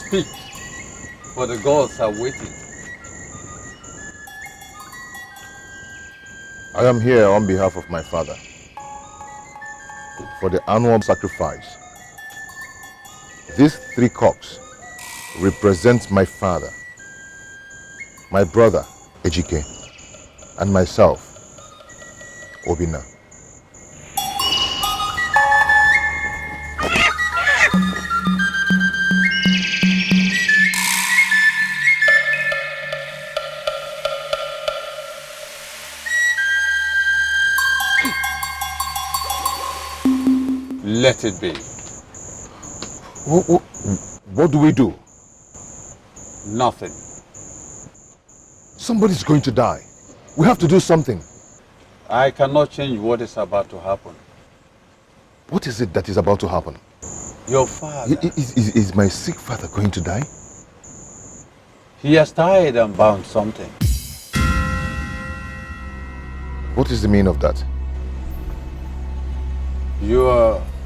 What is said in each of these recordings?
Speak, for the gods are waiting. I am here on behalf of my father for the annual sacrifice. These 3 cocks represent my father, my brother, Ejike, and myself, Obina. Let it be. What do we do? Nothing. Somebody's going to die. We have to do something. I cannot change what is about to happen. What is it that is about to happen? Your father. Is my sick father going to die? He has tied and bound something. What is the meaning of that? You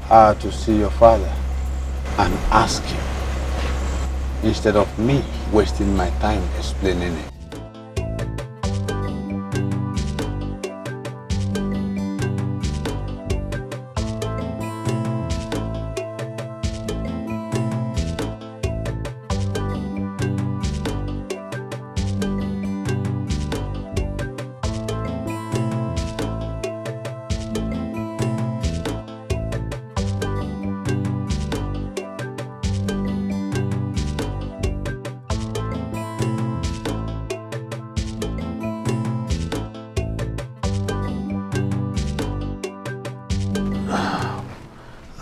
are to see your father and ask him, instead of me wasting my time explaining it.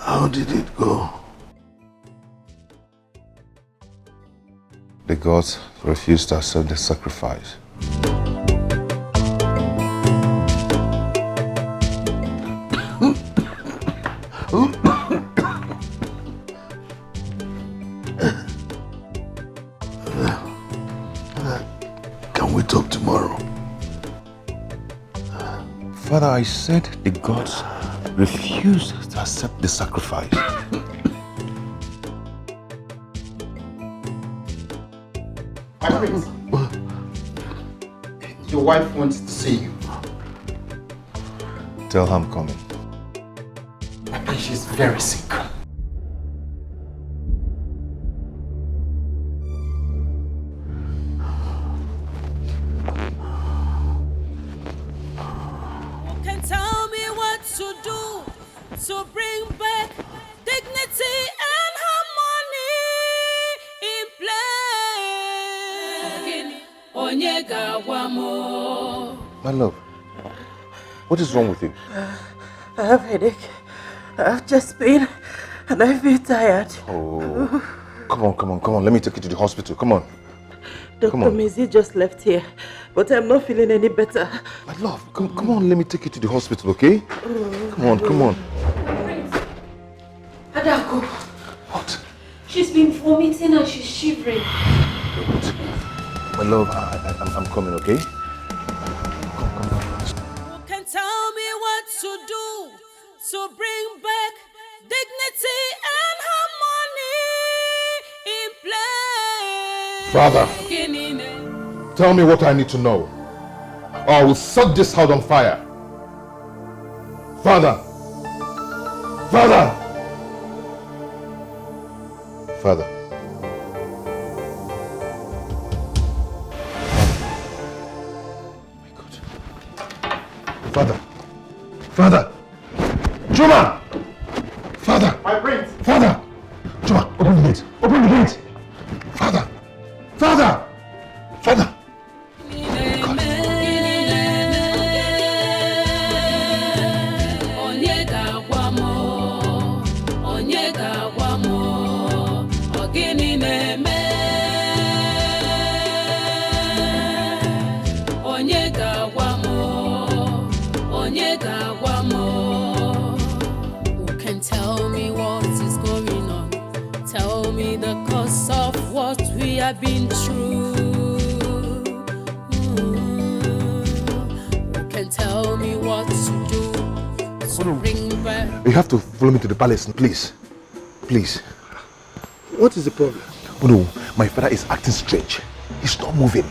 How did it go? The gods refused to accept the sacrifice. Can we talk tomorrow? Father, I said the gods refused to accept the sacrifice. My prince, your wife wants to see you. Tell her I'm coming. My prince, she's very sick. To bring back dignity and harmony in play. My love, what is wrong with you? I have headache. I've just been and I feel tired. Oh, come on. Let me take you to the hospital. Come on. Dr. Mizi just left here, but I'm not feeling any better. My love, come on, let me take you to the hospital, okay? Come on. Adako. What? She's been vomiting and she's shivering. My love, I'm coming, okay? Who can tell me what to do to bring back dignity and harmony in play? Father, tell me what I need to know, or I will set this house on fire. Father! Father! Juma! Father! My prince! Father! Juma, open the gate! Father! because of what we have been through. You can tell me what to do to bring back. You have to follow me to the palace, please. Please. What is the problem? Oh no, my father is acting strange. He's not moving.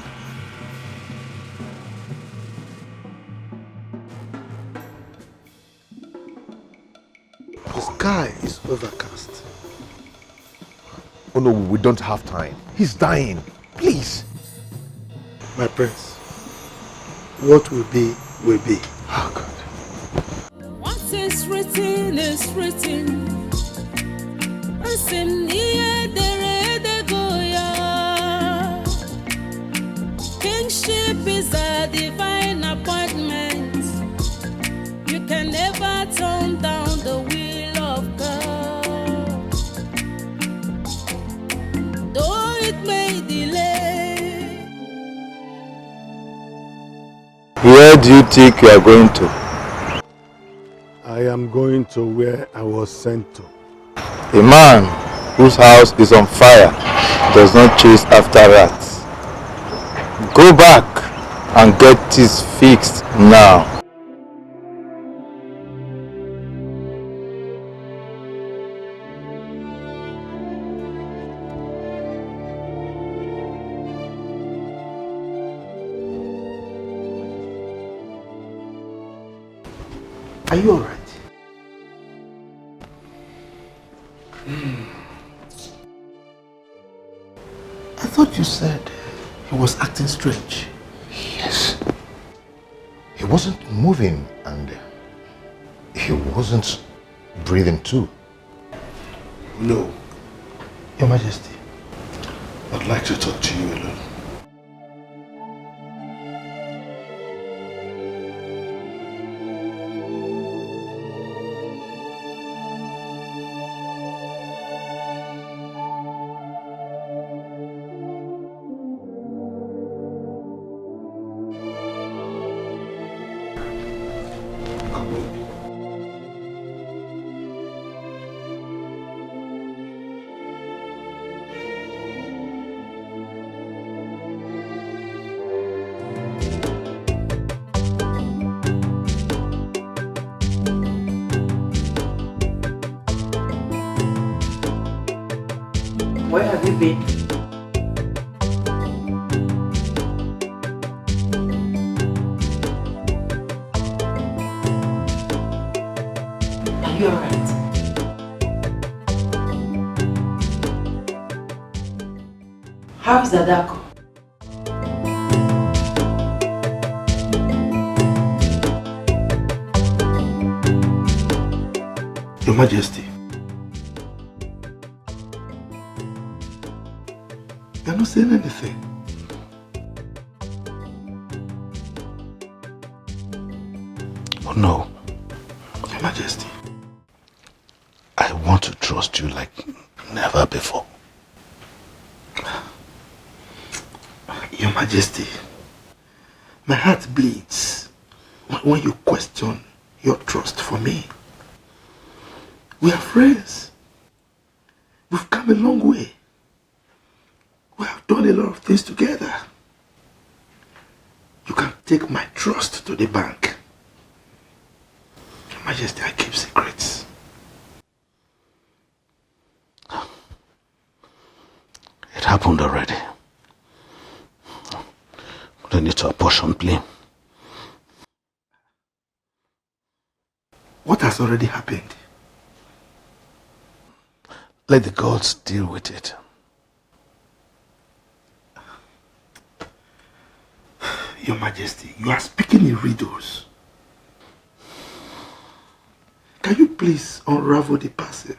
The sky is overcast. Oh no, we don't have time. He's dying. Please. My prince, what will be, will be. Oh God. What is written is written. Kingship is a divine appointment. You can never turn down the will of God. Though it may delay. Where do you think you are going to? I am going to where I was sent to. A man whose house is on fire does not chase after rats. Go back and get this fixed now. Are you alright? I thought you said he was acting strange. Yes. He wasn't moving and he wasn't breathing too. No. Your Majesty, I'd like to talk to you alone. Where have you been? Are you alright? How is Adako? Your Majesty, you're not saying anything. Oh no. Your Majesty, I want to trust you like never before. Your Majesty, my heart bleeds when you question your trust for me. We are friends. We've come a long way. We have done a lot of things together. You can take my trust to the bank. Your Majesty, I keep secrets. It happened already. We don't need to apportion blame. What has already happened? Let the gods deal with it. Your Majesty, you are speaking in riddles. Can you please unravel the parcel?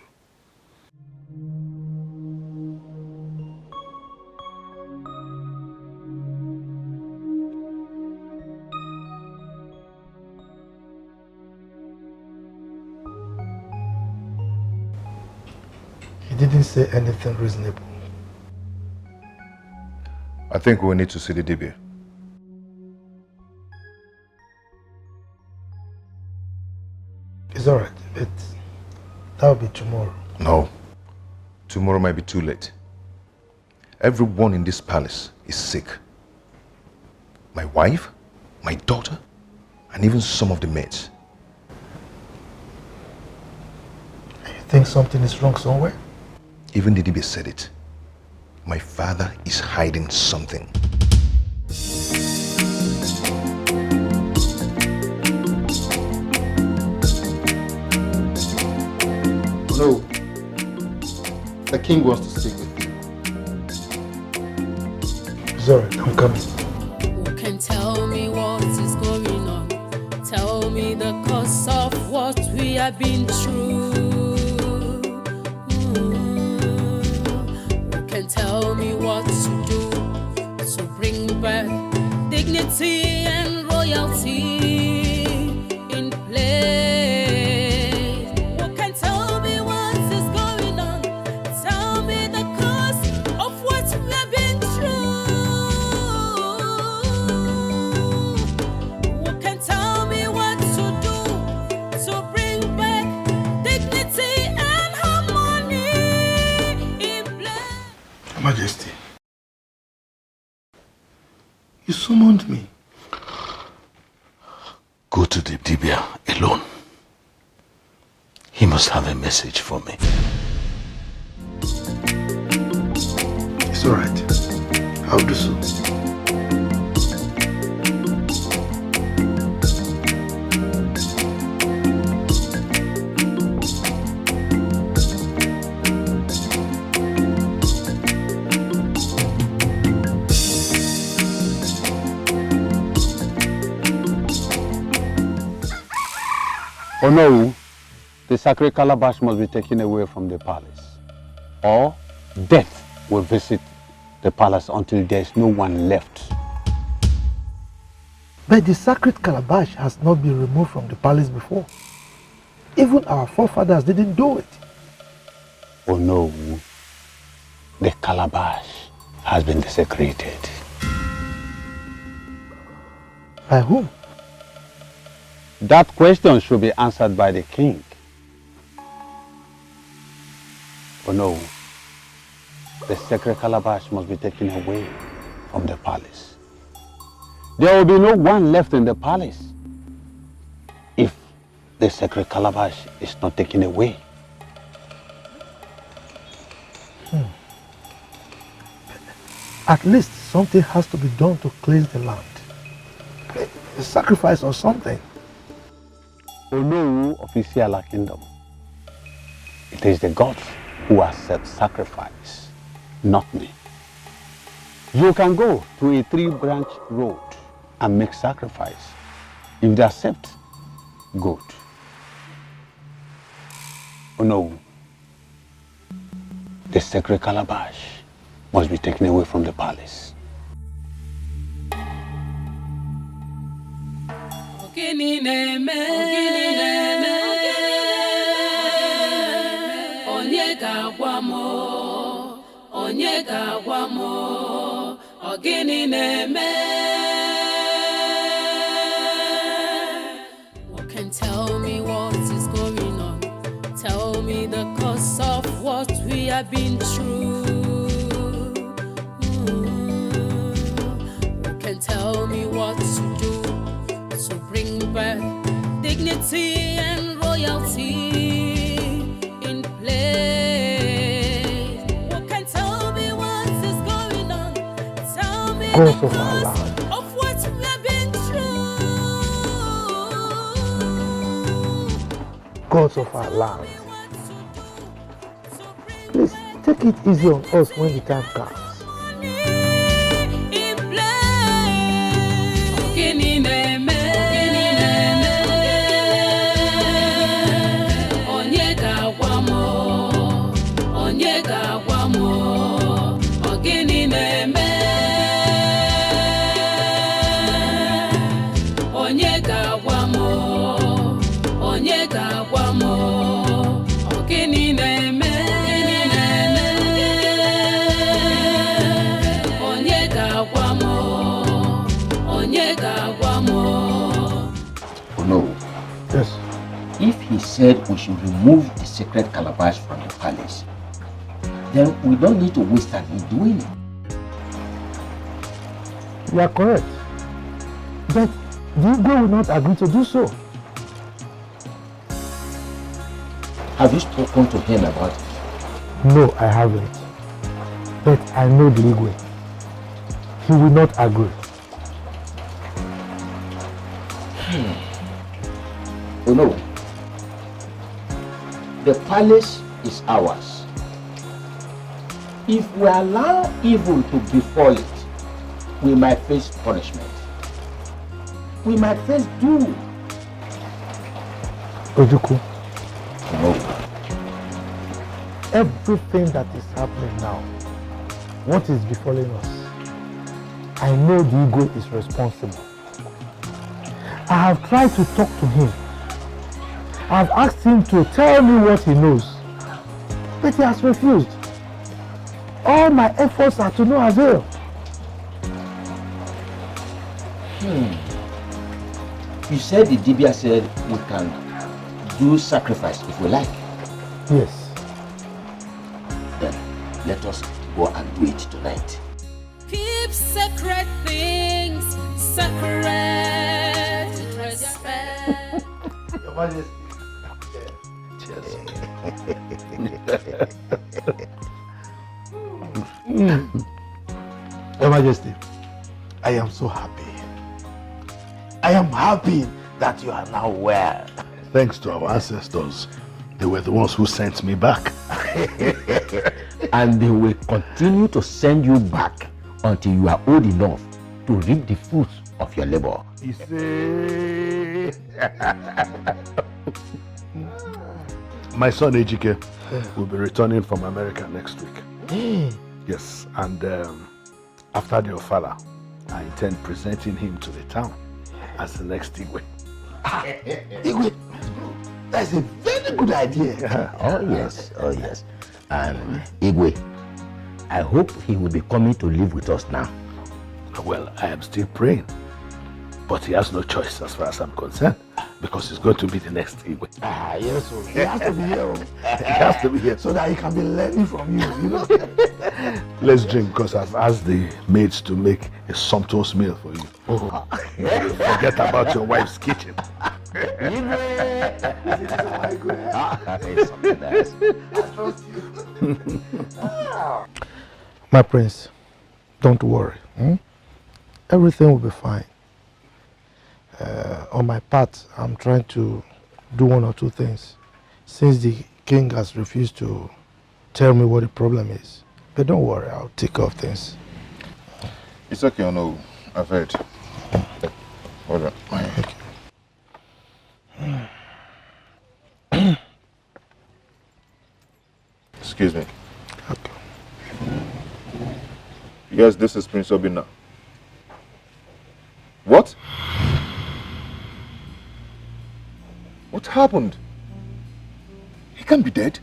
He didn't say anything reasonable. I think we need to see the DB. It's alright, but that'll be tomorrow. No. Tomorrow might be too late. Everyone in this palace is sick. My wife, my daughter, and even some of the maids. You think something is wrong somewhere? Even the DB said it. My father is hiding something. No. The king wants to speak with you. It's alright, I'm coming. Who can tell me what is going on? Tell me the cause of what we have been through. Who can tell me what to do to bring back dignity and royalty in place? Who can tell me what is going on? Tell me the cause of what we have been through. Who can tell me what to do to bring back dignity and harmony in place? Your Majesty, you summoned me. Go to the Dibia alone. He must have a message for me. It's alright. I'll do so. Oh no, the sacred calabash must be taken away from the palace, or death will visit the palace until there is no one left. But the sacred calabash has not been removed from the palace before. Even our forefathers didn't do it. Oh no, the calabash has been desecrated. By whom? That question should be answered by the king. Oh no, the sacred calabash must be taken away from the palace. There will be no one left in the palace if the sacred calabash is not taken away. At least something has to be done to cleanse the land. A sacrifice or something. Oh no, official kingdom. It is the gods who accept sacrifice, not me. You can go to a 3-branch road and make sacrifice. If they accept, good. Oh no, the sacred calabash must be taken away from the palace. Ogini na-eme, onye ga-agwa m, onye ga-agwa m, ogini na-eme. Who can tell me what is going on? Tell me the cause of what we have been through. Who can tell me what to do to bring back dignity and royalty in place? Who can tell me what is going on? Tell me the cause of what we have been through. Gods of our land. Please take it easy on us when the time comes. Yes. If he said we should remove the sacred calabash from the palace, then we don't need to waste time in doing it. You are correct. But the Igwe will not agree to do so. Have you spoken to him about it? No, I haven't. But I know the Igwe. He will not agree. Oh no. The palace is ours. If we allow evil to befall it, we might face punishment. We might face doom. Ojuku, No. everything that is happening now, what is befalling us, I know the Igwe is responsible. I have tried to talk to him. I have asked him to tell me what he knows, but he has refused. All my efforts are to no avail. You said the Dibia said we can do sacrifice if we like. Yes. Then let us go and do it tonight. Keep sacred things sacred. Respect. Your Majesty. Your Majesty, I am so happy. I am happy that you are now well. Thanks to our ancestors. They were the ones who sent me back. And they will continue to send you back until you are old enough to reap the fruits of your labor. My son Ejike will be returning from America next week. Yes, and after the Ofala, I intend presenting him to the town as the next Igwe. Igwe, that's a very good idea. Oh yes, oh yes. And Igwe, I hope he will be coming to live with us now. Well, I am still praying, but he has no choice as far as I'm concerned, because he's going to be the next Igwe. Yes, so he has to be here. He has to be here. So that he can be learning from you, you know. Let's drink, because I've asked the maids to make a sumptuous meal for you. Oh. Forget about your wife's kitchen. My prince, don't worry. Everything will be fine. On my part, I'm trying to do one or two things, since the king has refused to tell me what the problem is. But don't worry, I'll take care of things. It's okay, I know. I've heard. Hold on. Okay. Excuse me. Okay. Yes, this is Prince Obina. What? What happened? He can't be dead.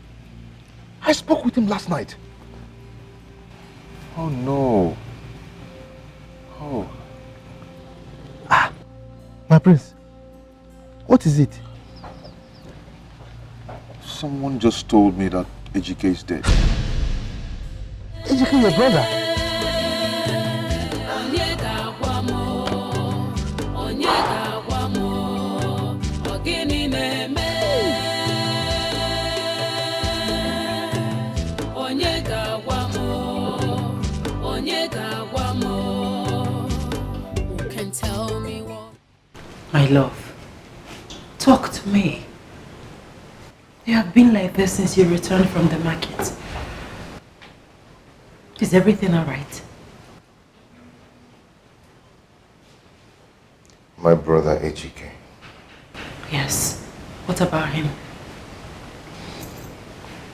I spoke with him last night. Oh no. Oh. My prince, what is it? Someone just told me that Ejike is dead. Ejike, your brother? My love, talk to me. You have been like this since you returned from the market. Is everything all right? My brother Ejike. Yes. What about him?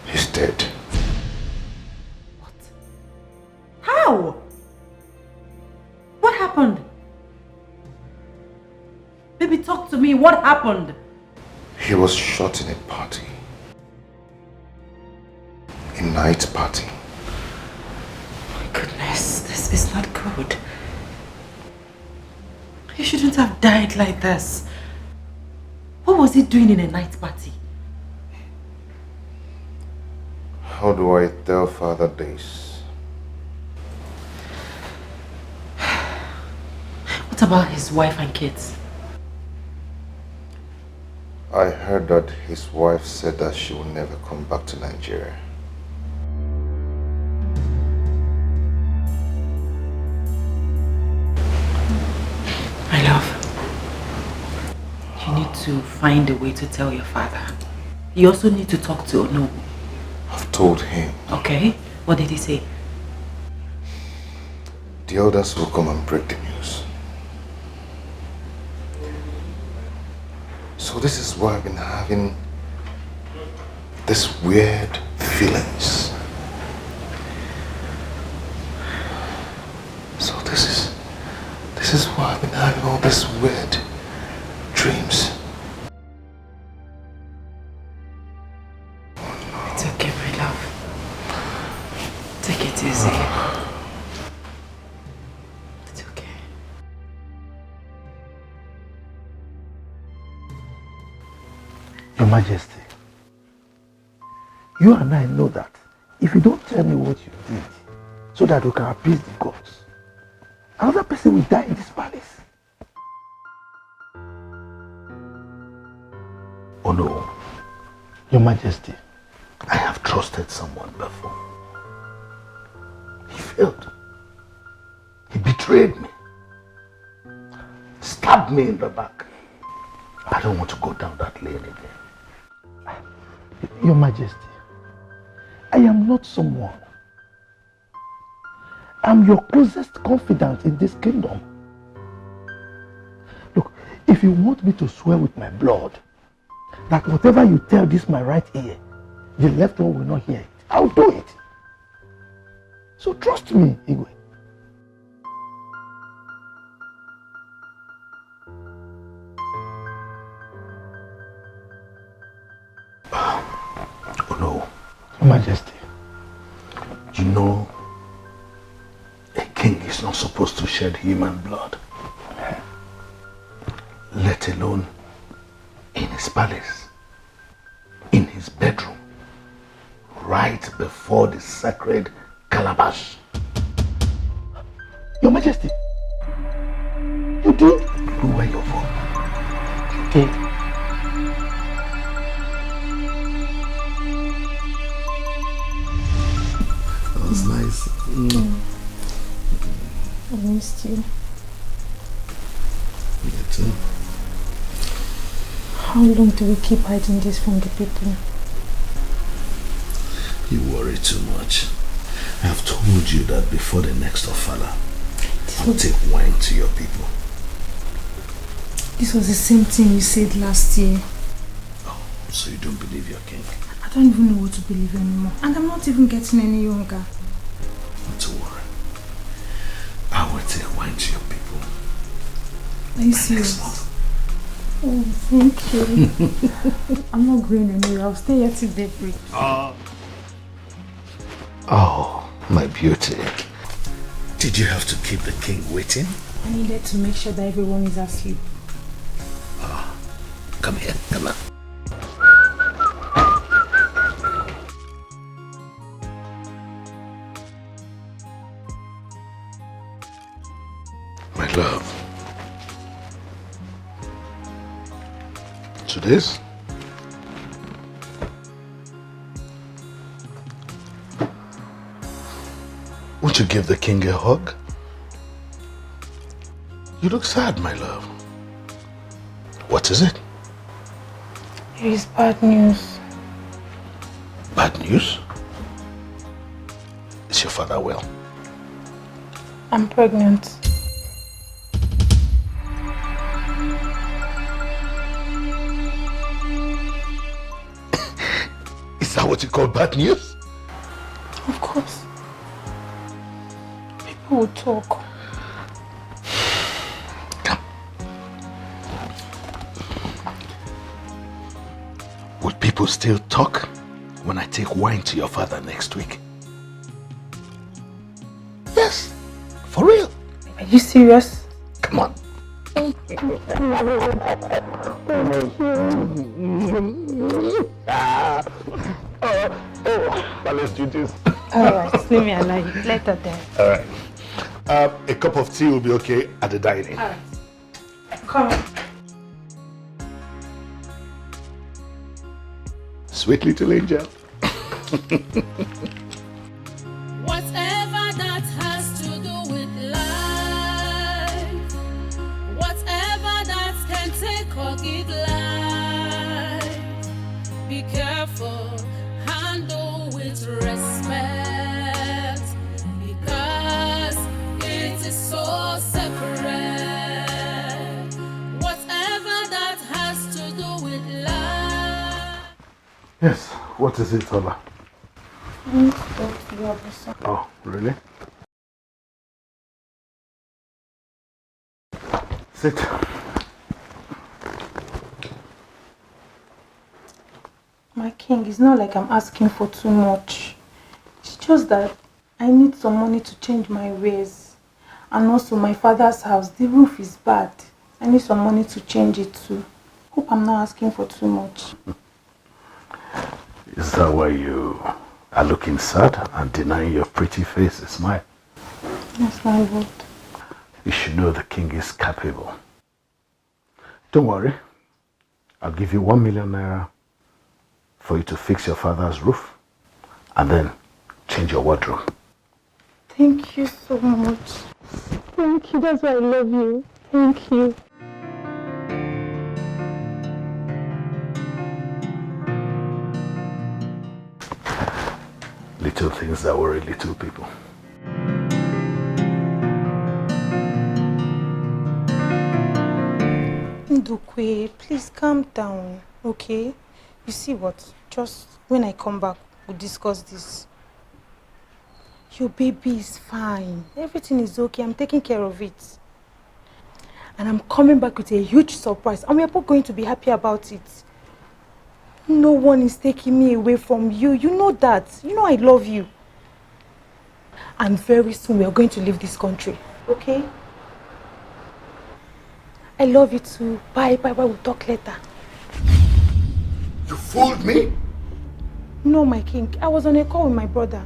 He's dead. What? How? What happened? Baby, talk to me. What happened? He was shot in a party. A night party. My goodness, this is not good. You shouldn't have died like this. What was he doing in a night party? How do I tell Father this? What about his wife and kids? I heard that his wife said that she will never come back to Nigeria. My love, you need to find a way to tell your father. You also need to talk to Ono. I've told him. Okay, what did he say? The elders will come and break the news. So this is why I've been having this weird feelings. So this is why I've been having all these weird dreams. It's okay, my love. Take it easy. It's okay. Your Majesty, you and I know that if you don't tell me what you did so that we can appease the gods, another person will die in this palace. Oh no, Your Majesty, I have trusted someone before. He failed. He betrayed me. Stabbed me in the back. I don't want to go down that lane again. Your Majesty, I am not someone. I'm your closest confidant in this kingdom. Look, if you want me to swear with my blood that whatever you tell this my right ear, the left one will not hear it, I'll do it. So trust me, Igwe. Oh no, Your Majesty, you know a king is not supposed to shed human blood, let alone in his palace, in his bedroom, right before the sacred calabash. Your Majesty, you did do where you're from. You did. That was nice. I missed you. Me too. How long do we keep hiding this from the people? You worry too much. I have told you that before the next Ofala, I'll take wine to your people. This was the same thing you said last year. Oh, so you don't believe your king? I don't even know what to believe anymore. And I'm not even getting any younger. Not to worry. I will take wine to your people. Are you serious? Oh, thank you. I'm not going anywhere. I'll stay here till daybreak. Oh, my beauty. Did you have to keep the king waiting? I needed to make sure that everyone is asleep. Come here, come on. My love. To this? Won't you give the king a hug? You look sad, my love. What is it? It is bad news. Bad news? Is your father well? I'm pregnant. Is that what you call bad news? Of course. People will talk. Come. Will people still talk when I take wine to your father next week? Yes, for real. Are you serious? Come on. Palace duties. Alright, leave me alone. Later then. All right. A cup of tea will be okay at the dining. Alright. Come. Sweet little angel. Whatever that has to do with life, whatever that can take or give life, be careful, handle with respect, because it is so separate. Whatever that has to do with life. Yes, what is it, Ola? I need to talk to you about something. Oh, really? Sit. My king, it's not like I'm asking for too much. It's just that I need some money to change my ways. And also my father's house, the roof is bad. I need some money to change it too. Hope I'm not asking for too much. Is that why you are looking sad and denying your pretty face a smile? Yes, my lord. You should know the king is capable. Don't worry. I'll give you 1 million naira for you to fix your father's roof and then change your wardrobe. Thank you so much. Thank you. That's why I love you. Thank you. Little things that worry little people. Ndukwe, please calm down, okay? You see what? Just when I come back, we'll discuss this. Your baby is fine. Everything is okay. I'm taking care of it. And I'm coming back with a huge surprise. And we're both going to be happy about it. No one is taking me away from you. You know that. You know I love you. And very soon we are going to leave this country. Okay? I love you too. Bye, bye, bye. We'll talk later. You fooled me? No, my king. I was on a call with my brother.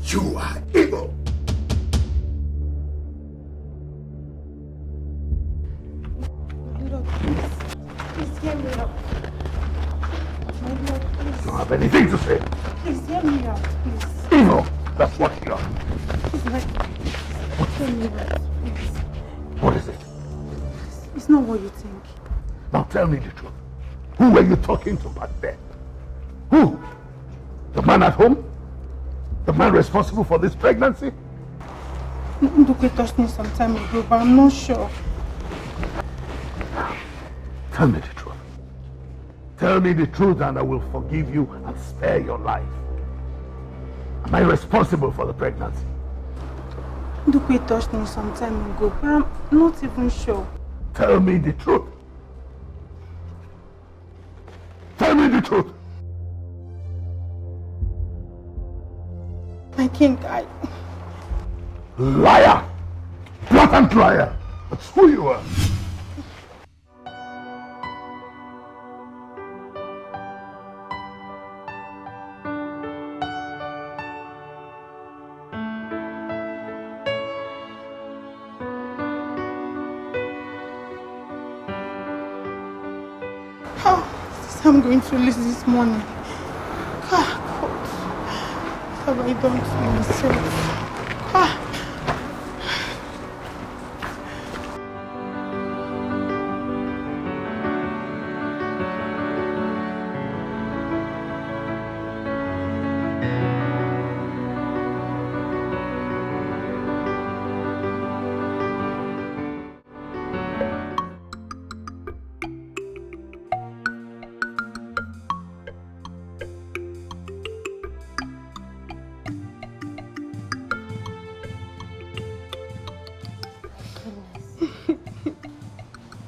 You are evil. My lord, please. Please hear me out. My lord, please. You don't have anything to say. Please hear me out, please. Evil. That's what you are. Please, my hear me out, please. What is it? It's not what you think. Now tell me the truth. Who were you talking to back there? Who? The man at home? The man responsible for this pregnancy? Ndukwe touched me some time ago, but I'm not sure. Tell me the truth. Tell me the truth and I will forgive you and spare your life. Am I responsible for the pregnancy? Ndukwe touched me some time ago, but I'm not even sure. Tell me the truth. Tell me the truth. My king, Liar! Blatant liar! That's who you are. How I'm going to lose this money? God, what have I done to myself?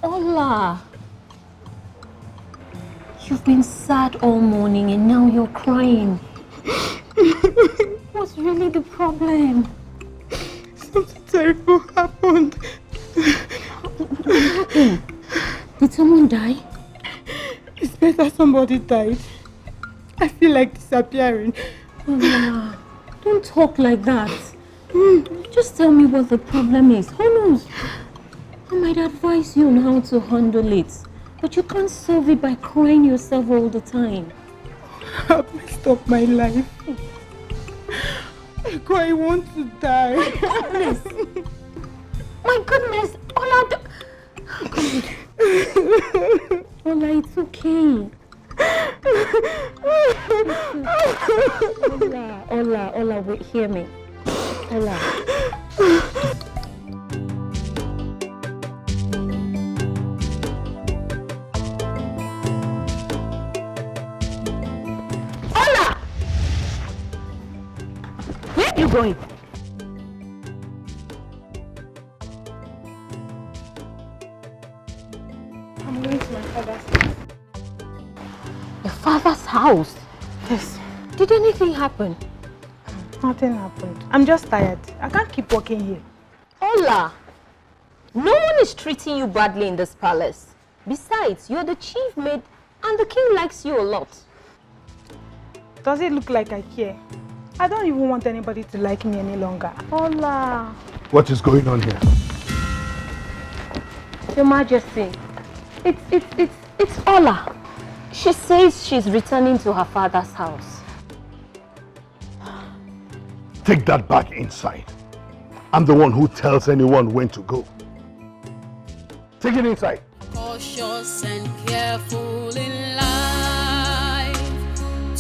Ola, you've been sad all morning and now you're crying. What's really the problem? Something terrible happened. What happened? Did someone die? It's better somebody died. I feel like disappearing. Ola, don't talk like that. Just tell me what the problem is. Who knows? I might advise you on how to handle it, but you can't solve it by crying yourself all the time. I've messed up my life. Eko, I want to die. My goodness, Ola, Ola, it's okay. Ola, wait, hear me. Ola. Ola! Where are you going? I'm going to my father's house. Your father's house? Yes. Did anything happen? Nothing happened. I'm just tired. I can't keep working here. Ola, no one is treating you badly in this palace. Besides, you're the chief maid and the king likes you a lot. Does it look like I care? I don't even want anybody to like me any longer. Ola. What is going on here? Your Majesty, it's Ola. She says she's returning to her father's house. Take that back inside. I'm the one who tells anyone when to go. Take it inside. Cautious and careful in life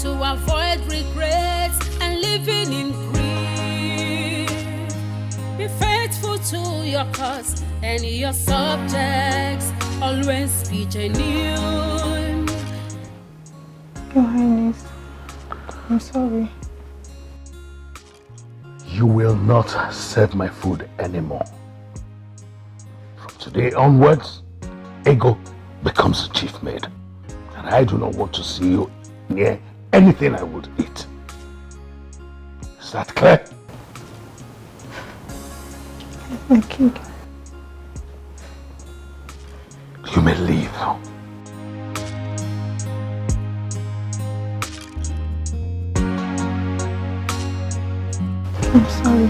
to avoid regrets and living in grief. Be faithful to your cause and your subjects. Always be genuine. Your Highness, I'm sorry. You will not serve my food anymore. From today onwards, Ego becomes the chief maid. And I do not want to see you near anything I would eat. Is that clear? My king. You may leave now. I'm sorry.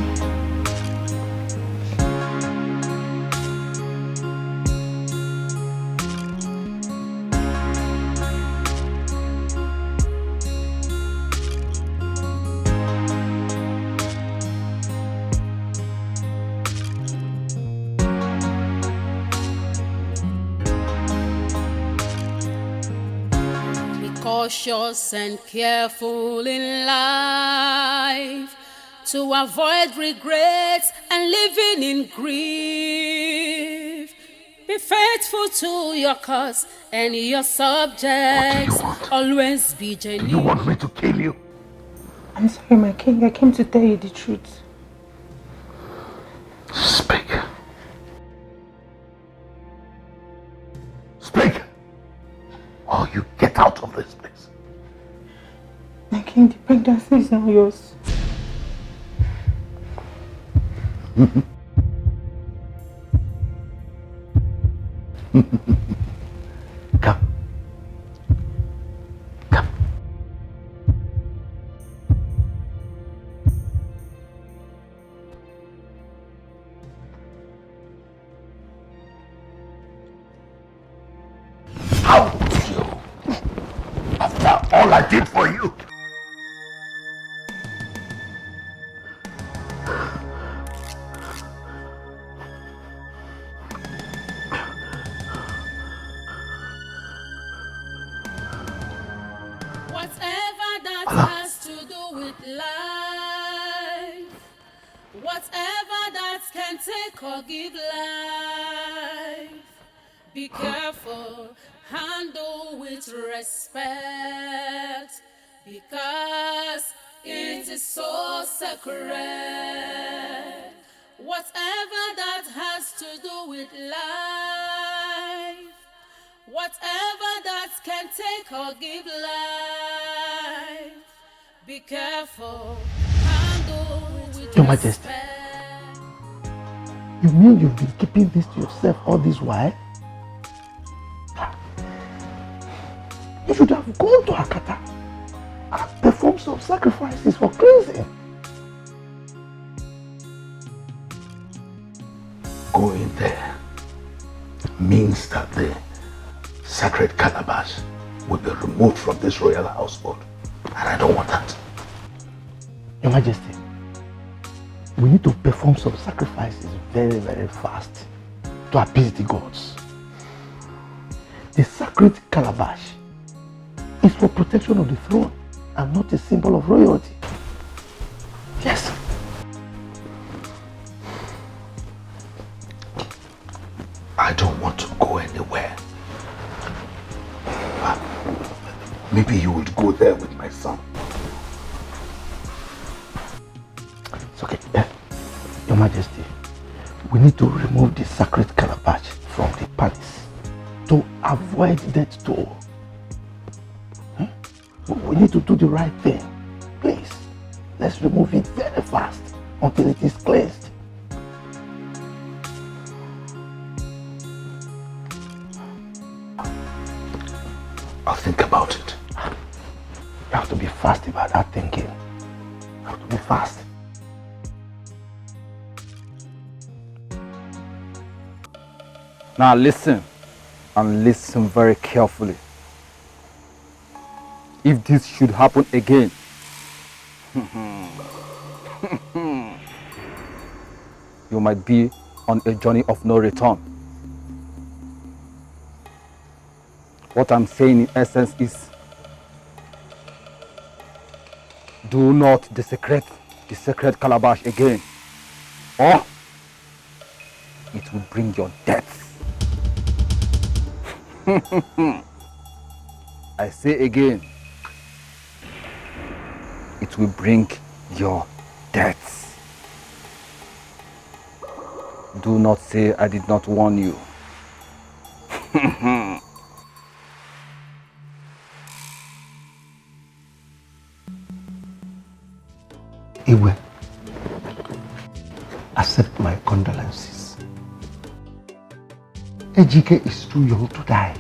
Cautious and careful in life to avoid regrets and living in grief. Be faithful to your cause and your subjects. Always be genuine. Do you want me to kill you? I'm sorry, my king. I came to tell you the truth. Speak. Speak! Or you get out of this place. My king, the pregnancy is not yours. Come. Come. How would you? After all I did for you. Whatever that has to do with life, whatever that can take or give life, be careful, handle with respect, because it is so sacred. Whatever that has to do with life, whatever that can take or give life, be careful, handle with Your Majesty. respect. You mean you've been keeping this to yourself all this while? You should have gone to Akata and performed some sacrifices for cleansing. Go in there means that the sacred calabash will be removed from this royal household. And I don't want that. Your Majesty, we need to perform some sacrifices very, very fast to appease the gods. The sacred calabash is for protection of the throne and not a symbol of royalty. Yes. I don't want to go anywhere. Maybe you would go there with my son. It's okay. Your Majesty, we need to remove the sacred calabash from the palace to avoid death toll. We need to do the right thing. Please, let's remove it very fast until it is cleansed. I'll think about it. You have to be fast about that thinking. You have to be fast. Now listen, and listen very carefully. If this should happen again, you might be on a journey of no return. What I'm saying in essence is, do not desecrate the sacred calabash again, or it will bring your death. I say again, it will bring your death. Do not say I did not warn you. Iwe, accept my condolences. Ejike is too young to die.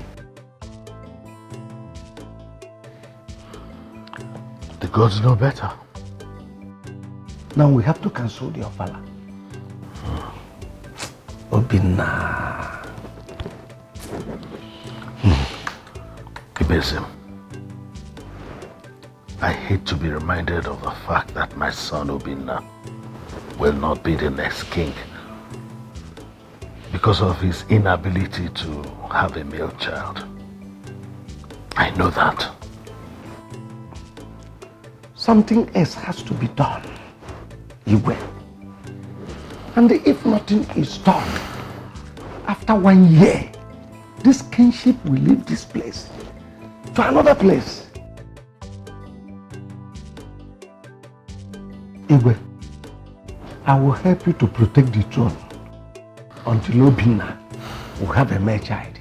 The gods know better. Now we have to cancel the ofala. Obina. Ibezim, I hate to be reminded of the fact that my son Obina will not be the next king because of his inability to have a male child. I know that. Something else has to be done. Iwe. And if nothing is done, after 1 year, this kingship will leave this place to another place. Iwe, I will help you to protect the throne until Obina will have a male child.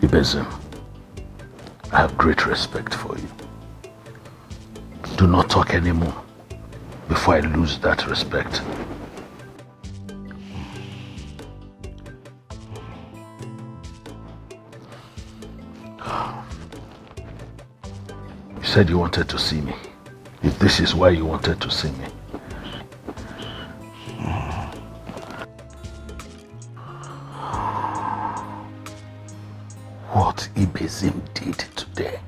Ibezim, I have great respect for you. Do not talk anymore before I lose that respect. You said you wanted to see me. If this is why you wanted to see me. What Ibezim did today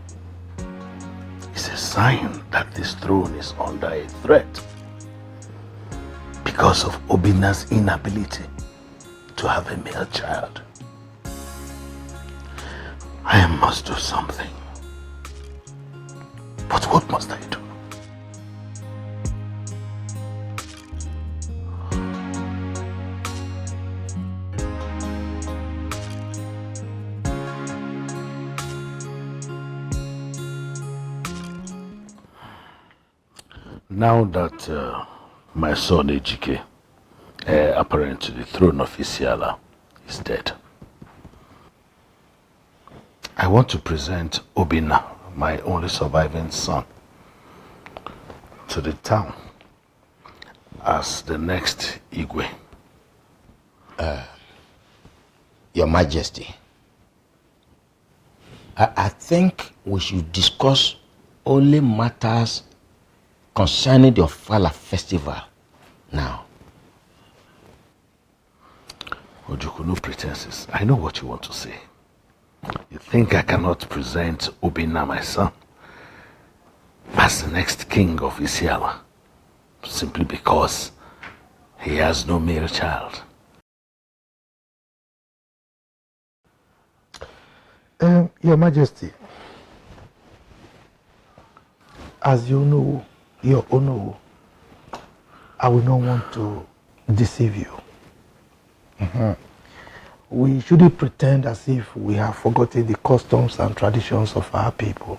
is a sign that this throne is under a threat because of Obina's inability to have a male child. I must do something. But what must I do? Now that my son Ejike, apparent to the throne of Isiala, is dead, I want to present Obina, my only surviving son, to the town as the next Igwe. Your Majesty, I think we should discuss only matters concerning the Ofala festival now. Ojuku, no pretenses. I know what you want to say. You think I cannot present Obinna, my son, as the next king of Isiala, simply because he has no male child? Your Majesty, as you know, your honor, I will not want to deceive you. We shouldn't pretend as if we have forgotten the customs and traditions of our people.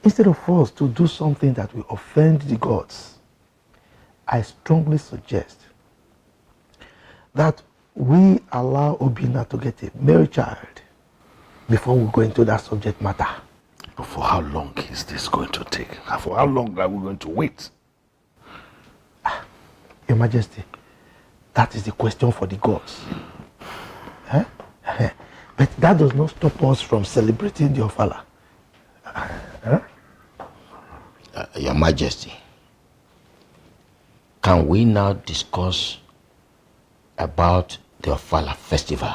Instead of us to do something that will offend the gods, I strongly suggest that we allow Obinna to get a male child before we go into that subject matter. But for how long is this going to take? For how long are we going to wait? Your Majesty, that is the question for the gods. But that does not stop us from celebrating the Ofala. Your Majesty, can we now discuss about the Ofala festival?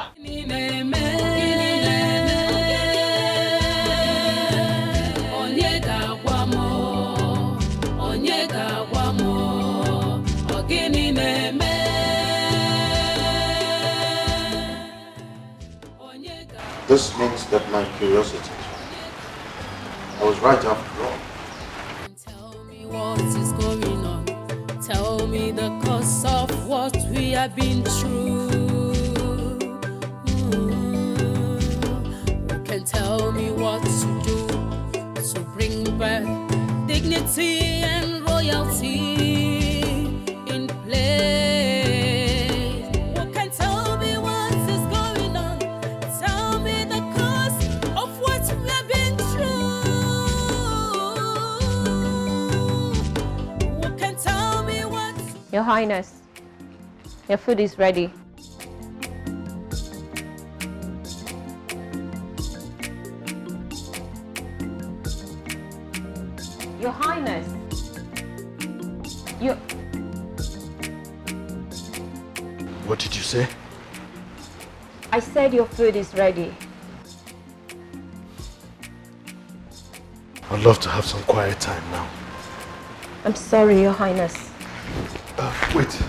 This means that my curiosity, I was right after all. Tell me what is going on. Tell me the cause of what we have been through. You can tell me what to do to bring back dignity and royalty in place. You can tell me what is going on. Tell me the cause of what we have been through. You can tell me what. Your Highness, your food is ready. Your Highness, your... What did you say? I said your food is ready. I'd love to have some quiet time now. I'm sorry, Your Highness. Wait.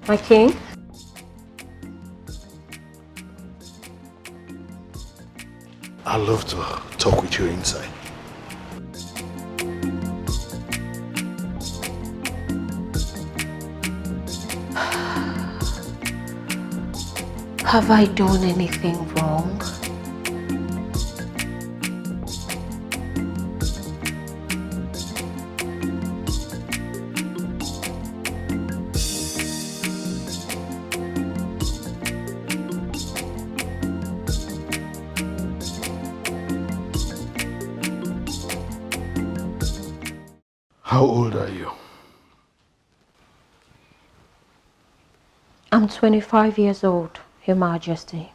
My king? I'd love to talk with you inside. Have I done anything wrong? How old are you? I'm 25 years old, Your Majesty.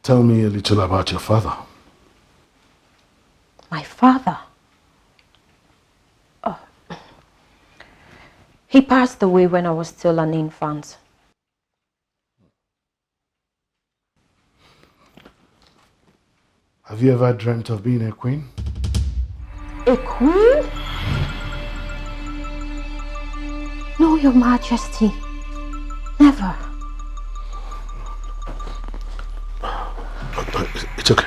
Tell me a little about your father. My father? Oh. He passed away when I was still an infant. Have you ever dreamt of being a queen? A queen? No, Your Majesty. Never. It's okay.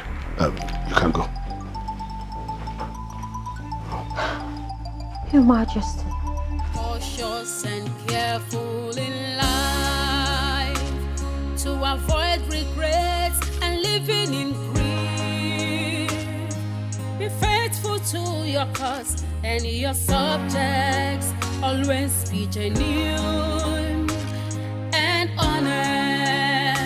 You can go. Your Majesty. Cautious and careful in life to avoid regrets and living in grief. Be faithful to your cause and your subjects. Always be genuine and honest.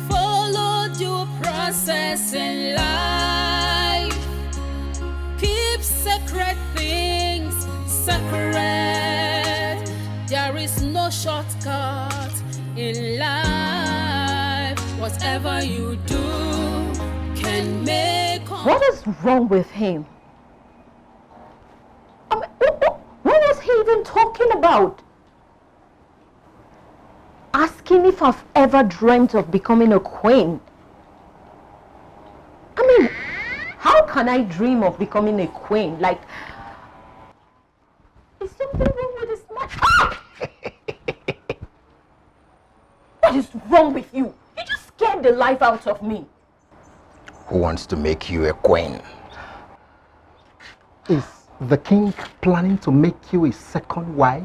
Follow due process in life. Keep sacred things sacred. There is no shortcut in life. Whatever you do can make. What is wrong with him? even talking about? Asking if I've ever dreamt of becoming a queen. I mean, how can I dream of becoming a queen? Like, is something wrong with this man? Ah! What is wrong with you? You just scared the life out of me. Who wants to make you a queen? Is the king planning to make you a second wife?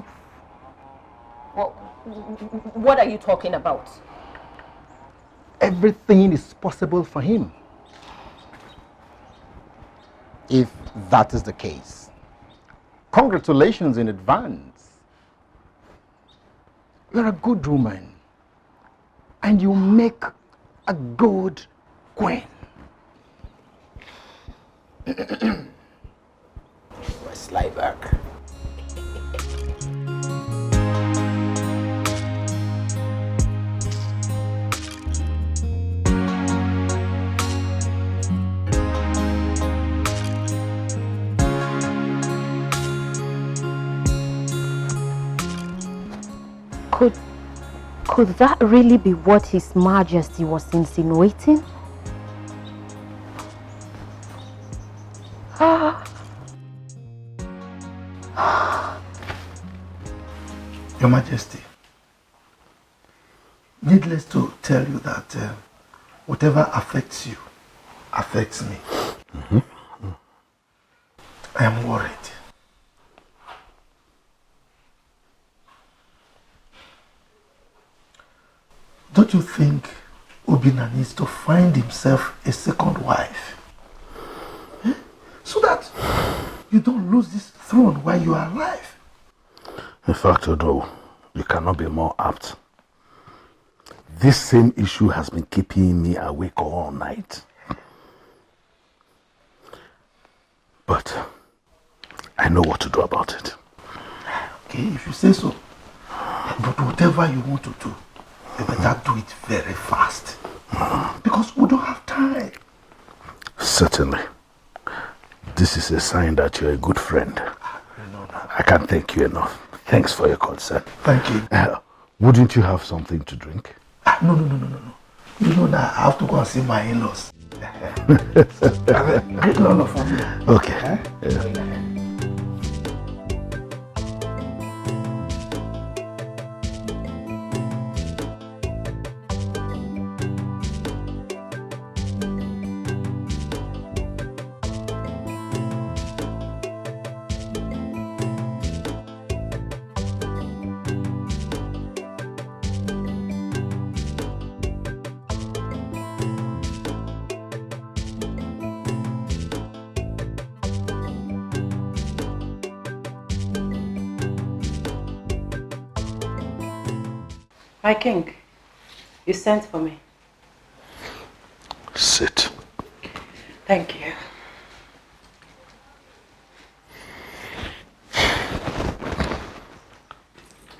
Well, what are you talking about? Everything is possible for him. If that is the case, congratulations in advance. You're a good woman, and you make a good queen. Let's lie back. Could that really be what His Majesty was insinuating? Your Majesty, needless to tell you that whatever affects you affects me. I am worried. Don't you think Obinna needs to find himself a second wife? So that you don't lose this throne while you are alive. In fact, Odo, you cannot be more apt. This same issue has been keeping me awake all night. But I know what to do about it. Okay, if you say so. But whatever you want to do, you better do it very fast. Because we don't have time. Certainly. This is a sign that you're a good friend. I can't thank you enough. Thanks for your concern. Thank you. Wouldn't you have something to drink? No. You know that I have to go and see my in-laws. Great love for me. Okay. My king, you sent for me. Sit. Thank you.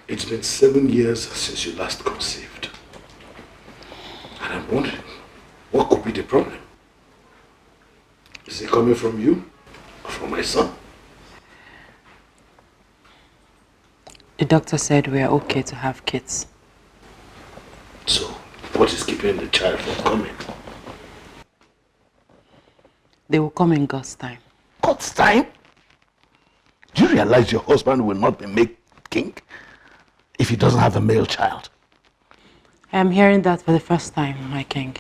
It's been 7 years since you last conceived. And I'm wondering, what could be the problem? Is it coming from you or from my son? The doctor said we are okay to have kids. So, what is keeping the child from coming? They will come in God's time. God's time? Do you realize your husband will not be made king if he doesn't have a male child? I am hearing that for the first time, my king.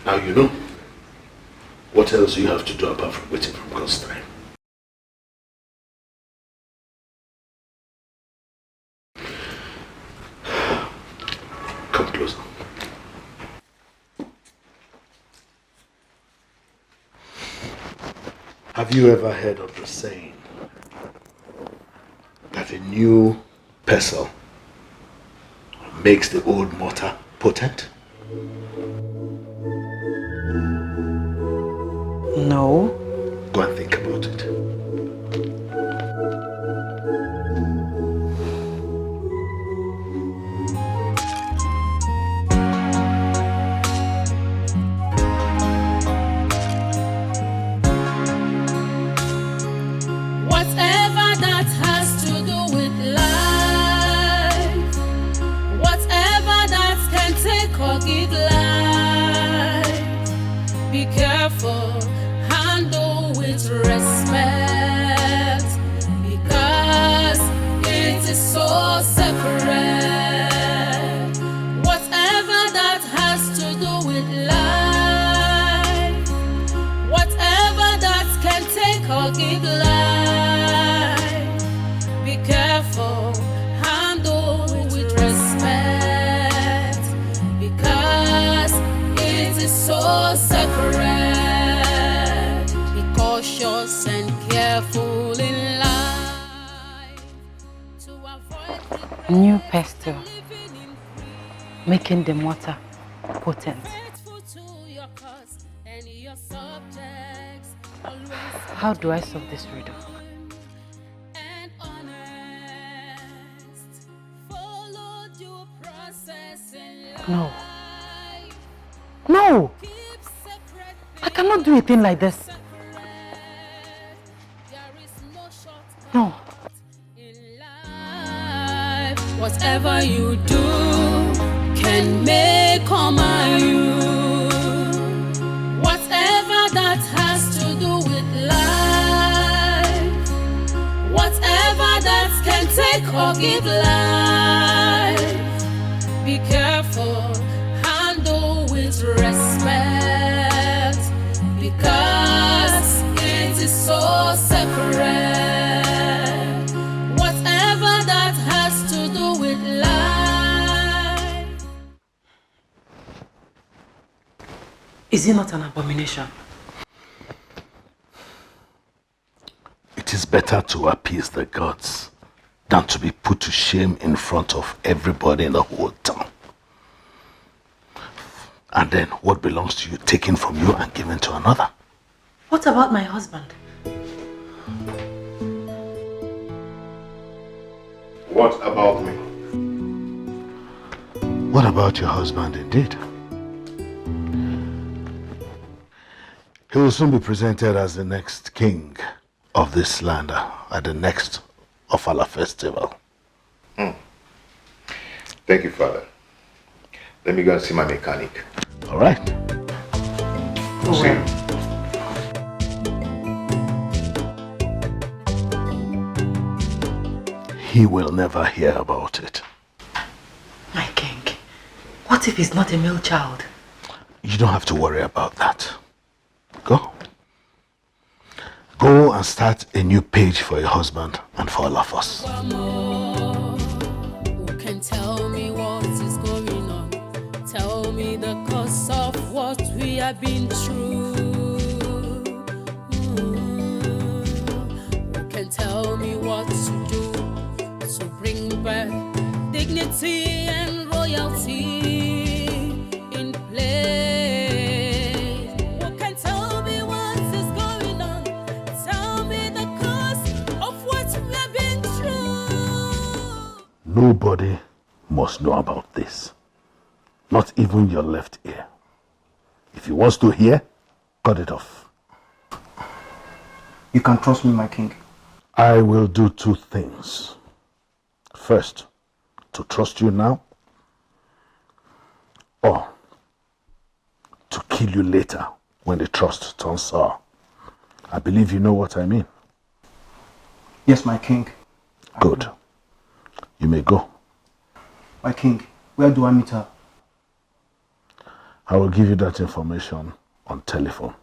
Now you know. What else do you have to do apart from waiting for God's time? Come closer. Have you ever heard of the saying that a new pestle makes the old mortar potent? No. Go and think about it. Whatever so separate. Whatever that has to do with life, whatever that can take or give life, be careful, handle with respect, because it is so separate. Be cautious and careful in life to avoid New pestle, making the mortar potent. How do I solve this riddle? No. No! I cannot do a thing like this. No. Whatever you do can make or mar you. Whatever that has to do with life, whatever that can take or give life, be careful, handle with respect, because it is so separate. Whatever that has to do with life. Is it not an abomination? It is better to appease the gods than to be put to shame in front of everybody in the whole town. And then what belongs to you taken from you and given to another. What about my husband? What about me? What about your husband indeed? He will soon be presented as the next king of this land at the next Ofala festival. Thank you, Father. Let me go and see my mechanic. All right. See you. He will never hear about it. My king, what if he's not a male child? You don't have to worry about that. Go. Go and start a new page for your husband and for all of us. Who can tell me what is going on? Tell me the cause of what we have been through. Who can tell me what to do to bring back dignity and royalty in place? Who can tell me what is going on? Tell me the cause of what we have been through. Nobody must know about this. Not even your left ear. If he wants to hear, cut it off. You can trust me, my king. I will do two things. First, to trust you now, or to kill you later when the trust turns sour. I believe you know what I mean. Yes, my king. Good. You may go. My king, where do I meet her? I will give you that information on telephone.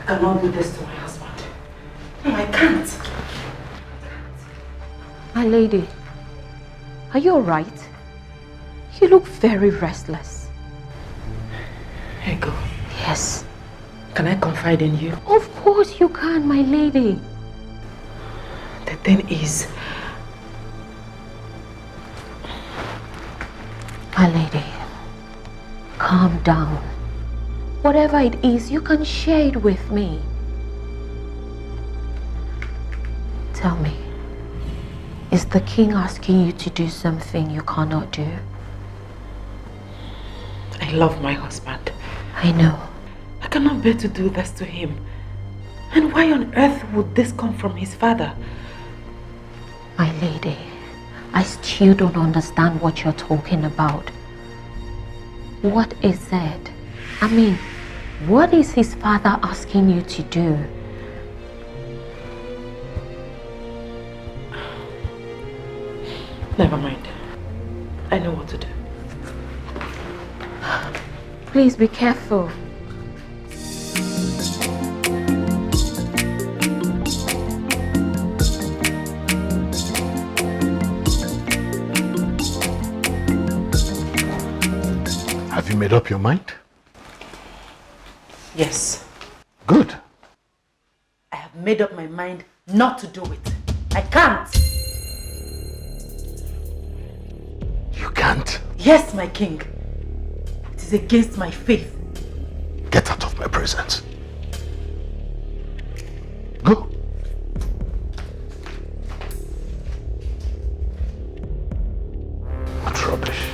I cannot do this to my husband. No, I can't. My lady, are you alright? You look very restless. Ego. Yes. Can I confide in you? Of course you can, my lady. The thing is... My lady, calm down. Whatever it is, you can share it with me. Tell me, is the king asking you to do something you cannot do? I love my husband. I know. cannot bear to do this to him. And why on earth would this come from his father? My lady, I still don't understand what you're talking about. What is it? I mean, what is his father asking you to do? Never mind. I know what to do. Please be careful. Have you made up your mind? Yes. Good. I have made up my mind not to do it. I can't. You can't? Yes, my king. It is against my faith. Get out of my presence. Go. What rubbish.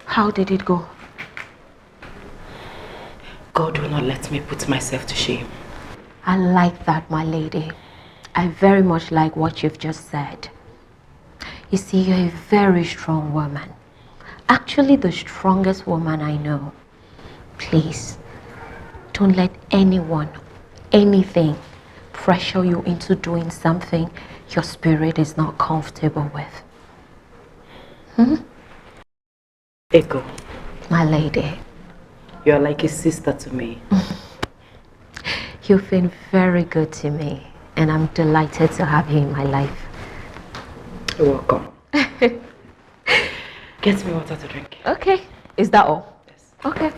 How did it go? God will not let me put myself to shame. I like that, my lady. I very much like what you've just said. You see, you're a very strong woman. Actually, the strongest woman I know. Please, don't let anyone, anything, pressure you into doing something your spirit is not comfortable with. Echo. My lady. You're like a sister to me. You've been very good to me, and I'm delighted to have you in my life. You're welcome. Get me water to drink. Okay. Is that all? Yes. Okay.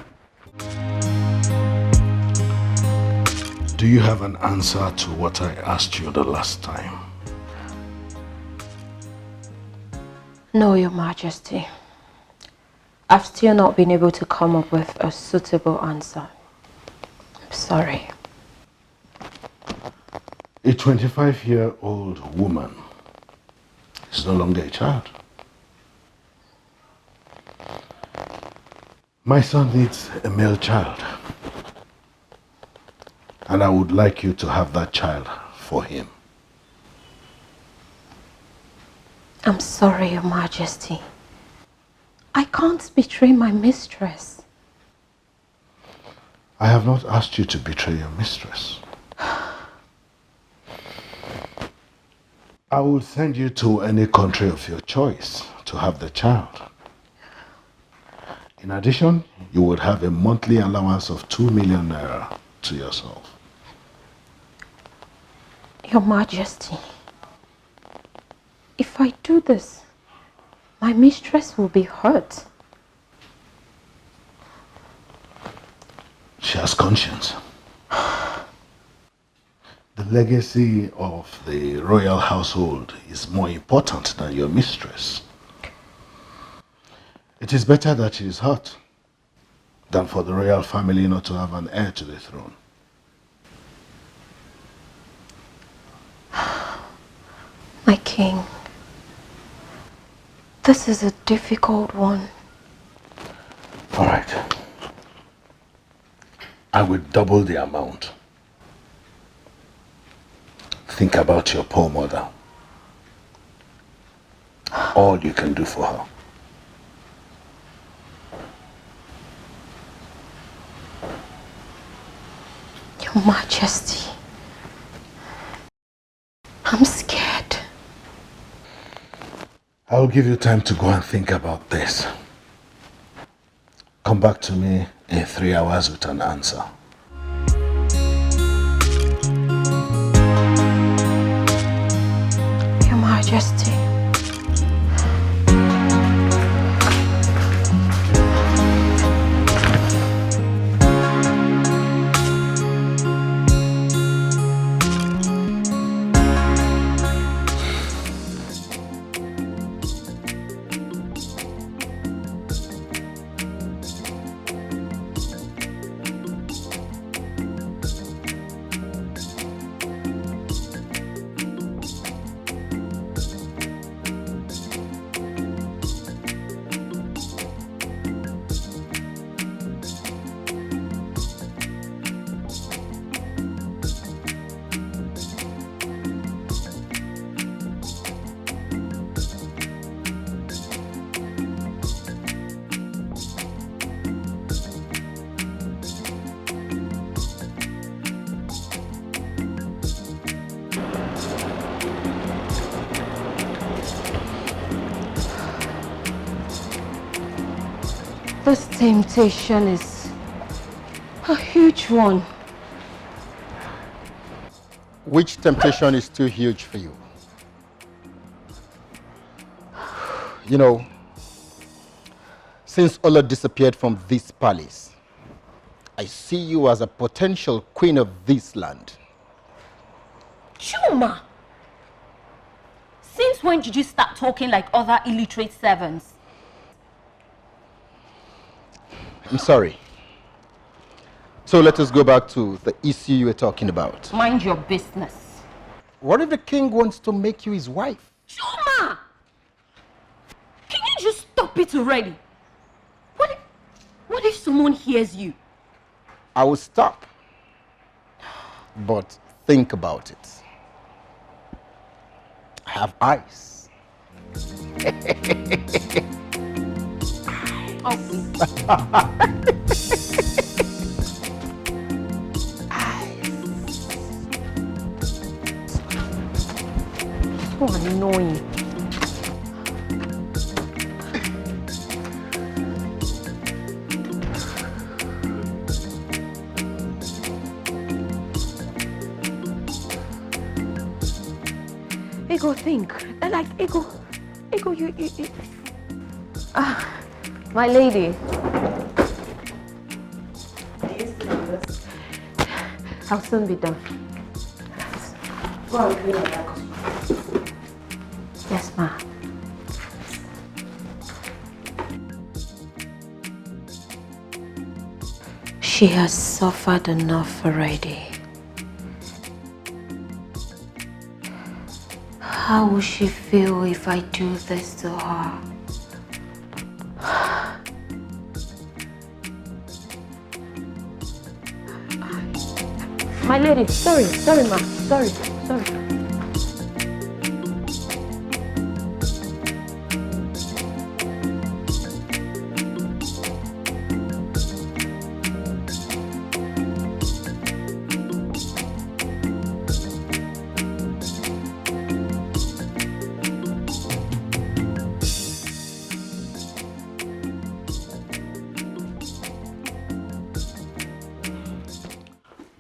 Do you have an answer to what I asked you the last time? No, Your Majesty. I've still not been able to come up with a suitable answer. I'm sorry. A 25-year-old woman is no longer a child. My son needs a male child. And I would like you to have that child for him. I'm sorry, Your Majesty. I can't betray my mistress. I have not asked you to betray your mistress. I will send you to any country of your choice to have the child. In addition, you would have a monthly allowance of 2 million naira to yourself. Your Majesty, if I do this, my mistress will be hurt. She has conscience. The legacy of the royal household is more important than your mistress. It is better that she is hurt than for the royal family not to have an heir to the throne. My king, this is a difficult one. All right. I will double the amount. Think about your poor mother. All you can do for her. Your Majesty, I'm scared. I will give you time to go and think about this. Come back to me in 3 hours with an answer. Your Majesty. This temptation is a huge one. Which temptation is too huge for you? You know, since Ola disappeared from this palace, I see you as a potential queen of this land. Chuma! Since when did you start talking like other illiterate servants? I'm sorry. So let us go back to the issue you were talking about. Mind your business. What if the king wants to make you his wife? Chuma! Can you just stop it already? What if someone hears you? I will stop. But think about it. I have eyes. So annoying. Ego, think. Like, Ego, you. My lady. I'll soon be done. Go and clean up that costume. Yes, ma. She has suffered enough already. How will she feel if I do this to her? My lady, sorry, ma, sorry.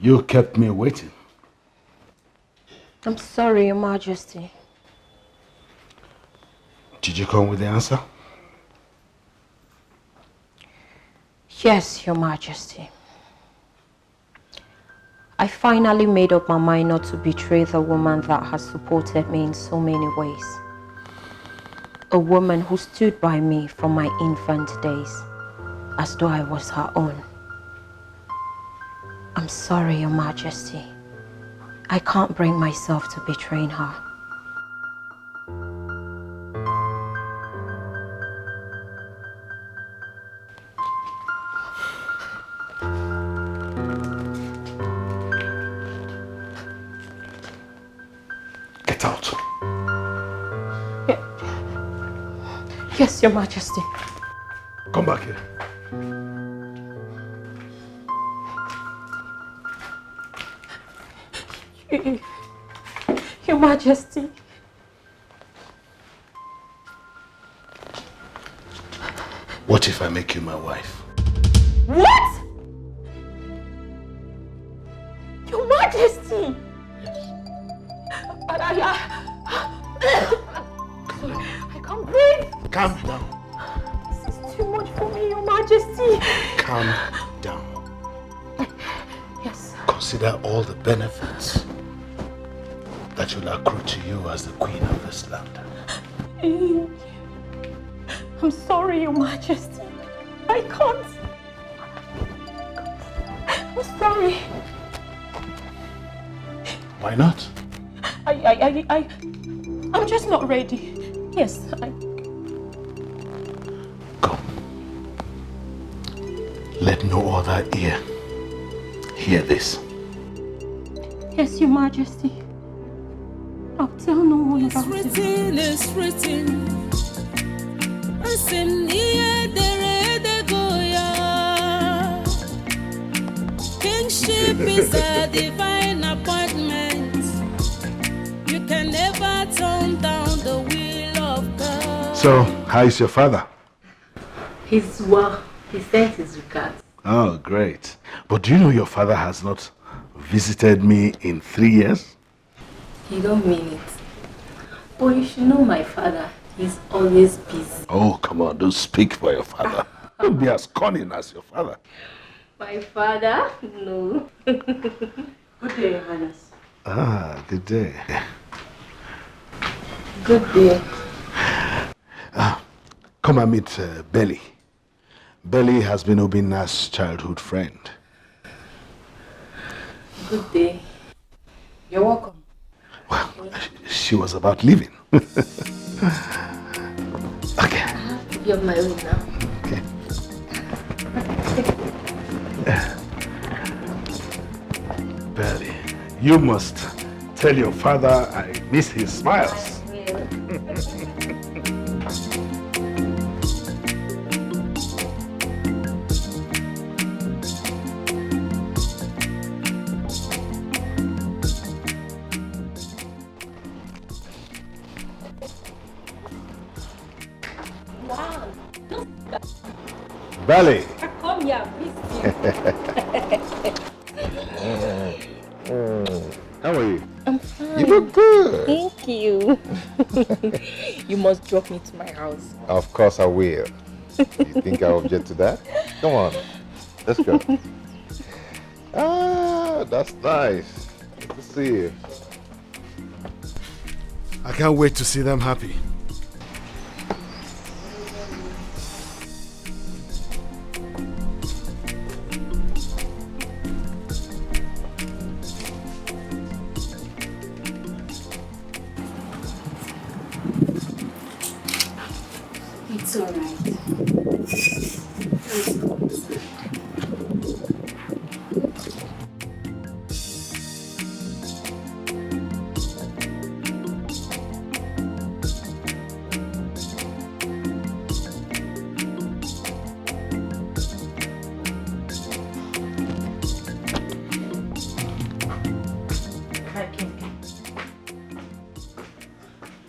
You kept me waiting. I'm sorry, Your Majesty. Did you come with the answer? Yes, Your Majesty. I finally made up my mind not to betray the woman that has supported me in so many ways. A woman who stood by me from my infant days, as though I was her own. I'm sorry, Your Majesty. I can't bring myself to betraying her. Get out. Yes, Your Majesty. Come back here. Your Majesty. What if I make you my wife? What? Your Majesty! But I can't breathe. Calm down. This is too much for me, Your Majesty. Calm down. Yes. Consider all the benefits that will accrue to you as the queen of this land. I'm sorry, Your Majesty. I can't. I'm sorry. Why not? I'm just not ready. Yes, Go. Let no other ear hear this. Yes, Your Majesty. I'll tell no one about it. It's written. It's in the Goya. Kingship is a divine appointment. You can never turn down the will of God. So, how is your father? He's well. He sent his regards. Oh, great. But do you know your father has not visited me in 3 years? You don't mean it. But you should know my father. He's always busy. Oh, come on, don't speak for your father. Don't be as cunning as your father. My father? No. Good day, Your Highness. Ah, good day. Good day. Come and meet Belly. Belly has been Obinna's childhood friend. Good day. You're welcome. Well, she was about leaving. Okay. You're my own now. Okay. Belly, you must tell your father I miss his smiles. Wow. Belly. Come here, miss How are you? I'm fine. You look good. Thank you. You must drop me to my house. Of course I will. You think I'll object to that? Come on, let's go. Ah, that's nice. Good to see you. I can't wait to see them happy. It's all right.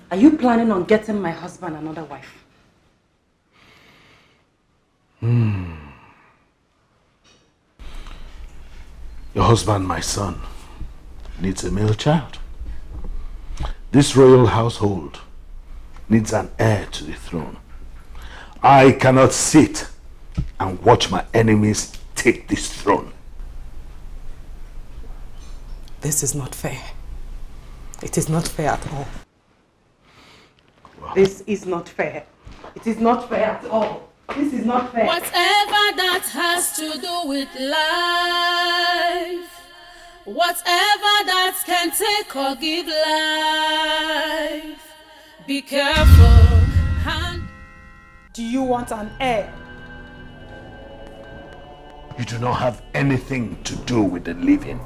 Are you planning on getting my husband another wife? Your husband, my son, needs a male child. This royal household needs an heir to the throne. I cannot sit and watch my enemies take this throne. This is not fair. It is not fair at all. This is not fair. It is not fair at all. This is not fair. Whatever that has to do with life, whatever that can take or give life, be careful. Do you want an heir? You do not have anything to do with the living.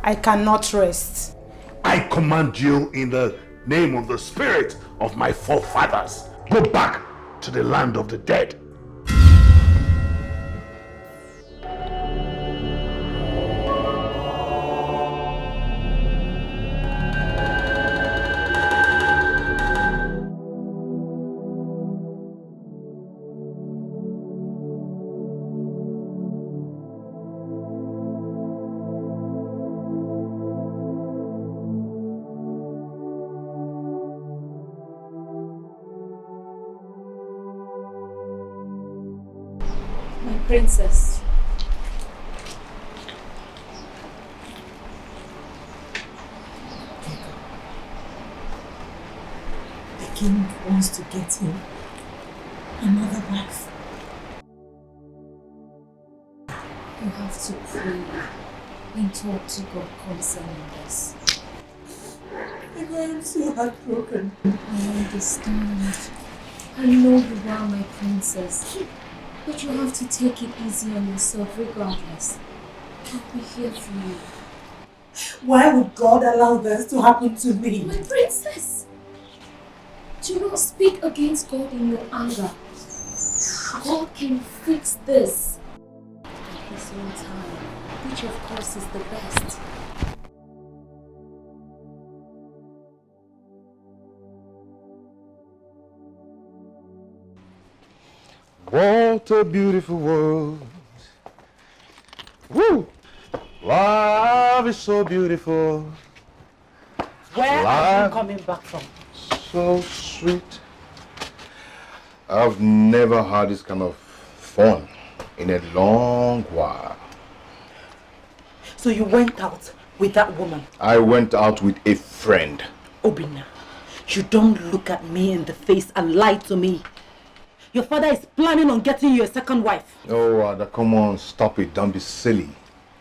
I cannot rest. I command you in the name of the spirit of my forefathers. Go back to the land of the dead. Princess. The king wants to get him another wife. You have to pray and talk to God concerning this. I am so heartbroken. I understand. I know you are my princess. But you have to take it easy on yourself regardless. I'll be here for you. Why would God allow this to happen to me? My princess! Do not speak against God in your anger. God can fix this at His own time, which of course is the best. What a beautiful world. Woo! Love is so beautiful. Where are you coming back from? So sweet. I've never had this kind of fun in a long while. So you went out with that woman? I went out with a friend. Obina, you don't look at me in the face and lie to me. Your father is planning on getting you a second wife. Oh, Ada, come on, stop it. Don't be silly,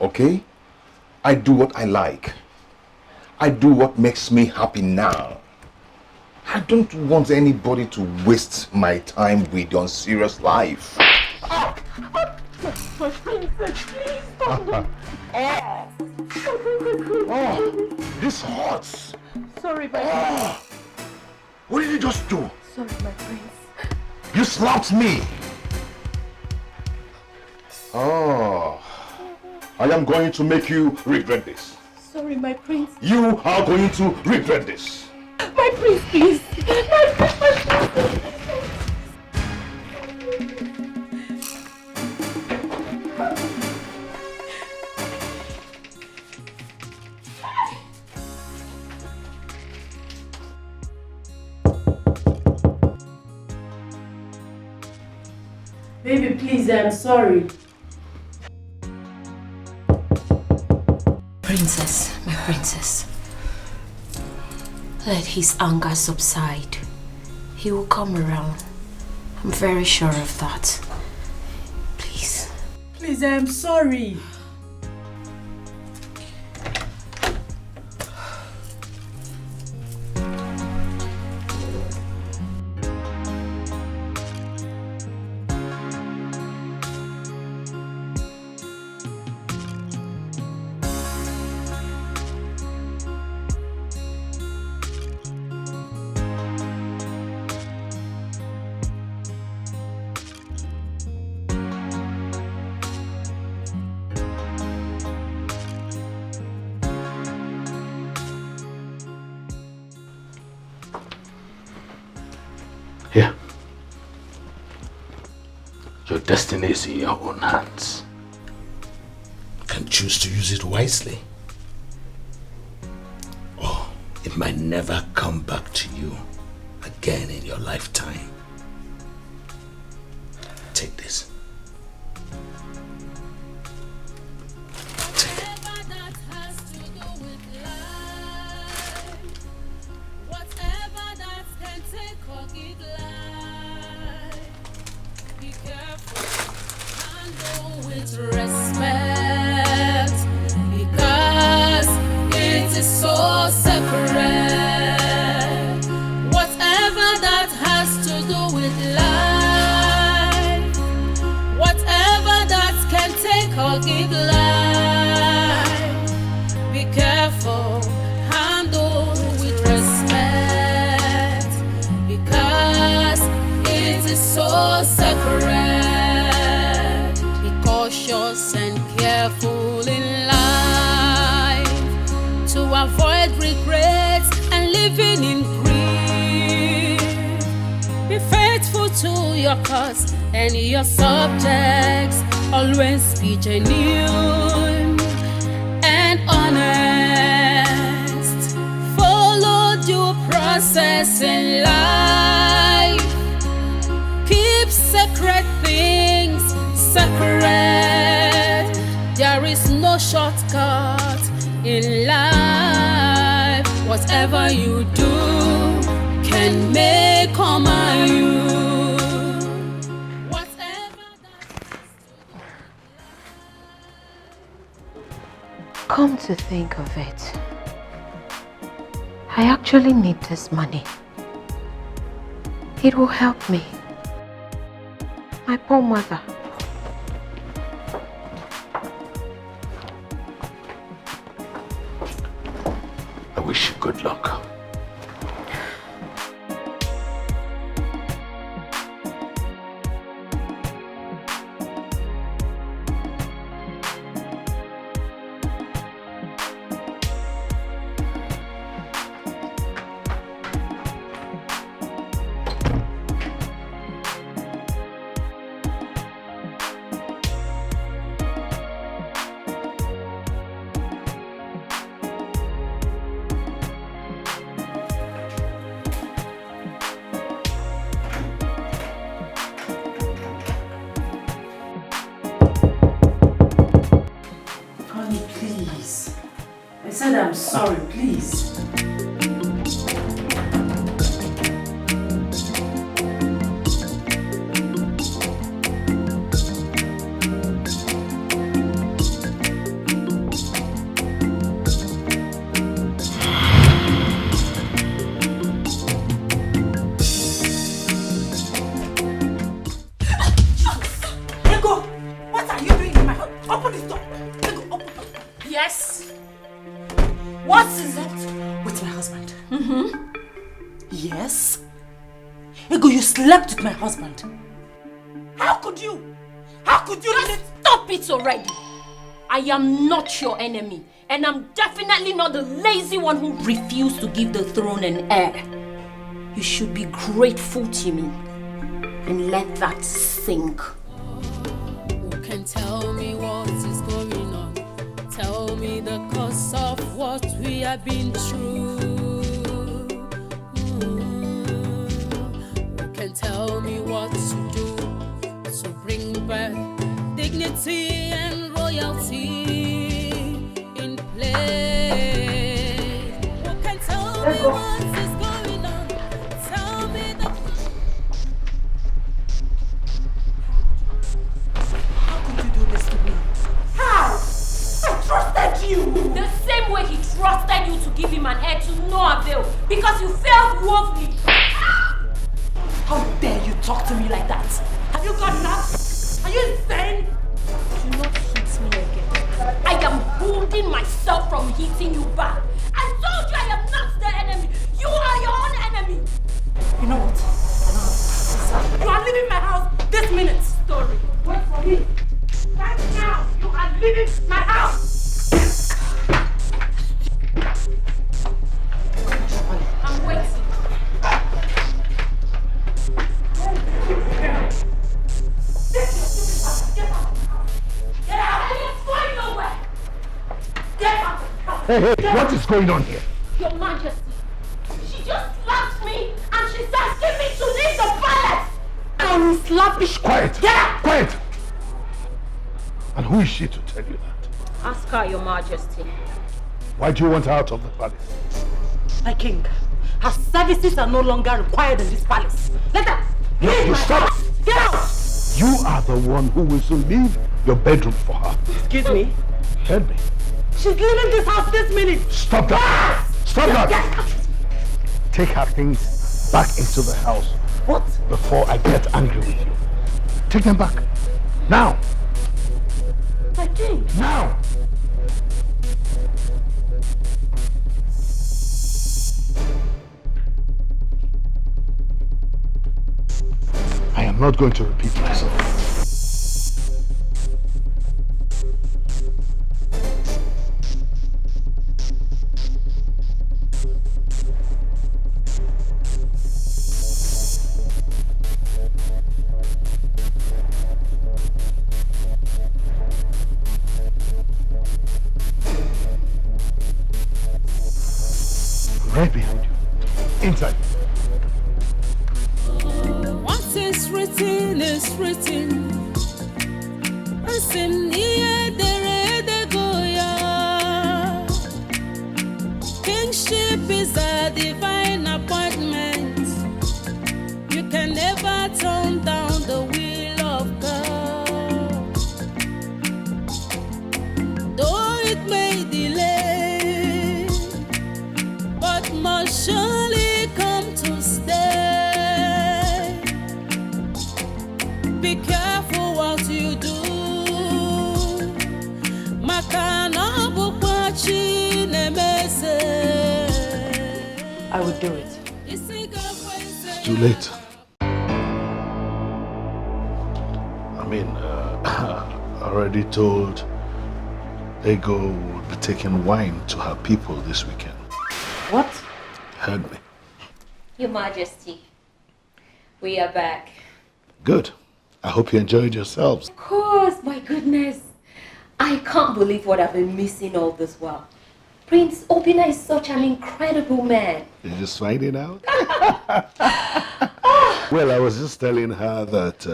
okay? I do what I like. I do what makes me happy now. I don't want anybody to waste my time with on serious life. My princess, please stop. Oh, this hurts. Sorry, my prince. What did you just do? Sorry, my prince. You slapped me. Oh, I am going to make you regret this. Sorry, my prince. You are going to regret this. My prince, please. My prince. Baby, please, I'm sorry. Princess, my princess. Let his anger subside. He will come around. I'm very sure of that. Please. Please, I'm sorry. Here. Your destiny is in your own hands. You can choose to use it wisely. Or it might never come back to you again in your lifetime. Take this. Respect, because it is so separate. Whatever that has to do with life, whatever that can take or give life, be careful, handle with respect, because it is so separate. Cautious and careful in life to avoid regrets and living in grief. Be faithful to your cause and your subjects. Always be genuine and honest. Follow due process in life. Keep secret things separate. There is no shortcut in life. Whatever you do can make or mar you. Come to think of it, I actually need this money. It will help me. My poor mother. I wish you good luck. sorry, please. Yes. What is it with my husband? Yes. Ego, you slept with my husband. How could you? How could you let it? Stop it already. I am not your enemy. And I'm definitely not the lazy one who refused to give the throne an heir. You should be grateful to me. And let that sink. Who can tell me what is going on? Tell me the cause of what we have been through. Who can tell me what to do to bring back dignity and royalty in play? Who can tell me what is going on? Tell me the... How could you do this to me? How? I trusted you! The same way he trusted you to give him an heir to no avail because you failed woefully. How dare you talk to me like that? Have you got nuts? Are you insane? Do not hit me again. I am holding myself from hitting you back. I told you I am not the enemy. You are your own enemy. You know what? You are leaving my house this minute. Story. Wait for me. Right now, you are leaving my house. I'm waiting. Get out! I ain't going nowhere! Get out! Hey, what is going on here? Your Majesty, she just slapped me and she's asking me to leave the palace! I will slap you! Quiet! Get out! Quiet! And who is she to tell you that? Ask her, Your Majesty. Why do you want her out of the palace? My king, her services are no longer required in this palace. Let her leave my stop! house. Get out! You are the one who will soon leave your bedroom for her. Excuse me? Tell me. She's leaving this house this minute. Stop that! Stop that! Take her things back into the house. What? Before I get angry with you. Take them back. Now! My king! Now! I am not going to repeat myself. Right behind you. Inside. What is written is written. Ini Edo. Kingship is a divine appointment. You can never turn down the will of God. Though it may delay, but must surely come to stay. Be careful what you do. I would do it. It's too late. I mean, I already told Ego would be taking wine to her people this weekend. What? Heard me. Your Majesty, we are back. Good. I hope you enjoyed yourselves. Of course, my goodness. I can't believe what I've been missing all this while. Prince Obina is such an incredible man. You're just finding out? Well, I was just telling her that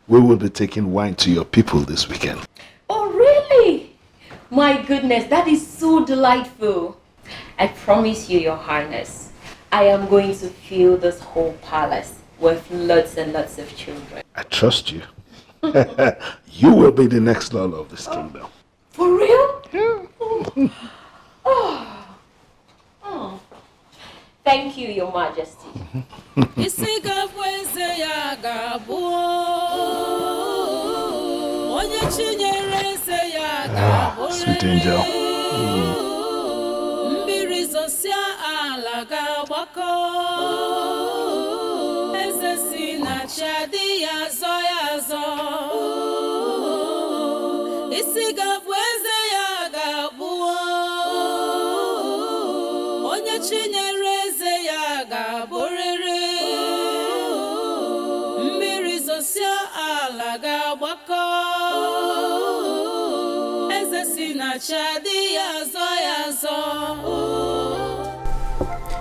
we will be taking wine to your people this weekend. Oh, really? My goodness, that is so delightful. I promise you, Your Highness, I am going to fill this whole palace with lots and lots of children. I trust you. You will be the next Lord of this kingdom. For real? Yeah. Oh. Thank you, Your Majesty. Sweet angel.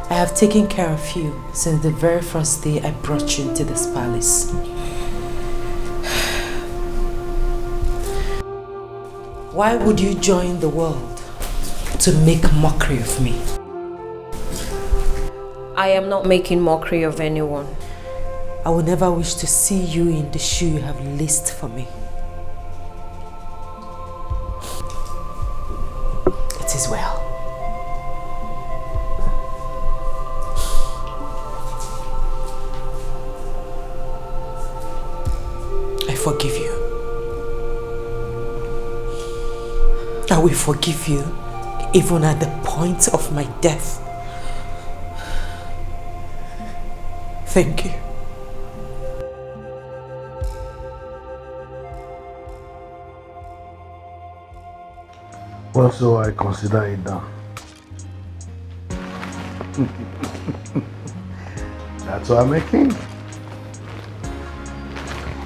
I have taken care of you since the very first day I brought you into this palace. Why would you join the world to make mockery of me? I am not making mockery of anyone. I will never wish to see you in the shoe you have laced for me. It is well. I forgive you. I will forgive you even at the point of my death. Thank you. Well, so I consider it done. That's why I'm a king.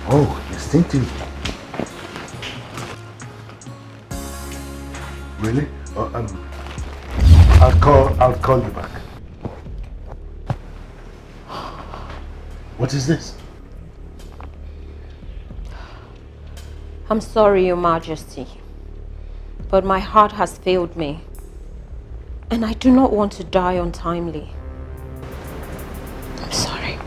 Oh, instinctive. Really? I'll call you back. What is this? I'm sorry, Your Majesty, but my heart has failed me, and I do not want to die untimely. I'm sorry.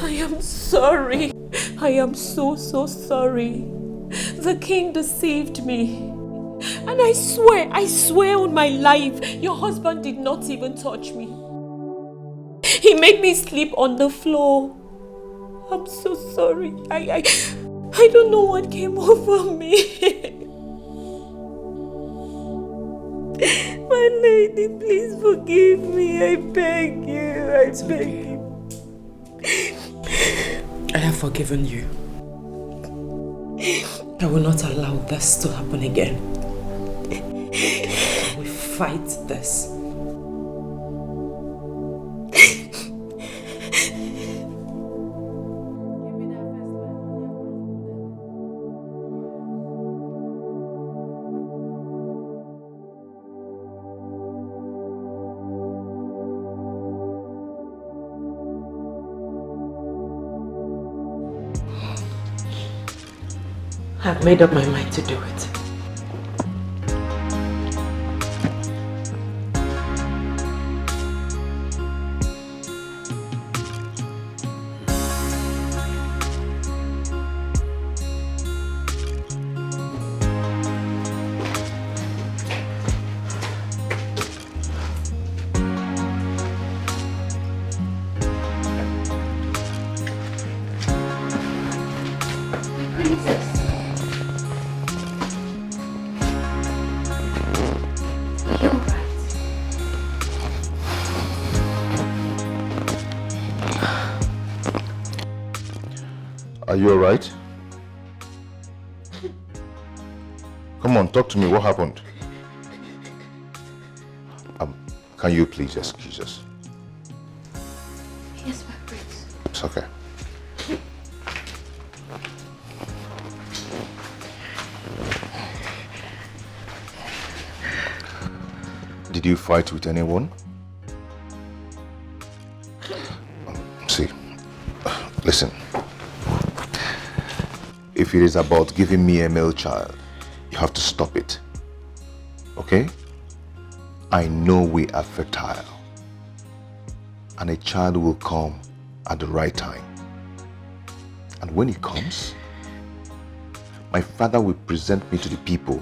I am sorry. I am so sorry. The king deceived me. And I swear on my life, your husband did not even touch me. He made me sleep on the floor. I'm so sorry. I don't know what came over me. My lady, please forgive me. I beg you. I beg you. I have forgiven you. I will not allow this to happen again. We fight this. I've made up my mind to do it. Are you alright? Come on, talk to me. What happened? Can you please excuse us? Yes, my prince. It's okay. Did you fight with anyone? See, listen. If it is about giving me a male child, you have to stop it. Okay? I know we are fertile. And a child will come at the right time. And when it comes, my father will present me to the people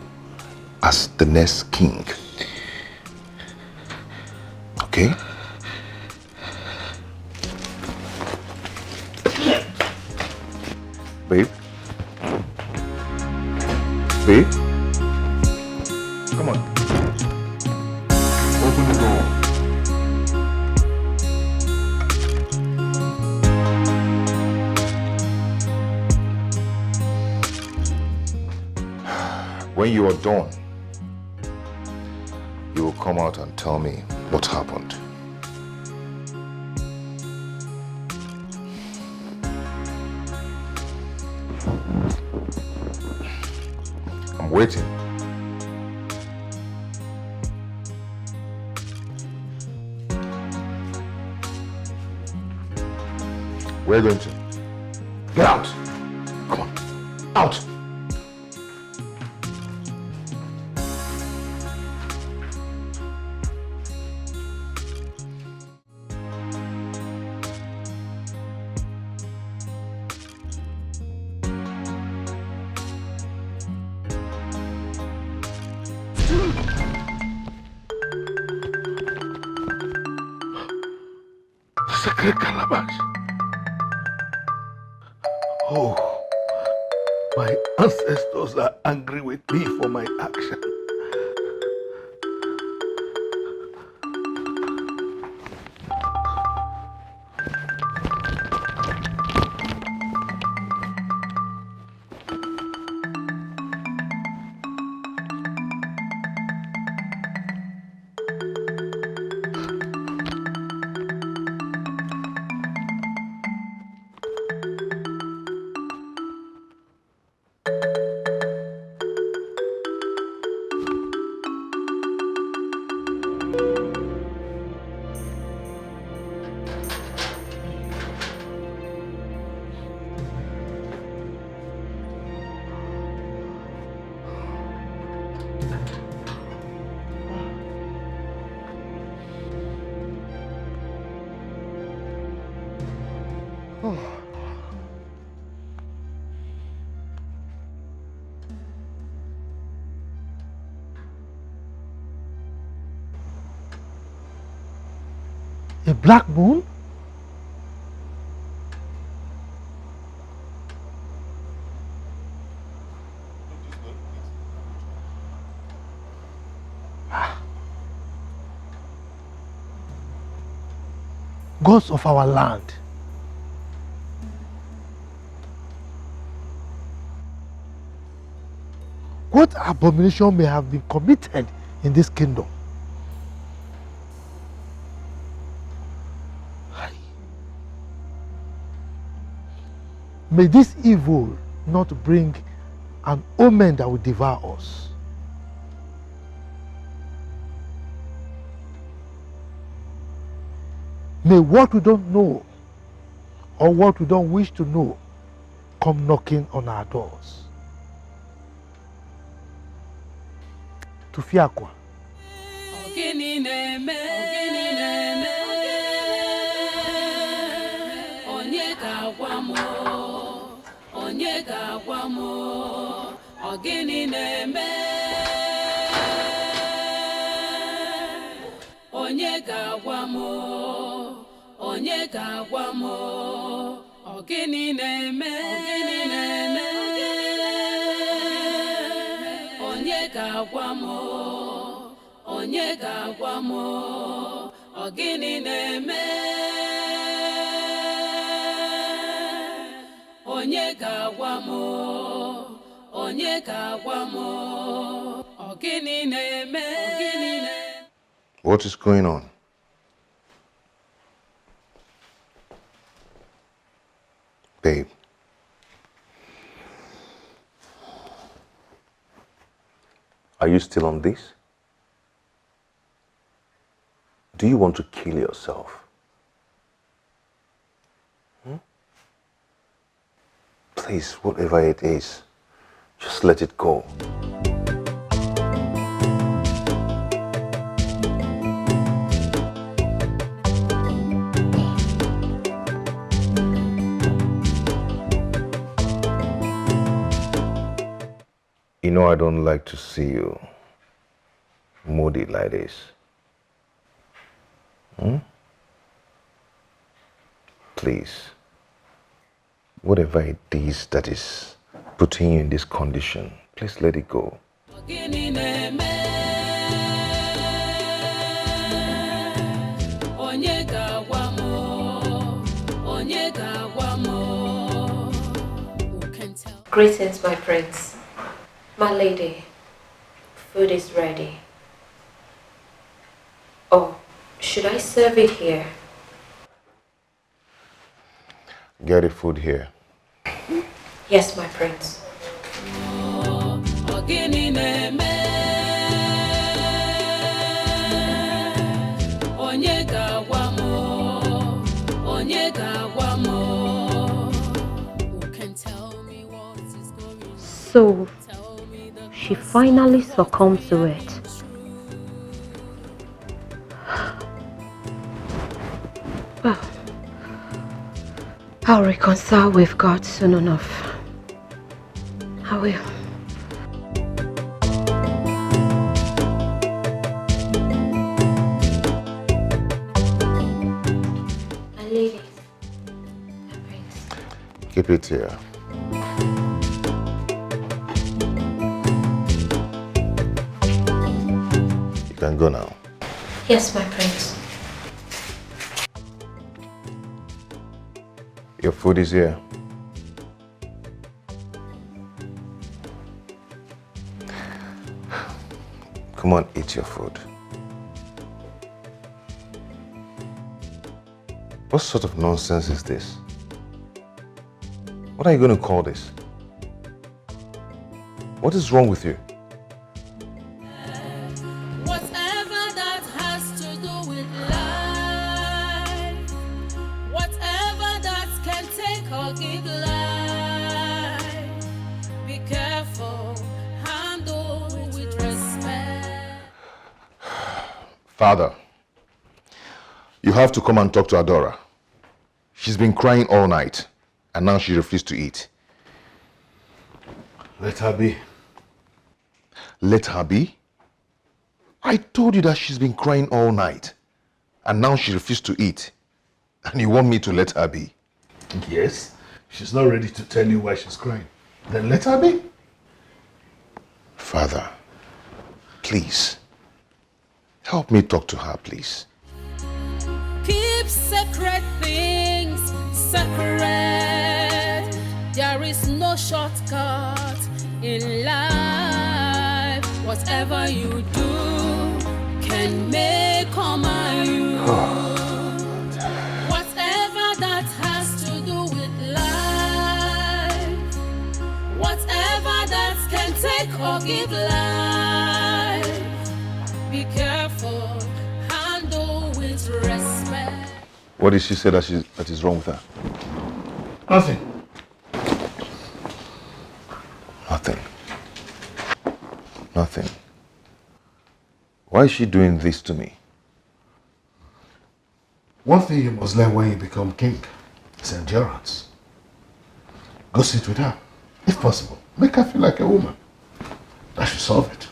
as the next king. Okay? Babe? Babe? Come on. Open the door. When you are done, you will come out and tell me what happened. I'm waiting. We're going to. Get out! Come on. Out! Sacred Calabash. Oh, my ancestors are angry with me for my action. A black moon? Gods of our land. What abomination may have been committed in this kingdom? May this evil not bring an omen that will devour us. May what we don't know or what we don't wish to know come knocking on our doors. Tufiakwa. Ogini neme onye ga-agwa m onye ga-agwa m ogini neme onye ga-agwa m onye ga-agwa m ogini neme onye ga-agwa m onye ga-agwa m ogini na-eme What is going on? Babe. Are you still on this? Do you want to kill yourself? Please, whatever it is, just let it go. You know I don't like to see you moody like this. Please, whatever it is that is putting you in this condition, please let it go. Greetings, my prince. My lady, food is ready. Oh, should I serve it here? Get the food here. Yes, my prince. So, she finally succumbed to it. Well, I'll reconcile with God soon enough. I will. My lady, my prince. Keep it here. You can go now. Yes, my prince. Your food is here. Come on, eat your food. What sort of nonsense is this? What are you going to call this? What is wrong with you? Whatever that has to do with life, whatever that can take or give life, be careful, handle with respect. Father, you have to come and talk to Adora. She's been crying all night, and now she refused to eat. Let her be. Let her be? I told you that she's been crying all night, and now she refused to eat. And you want me to let her be? Yes, she's not ready to tell you why she's crying. Then let her be. Father, please, help me talk to her, please. Keep sacred things sacred. There is no shortcut in life. Whatever you do can make or mar you. Whatever that has to do with life, whatever that can take or give life, be careful, handle with respect. What did she say that is wrong with her? Nothing. Nothing. Nothing. Why is she doing this to me? One thing you must learn when you become king is endurance. Go sit with her, if possible. Make her feel like a woman. That should solve it.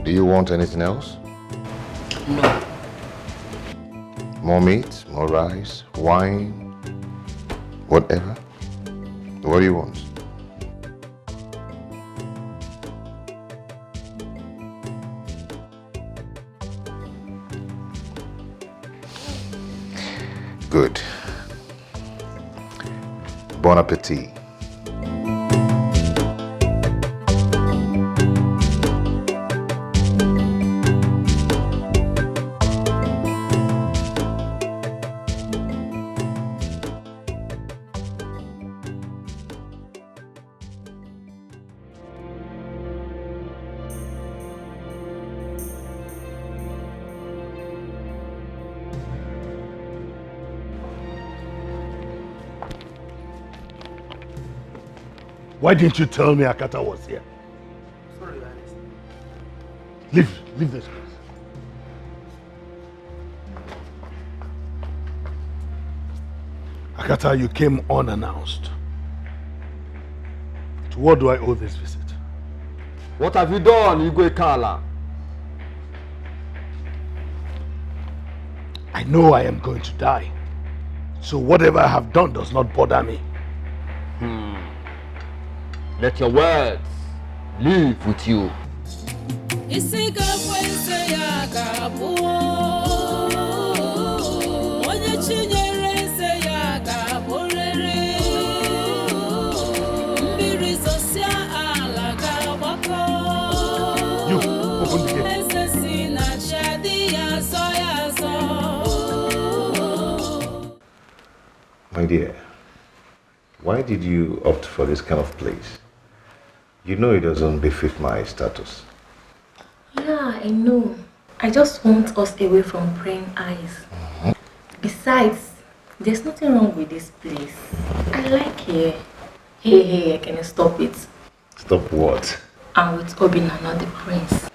Do you want anything else? No. More meat, more rice, wine, whatever? What do you want? Good. Bon appetit. Why didn't you tell me Akata was here? Sorry, Your Highness. Leave this place. Akata, you came unannounced. To what do I owe this visit? What have you done, Igwe Kala? I know I am going to die. So whatever I have done does not bother me. Let your words live with you. You, open the gate. My dear, why did you opt for this kind of place? You know it doesn't befit my status. Yeah, I know. I just want us away from prying eyes. Besides, there's nothing wrong with this place. I like it. Hey, can you stop it? Stop what? I'm with Obina, not the prince.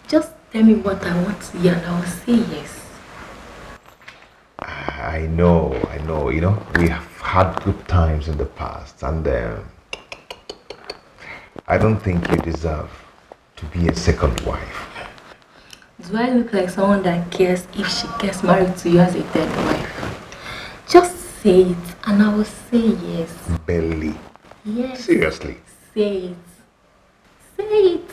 Just tell me what I want to hear and I will say yes. I know. You know, we have had good times in the past, and I don't think you deserve to be a second wife. Do I look like someone that cares if she gets married to you as a third wife? Just say it and I will say yes. Belly. Yes. Seriously. Say it. Say it.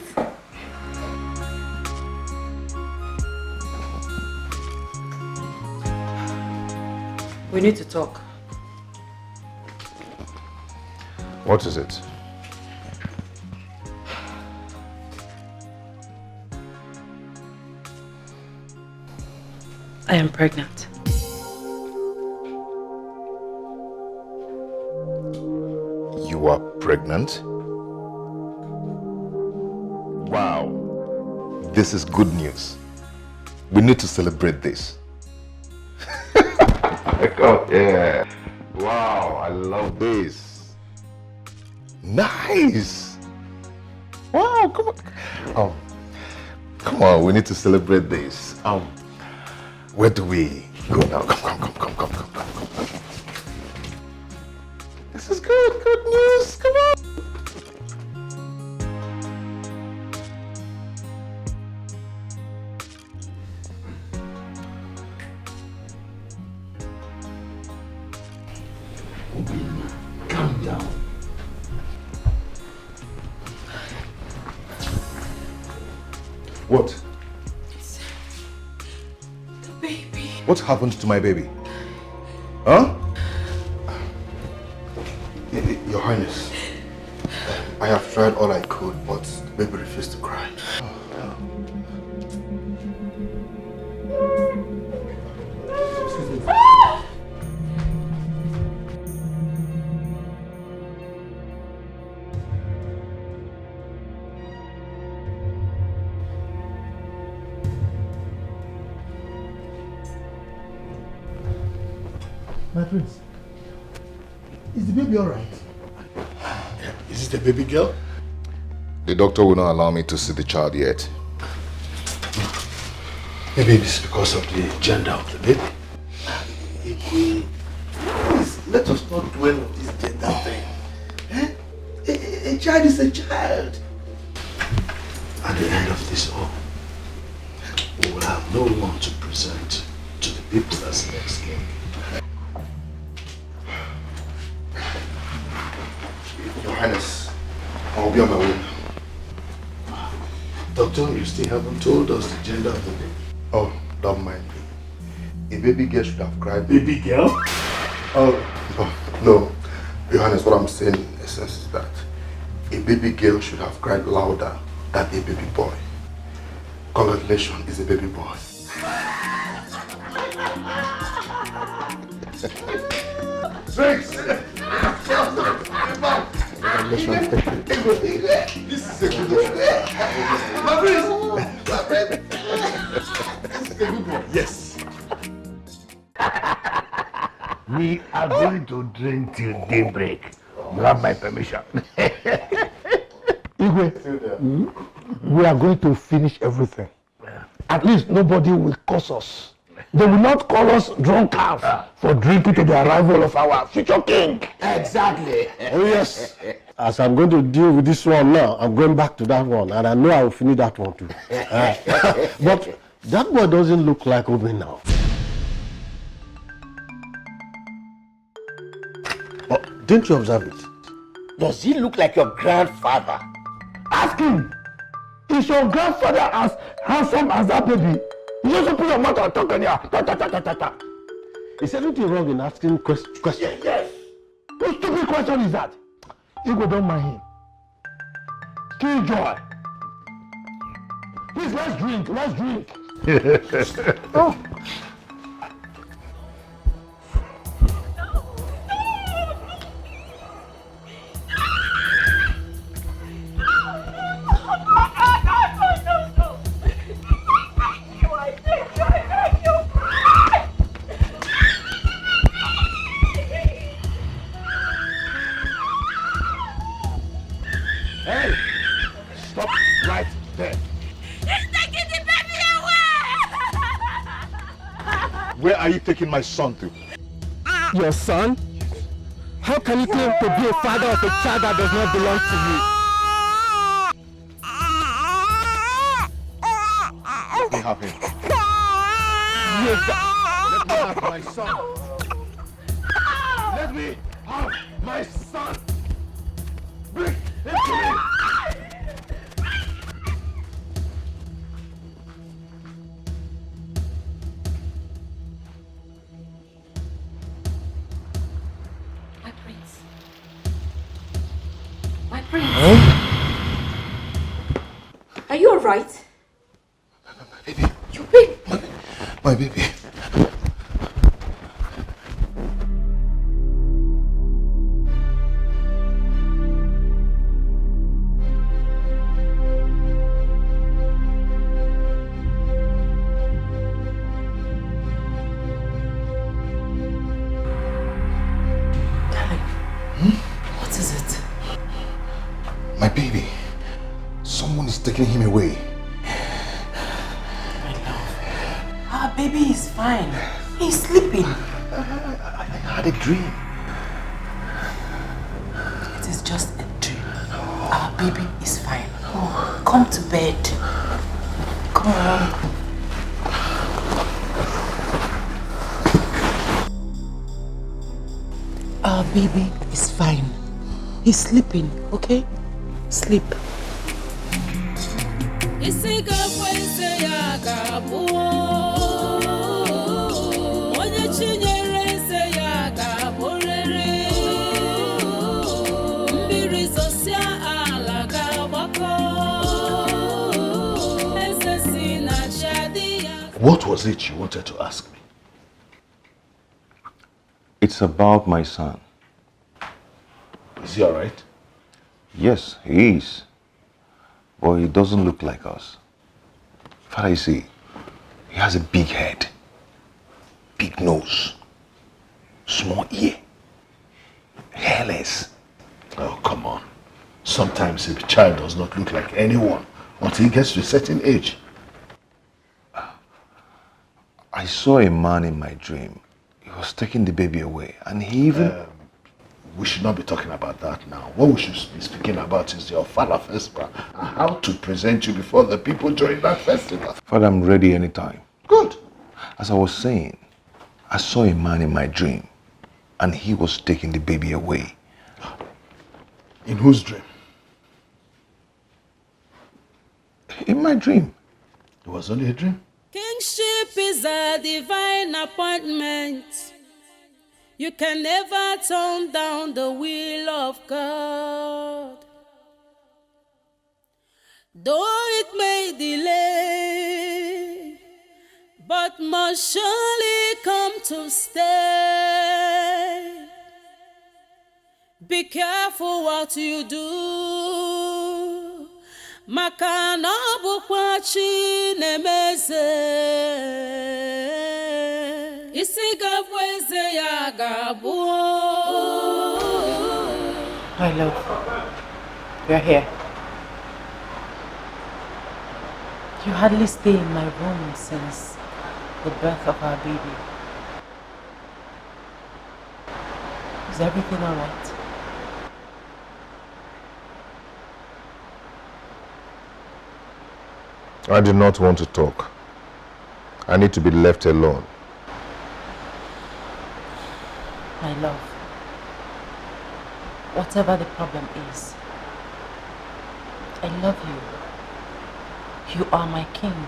We need to talk. What is it? I am pregnant. You are pregnant? Wow. This is good news. We need to celebrate this. Oh, yeah. Wow, I love this. Nice. Wow, come on. Come on, we need to celebrate this. Where do we go now? Come. This is good news. Come on. Calm down. What? The baby. What happened to my baby? Huh? Your Highness, I have tried all I could, but the baby refused to cry. My prince, is the baby alright? Is it a baby girl? The doctor will not allow me to see the child yet. Maybe it is because of the gender of the baby. Please, let us not dwell on this gender thing. A child is a child. At the end of this all, we will have no one to present to the people as the next king. Your Highness, I'll be on my way. Doctor, you still haven't told us the gender of the baby. Oh, don't mind me. A baby girl should have cried. Baby girl? Oh, no. Your Highness, what I'm saying in essence is that a baby girl should have cried louder than a baby boy. Congratulations, it's a baby boy. Drinks! This is a good one. My friend! This is a good one. Yes. We are going to drink till daybreak. You have my permission. Igwe, we are going to finish everything. At least nobody will curse us. They will not call us drunkards for drinking to the arrival of our future king. Exactly. Oh yes. As I'm going to deal with this one now, I'm going back to that one, and I know I will finish that one too. But that boy doesn't look like Obi now. Oh, didn't you observe it? Does he look like your grandfather? Ask him. Is your grandfather as handsome as that baby? You just put your mouth and talk on here. Is anything wrong in asking questions? Yes. What stupid question is that? Igwe, don't mind him. Killjoy. Please, let's drink. Let's drink. Oh. Hey! Stop right there. He's taking the baby away! Where are you taking my son to? Your son? How can you claim to be a father of a child that does not belong to you? Let me have him. Yes, Let me have my son. Let me have my son. Bring him to me. My prince. My prince. Huh? Are you alright? My baby. Your baby. My baby. What is it? My baby. Someone is taking him away. My love. Our baby is fine. He's sleeping. I had a dream. It is just a dream. Our baby is fine. Oh, come to bed. Come on. Our baby is fine. He's sleeping, okay? Sleep. Isi gakwense ya gabuo Onye chinyere se ya gaborere Mbiri sosia ala gabako Esesi na shadi ya. What was it you wanted to ask me? It's about my son. Is he alright? Yes, he is. But he doesn't look like us. Father, you see, he has a big head, big nose, small ear, hairless. Oh, come on. Sometimes a child does not look like anyone until he gets to a certain age. I saw a man in my dream. He was taking the baby away, and he even... we should not be talking about that now. What we should be speaking about is your Father Festival and how to present you before the people during that festival. Father, I'm ready anytime. Good. As I was saying, I saw a man in my dream and he was taking the baby away. In whose dream? In my dream. It was only a dream? Kingship is a divine appointment. You can never turn down the will of God. Though it may delay, but must surely come to stay. Be careful what you do. Maka na bukwa Chinemeze. Isi gabweze ya gabu. My love, you're here. You hardly stay in my room since the birth of our baby. Is everything all right? I do not want to talk. I need to be left alone. My love, whatever the problem is, I love you. You are my king.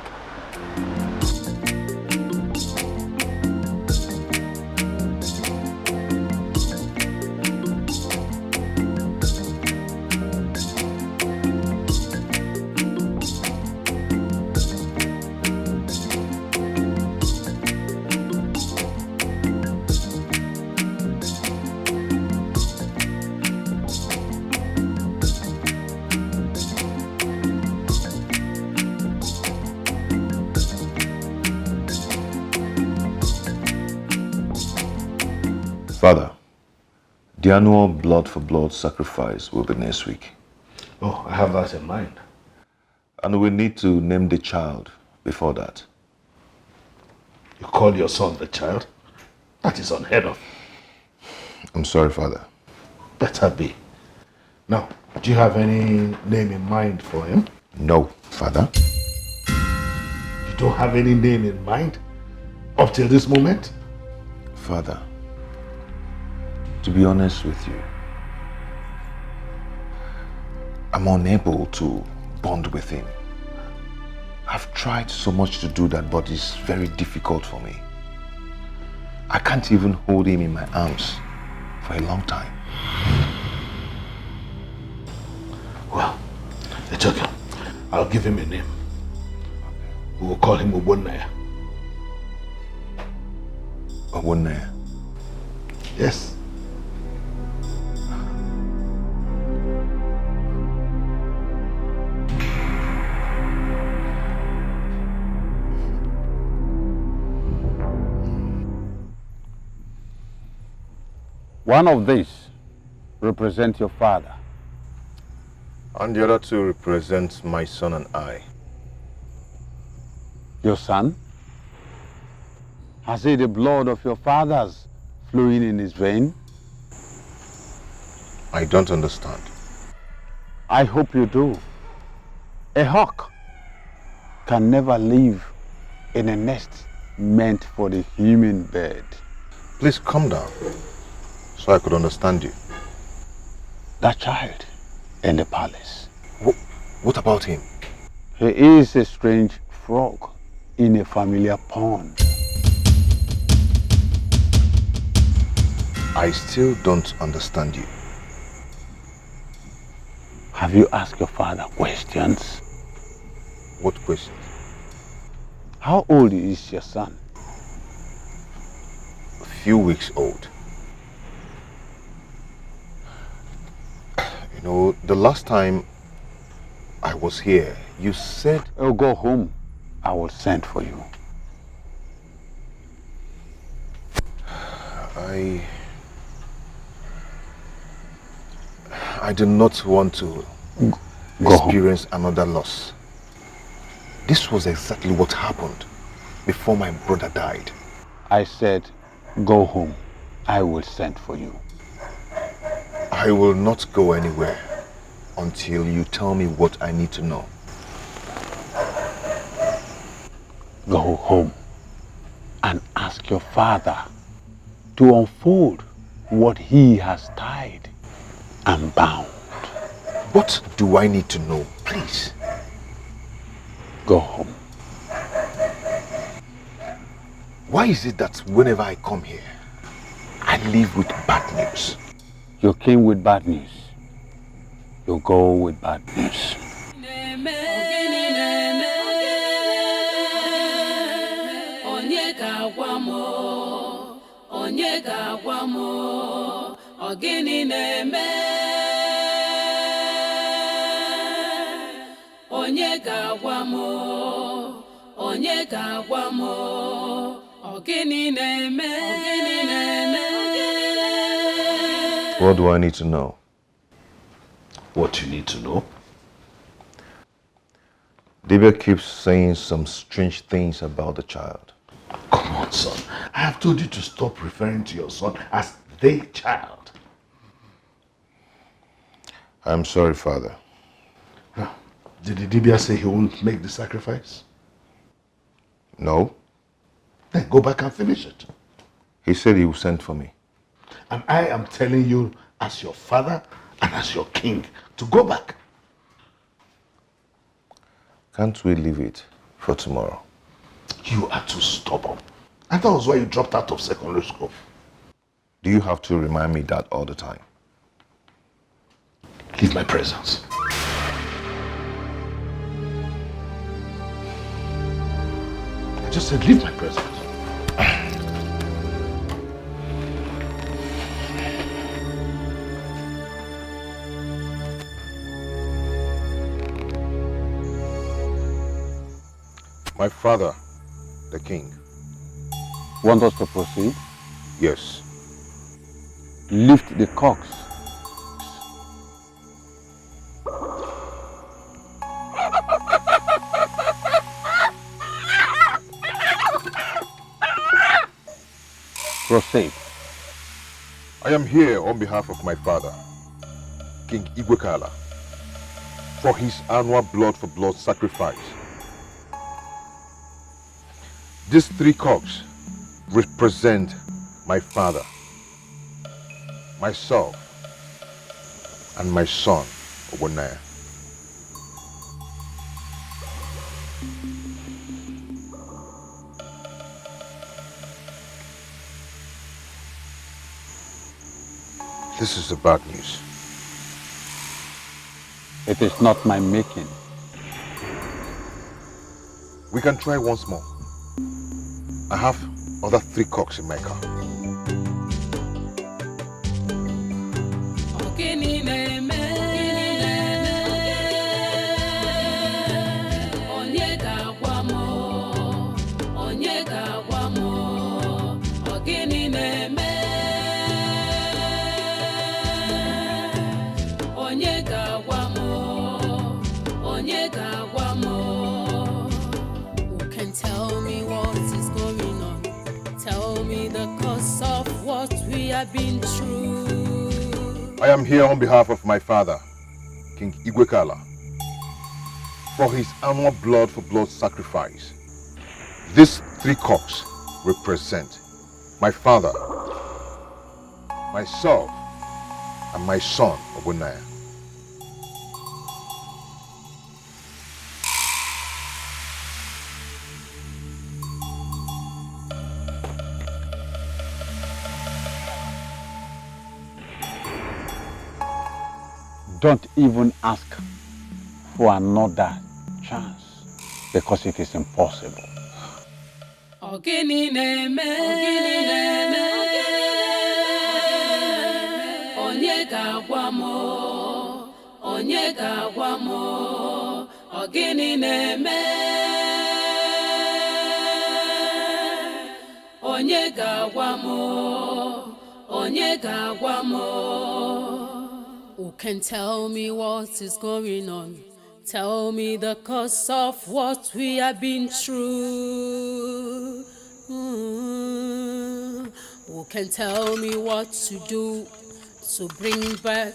Father, the annual blood for blood sacrifice will be next week. Oh, I have that in mind. And we need to name the child before that. You call your son the child? That is unheard of. I'm sorry, Father. Better be. Now, do you have any name in mind for him? No, Father. You don't have any name in mind up till this moment? Father, to be honest with you, I'm unable to bond with him. I've tried so much to do that, but it's very difficult for me. I can't even hold him in my arms for a long time. Well, it's okay. I'll give him a name. We will call him Obonaya. Obonaya? Yes. One of these represents your father. And the other two represent my son and I. Your son? Has he the blood of your fathers flowing in his vein? I don't understand. I hope you do. A hawk can never live in a nest meant for the human bird. Please calm down, so I could understand you. That child in the palace. What about him? He is a strange frog in a familiar pond. I still don't understand you. Have you asked your father questions? What questions? How old is your son? A few weeks old. You know, the last time I was here, you said... Oh, go home. I will send for you. I do not want to experience another loss. This was exactly what happened before my brother died. I said, go home. I will send for you. I will not go anywhere until you tell me what I need to know. Go home and ask your father to unfold what he has tied and bound. What do I need to know, please? Go home. Why is it that whenever I come here, I leave with bad news? You came with bad news. You go with bad news. Ogini na-eme onye ga-agwa m onye ga-agwa m ogini na-eme What do I need to know? What you need to know? Dikeh keeps saying some strange things about the child. Come on, son. I have told you to stop referring to your son as the child. I'm sorry, Father. Now, did the Dibia say he won't make the sacrifice? No. Then go back and finish it. He said he will send for me. And I am telling you, as your father and as your king, to go back. Can't we leave it for tomorrow? You are too stubborn. And that was why you dropped out of secondary school. Do you have to remind me that all the time? Leave my presence. I just said leave my presence. My father, the king. Want us to proceed? Yes. Lift the cocks. Proceed. I am here on behalf of my father, King Igwekala, for his annual blood for blood sacrifice. These 3 cocks represent my father, myself, and my son, Obonaya. This is the bad news. It is not my making. We can try once more. I have other 3 cocks in my car. ogini na-eme onye ga-agwa m onye ga-agwa m ogini na-eme onye ga-agwa m onye ga-agwa m. Who can tell me what is going on? Tell me the cause of what we have been through. I am here on behalf of my father, King Igwekala, for his annual blood for blood sacrifice. These 3 cocks represent my father, myself, and my son, Obonaya. Don't even ask for another chance because it is impossible. Ogini na-eme onye ga-agwa m onye ga-agwa m ogini na-eme onye ga-agwa m onye ga-agwa m. Who can tell me what is going on? Tell me the cause of what we have been through. Who can tell me what to do to bring back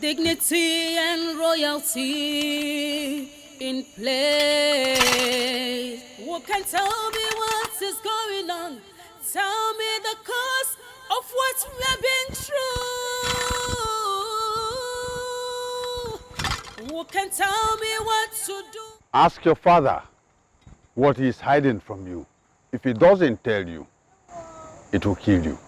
dignity and royalty in place. Who can tell me what is going on? Tell me the cause of what we have been through. Who can tell me what to do? Ask your father what he is hiding from you. If he doesn't tell you, it will kill you.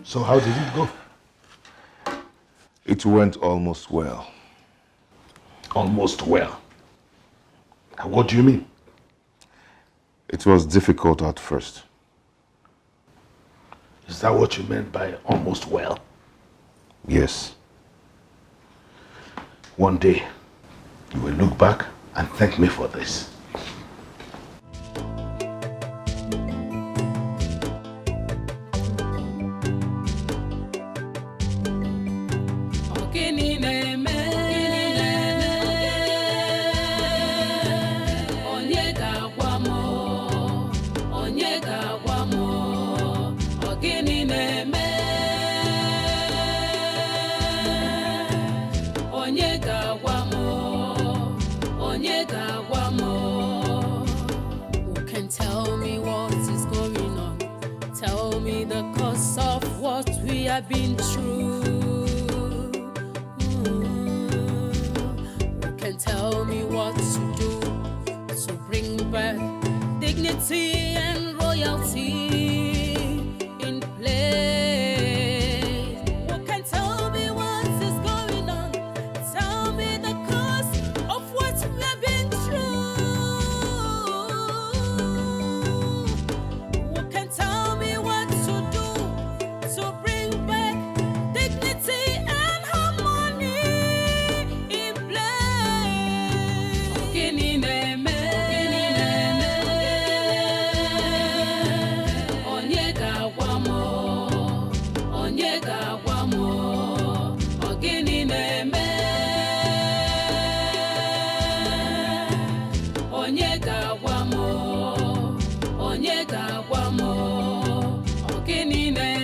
So how did it go? It went almost well. Almost well? And what do you mean? It was difficult at first. Is that what you meant by almost well? Yes. One day, you will look back and thank me for this. Been through. Who can tell me what to do to bring back dignity and royalty in place? Who can tell me what is going on? Tell me the cause of what we have been through. Who can tell me what to do to bring back dignity and harmony in place? Gini neme, onye gawamo, ogini neme, onye gawamo, ogini neme.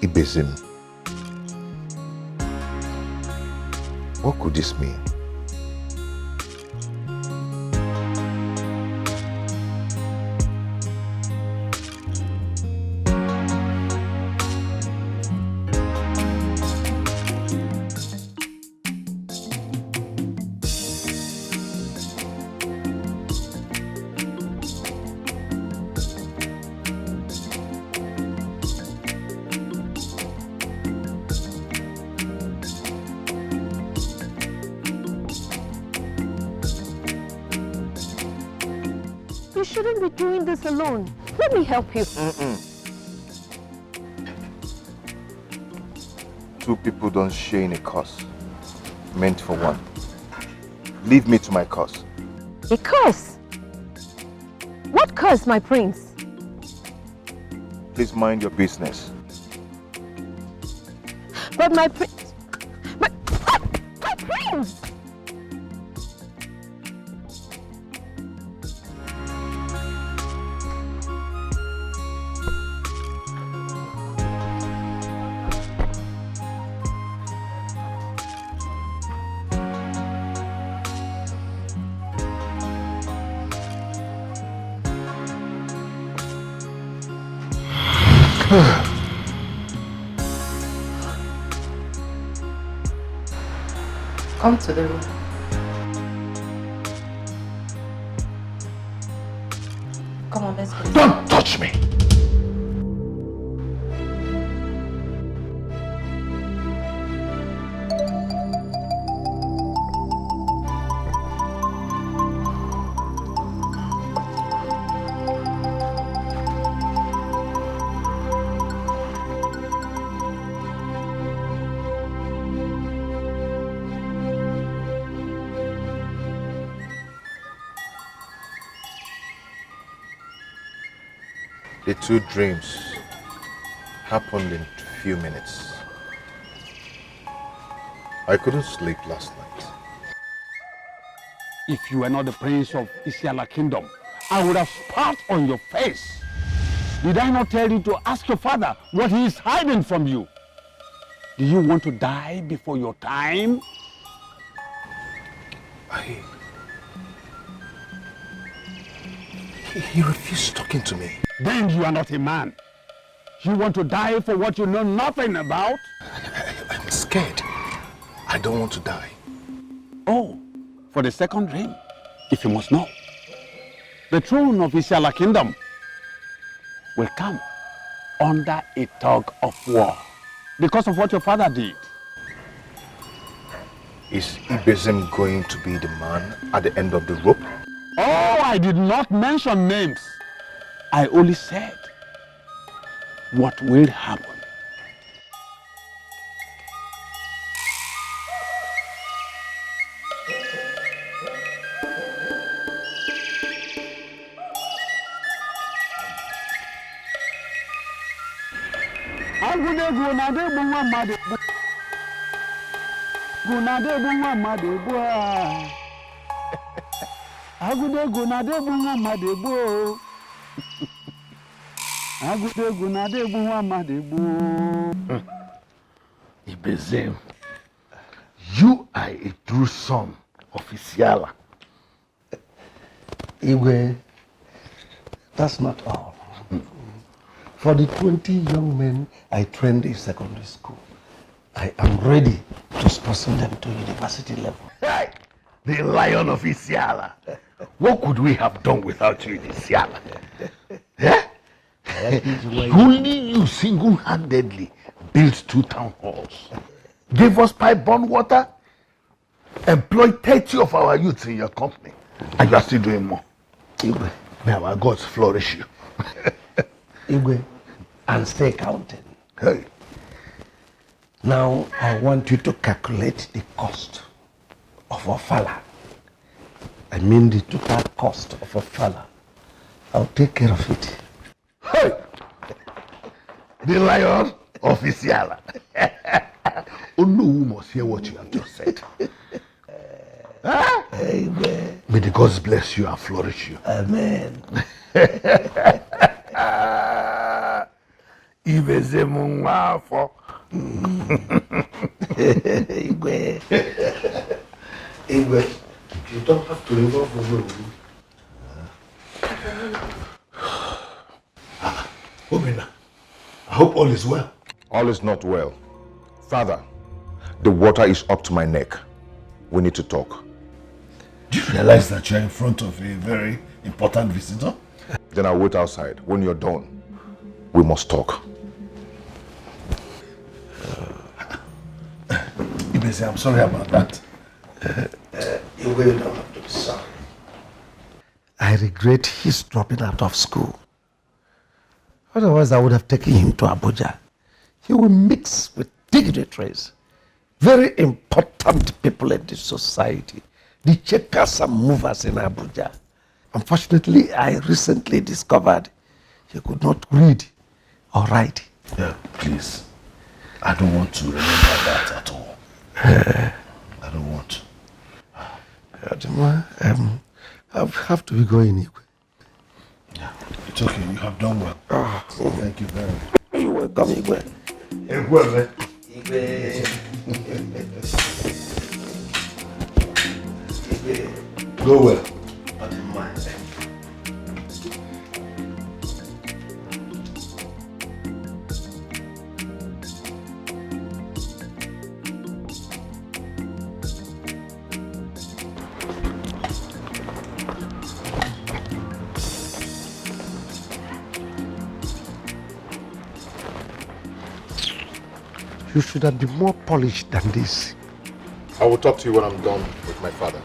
Ibezim, what could this mean? shouldn't be doing this alone. Let me help you. Two people don't share in a cause meant for one. Leave me to my cause. A curse? What curse, my prince? Please mind your business. But my prince... My prince! Come to the room. Come on, let's go. Don't touch me! The two dreams happened in a few minutes. I couldn't sleep last night. If you were not the prince of Isiala Kingdom, I would have spat on your face. Did I not tell you to ask your father what he is hiding from you? Do you want to die before your time? He refused talking to me. Then you are not a man. You want to die for what you know nothing about? I'm scared. I don't want to die. Oh, for the second dream, if you must know. The throne of Isiala Kingdom will come under a tug of war because of what your father did. Is Ibezem going to be the man at the end of the rope? Oh, I did not mention names. I only said what will happen. Ibezem, you are a true son of Isiala. Igwe, that's not all. For the 20 young men I trained in secondary school, I am ready to sponsor them to university level. Hey, the lion of Isiala. What could we have done without you in Isiala? Yeah? Only you single-handedly built 2 town halls, gave us pipe-borne water, employed 30 of our youths in your company, and you are still doing more. Igwe. May our gods flourish you. Igwe, and stay counting. Hey. Now, I want you to calculate the cost of a fella. I mean the total cost of a fella. I'll take care of it. Hey! The lion of Isiala. Only who must hear what you have just said. Huh? Amen. May the gods bless you and flourish you. Amen. Ibezem nwafọ. Igwe. Igwe, you don't have to involve me. Obina, I hope all is well. All is not well. Father, the water is up to my neck. We need to talk. Do you realize that you're in front of a very important visitor? Then I'll wait outside. When you're done, we must talk. Ibeze, I'm sorry about that. You don't have to be sorry. I I regret his dropping out of school. Otherwise, I would have taken him to Abuja. He will mix with dignitaries, very important people in the society, the checkers and movers in Abuja. Unfortunately, I recently discovered he could not read or write. Yeah, please. I don't want to remember that at all. I don't want to. I have to be going. Yeah, it's okay. You have done well. Oh, thank you very much. You're welcome, Igwe. Go well. You should have been more polished than this. I will talk to you when I'm done with my father.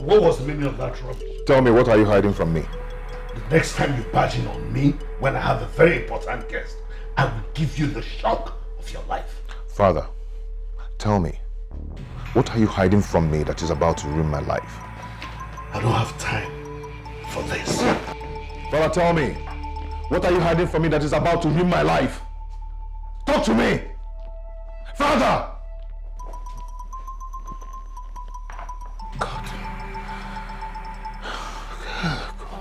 What was the meaning of that rubbish? Tell me, what are you hiding from me? The next time you barge in on me when I have a very important guest, I will give you the shock of your life. Father, tell me, what are you hiding from me that is about to ruin my life? I don't have time for this. Father, tell me, what are you hiding from me that is about to ruin my life? Talk to me! Father!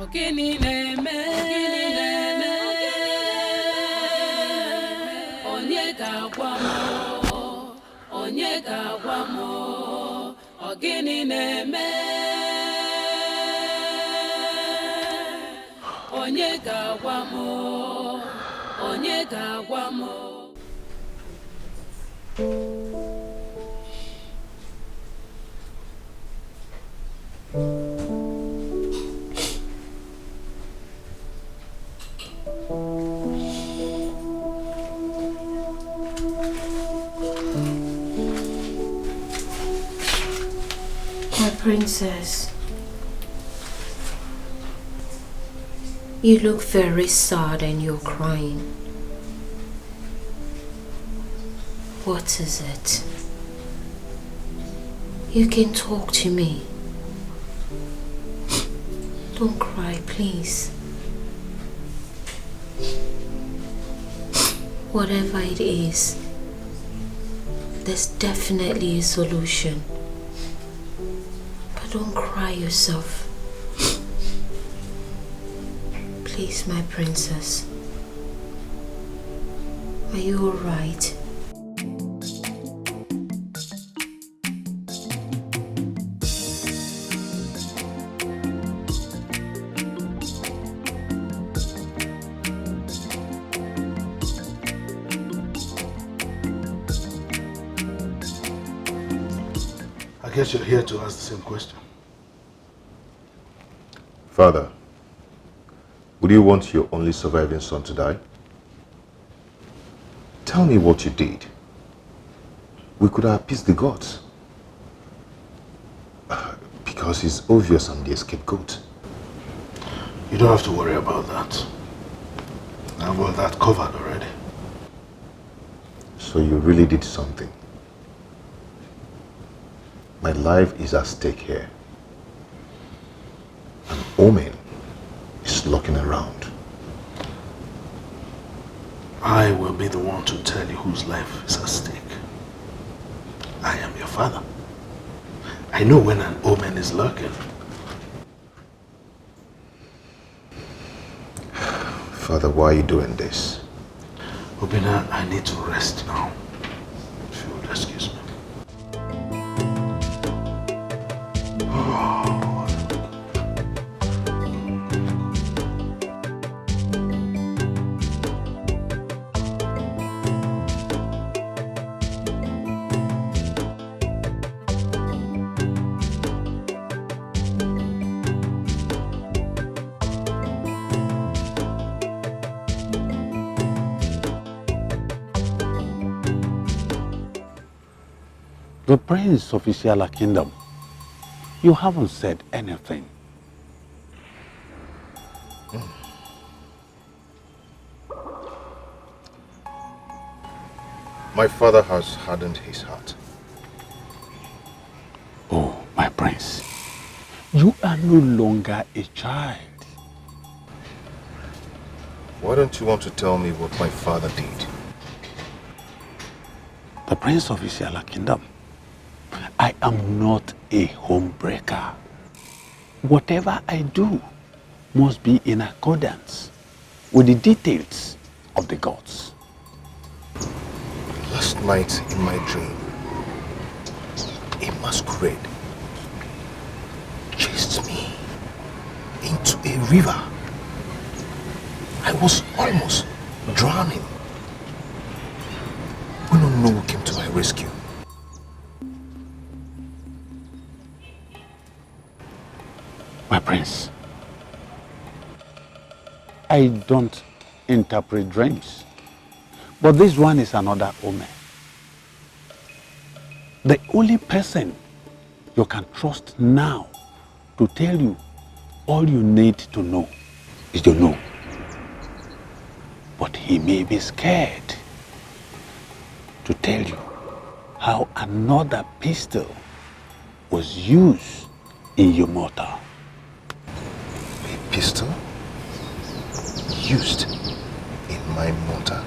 Ogini na-eme onye ga-agwa m onye ga-agwa m ogini na-eme onye ga-agwa m onye ga-agwa m. Princess, you look very sad and you're crying. What is it? You can talk to me. Don't cry, please. Whatever it is, there's definitely a solution. Don't cry yourself. Please, my princess. Are you all right? I guess you're here to ask the same question. Father, would you want your only surviving son to die? Tell me what you did. We could have appeased the gods. Because it's obvious I'm the scapegoat. You don't have to worry about that. I've got that covered already. So you really did something. My life is at stake here. An omen is lurking around. I will be the one to tell you whose life is at stake. I am your father. I know when an omen is lurking. Father, why are you doing this? Obina, I need to rest now. If you would excuse me. The Prince of Isiala Kingdom, you haven't said anything. My father has hardened his heart. Oh, my prince, you are no longer a child. Why don't you want to tell me what my father did? The Prince of Isiala Kingdom, I am not a homebreaker. Whatever I do must be in accordance with the details of the gods. Last night in my dream, a masquerade chased me into a river. I was almost drowning when Ono came to my rescue. My prince, I don't interpret dreams, but this one is another omen. The only person you can trust now to tell you all you need to know is to know. But he may be scared to tell you how another pistol was used in your mortar. A pistol used in my mortar?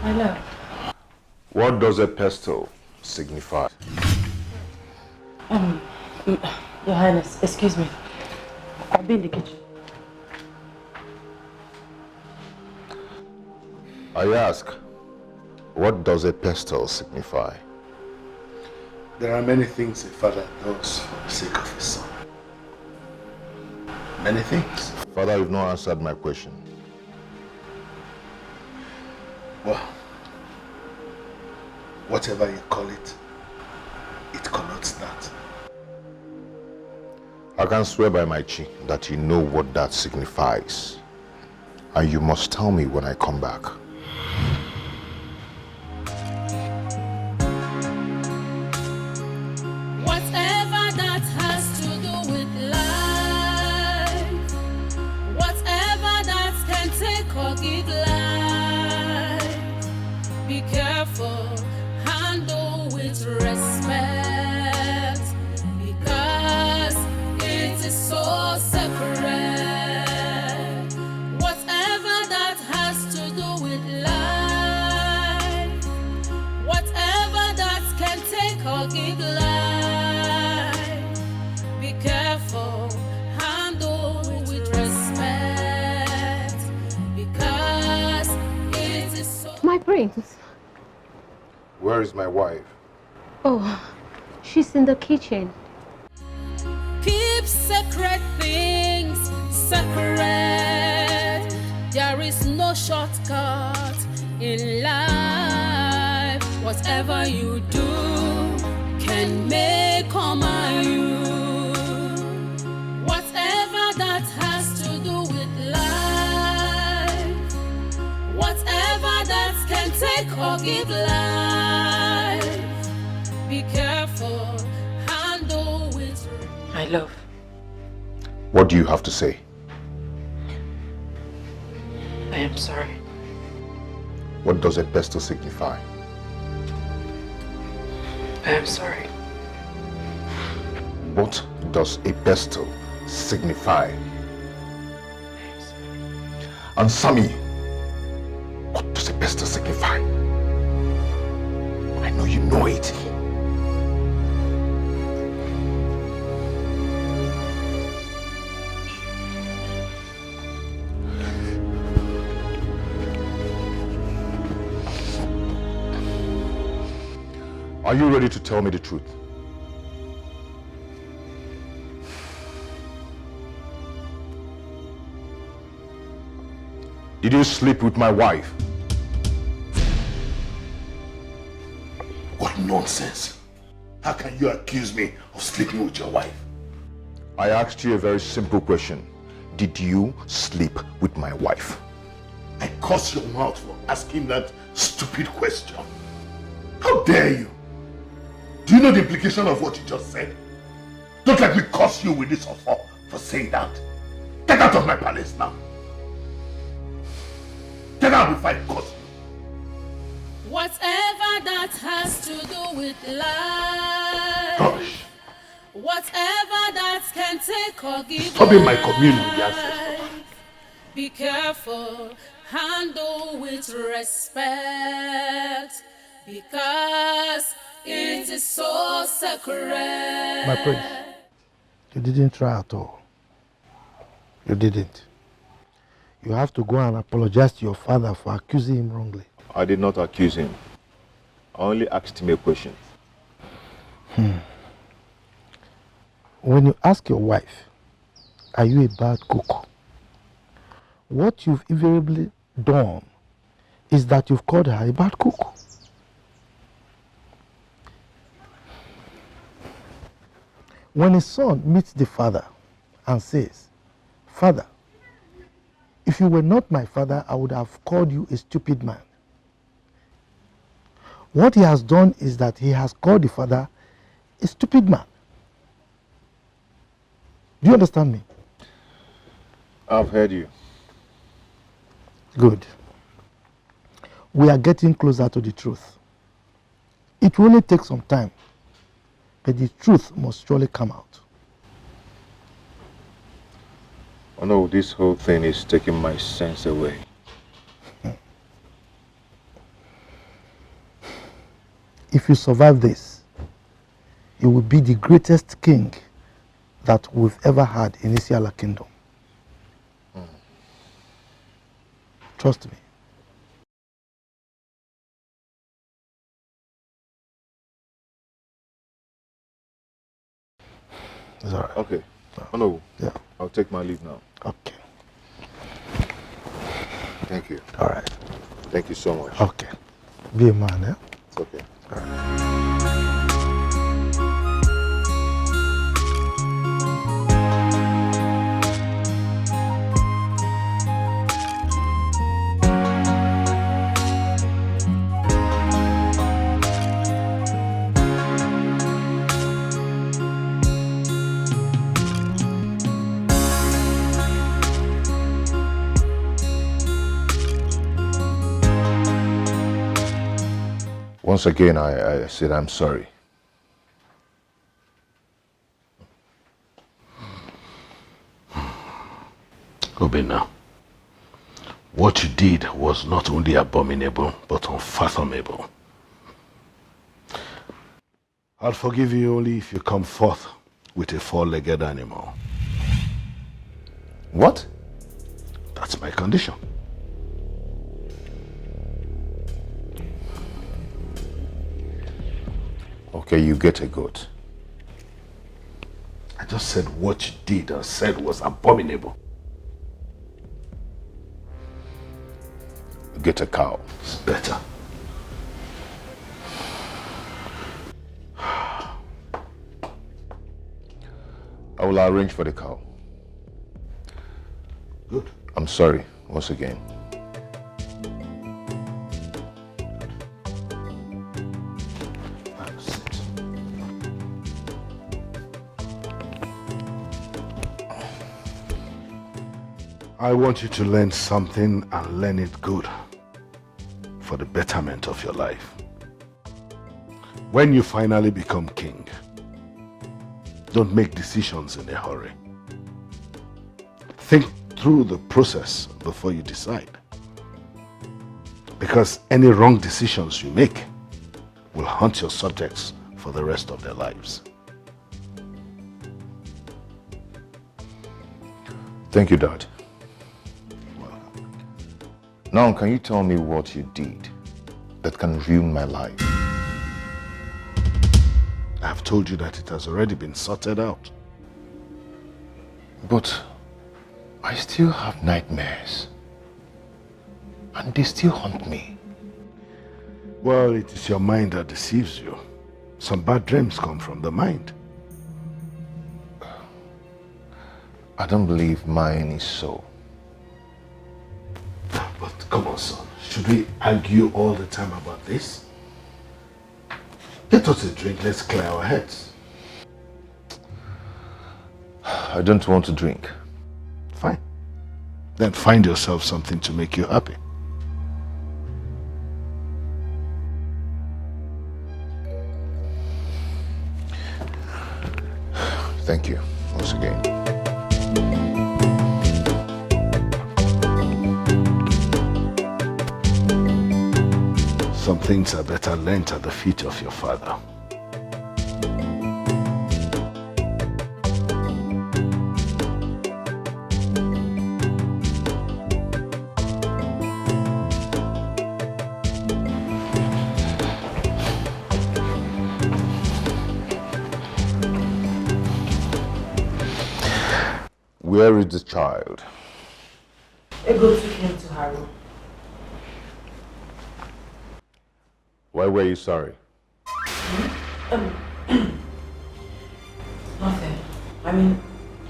My love. What does a pestle signify? Your Highness, excuse me. I'll be in the kitchen. I ask, what does a pestle signify? There are many things a father does for the sake of his son. Many things. Father, you've not answered my question. Well, whatever you call it, it connotes that. I can swear by my chi that you know what that signifies. And you must tell me when I come back. Whatever that has to do with life, whatever that can take or give life, be careful, handle with respect, because it is so sacred. Whatever that has to do with life, whatever that can take or give life, be careful, handle with respect, because it is so... My prince. Where is my wife? Oh, she's in the kitchen. Keep sacred things sacred. There is no shortcut in life. Whatever you do can make or mar you. Whatever that has to do with life, whatever that can take or give life, be careful, handle with... My love. What do you have to say? I am sorry. What does a pestle signify? I am sorry. What does a pestle signify? Answer me. What does a pestle signify? I know you know it. Are you ready to tell me the truth? Did you sleep with my wife? What nonsense. How can you accuse me of sleeping with your wife? I asked you a very simple question. Did you sleep with my wife? I curse your mouth for asking that stupid question. How dare you? Do you know the implication of what you just said? Don't let me curse you with this offer for saying that. Get out of my palace now. Get out before I curse you. Whatever that has to do with life. Gosh. Whatever that can take or give. Stop in my community, yes. Be careful, handle with respect, because it is so sacred. My prince, you didn't try at all. You didn't. You have to go and apologize to your father for accusing him wrongly. I did not accuse him. I only asked him a question. When you ask your wife, are you a bad cook? What you've invariably done is that you've called her a bad cook. When a son meets the father and says, "Father, if you were not my father, I would have called you a stupid man." What he has done is that he has called the father a stupid man. Do you understand me? I've heard you. Good. We are getting closer to the truth. It will only take some time, but the truth must surely come out. Oh no, this whole thing is taking my sense away. If you survive this, you will be the greatest king that we've ever had in Isiala Kingdom. Trust me. It's all right. Okay. Oh no. Yeah. I'll take my leave now. Okay. Thank you. All right. Thank you so much. Okay. Be a man, eh? It's okay. All right. Once again, I said I'm sorry. Obinna, what you did was not only abominable, but unfathomable. I'll forgive you only if you come forth with a four-legged animal. What? That's my condition. Okay, you get a goat. I just said what you did and said was abominable. Get a cow. It's better. I will arrange for the cow. Good. I'm sorry, once again. I want you to learn something and learn it good for the betterment of your life. When you finally become king, don't make decisions in a hurry. Think through the process before you decide. Because any wrong decisions you make will haunt your subjects for the rest of their lives. Thank you, Dad. Now, can you tell me what you did that can ruin my life? I've told you that it has already been sorted out. But I still have nightmares. and they still haunt me. Well, it is your mind that deceives you. Some bad dreams come from the mind. I don't believe mine is so. But come on, son. Should we argue all the time about this? Get us a drink, let's clear our heads. I don't want to drink. Fine. Then find yourself something to make you happy. Thank you once again. Some things are better learnt at the feet of your father. Where is the child? Ego took him to her room. Why were you sorry? Nothing. I mean,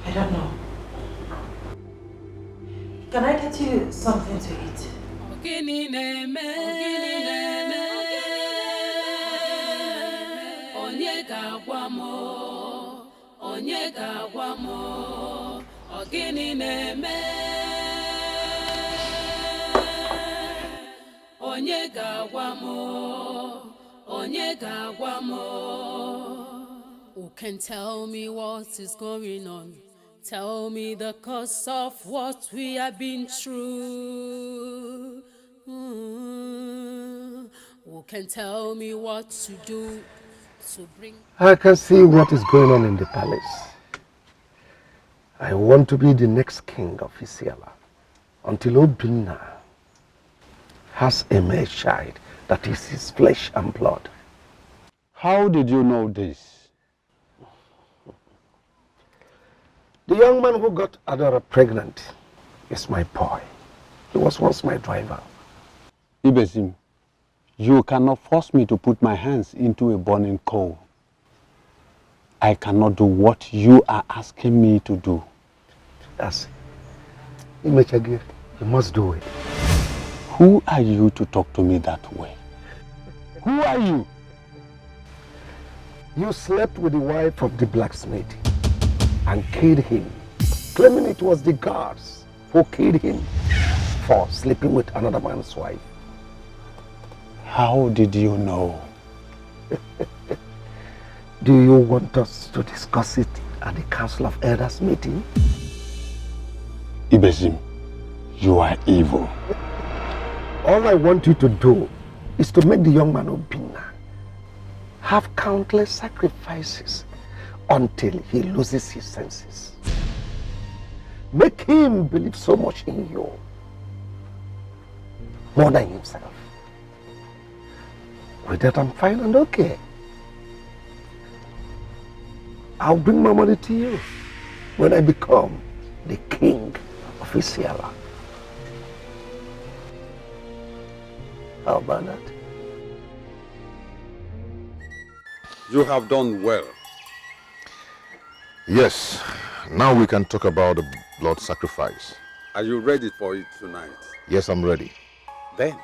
I don't know. Can I get you something to eat? Ogini neme onye ga-agwa mo who can tell me what is going on, tell me the cause of what we have been through. Who can tell me what to do to bring I can see what is going on in the palace. I want to be the next king of Isiala until Obinna has a male child that is his flesh and blood. How did you know this? The young man who got Adora pregnant is my boy. He was once my driver. Ibezim, you cannot force me to put my hands into a burning coal. I cannot do what you are asking me to do. That's Imechage, you must do it. Who are you to talk to me that way? Who are you? You slept with the wife of the blacksmith and killed him, claiming it was the guards who killed him for sleeping with another man's wife. How did you know? Do you want us to discuss it at the Council of Elders meeting? Ibezim, you are evil. All I want you to do is to make the young man Obinna have countless sacrifices until he loses his senses. Make him believe so much in you, more than himself. With that, I'm fine and okay. I'll bring my money to you when I become the king of Isiala. How about that? You have done well. Yes, now we can talk about the blood sacrifice. Are you ready for it tonight? Yes, I'm ready. Then,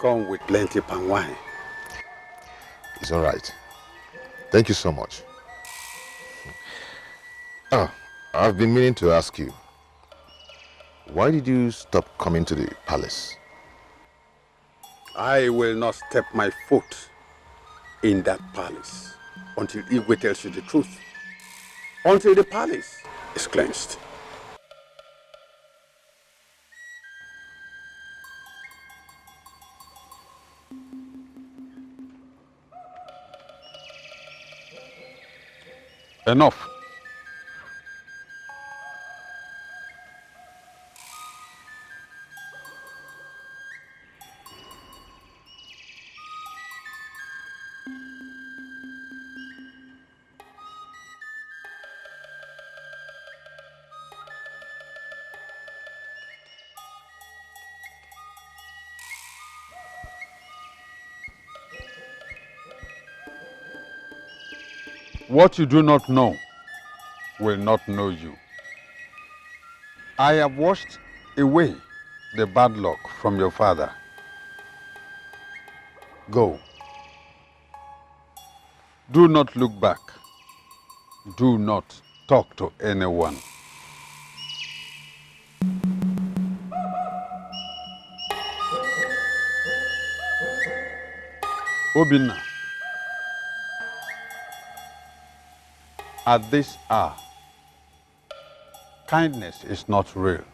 come with plenty palm wine. It's all right. Thank you so much. I've been meaning to ask you, why did you stop coming to the palace? I will not step my foot in that palace until Igwe tells you the truth. Until the palace is cleansed. Enough. What you do not know will not know you. I have washed away the bad luck from your father. Go. Do not look back. Do not talk to anyone. Obinna, at this hour, kindness is not real.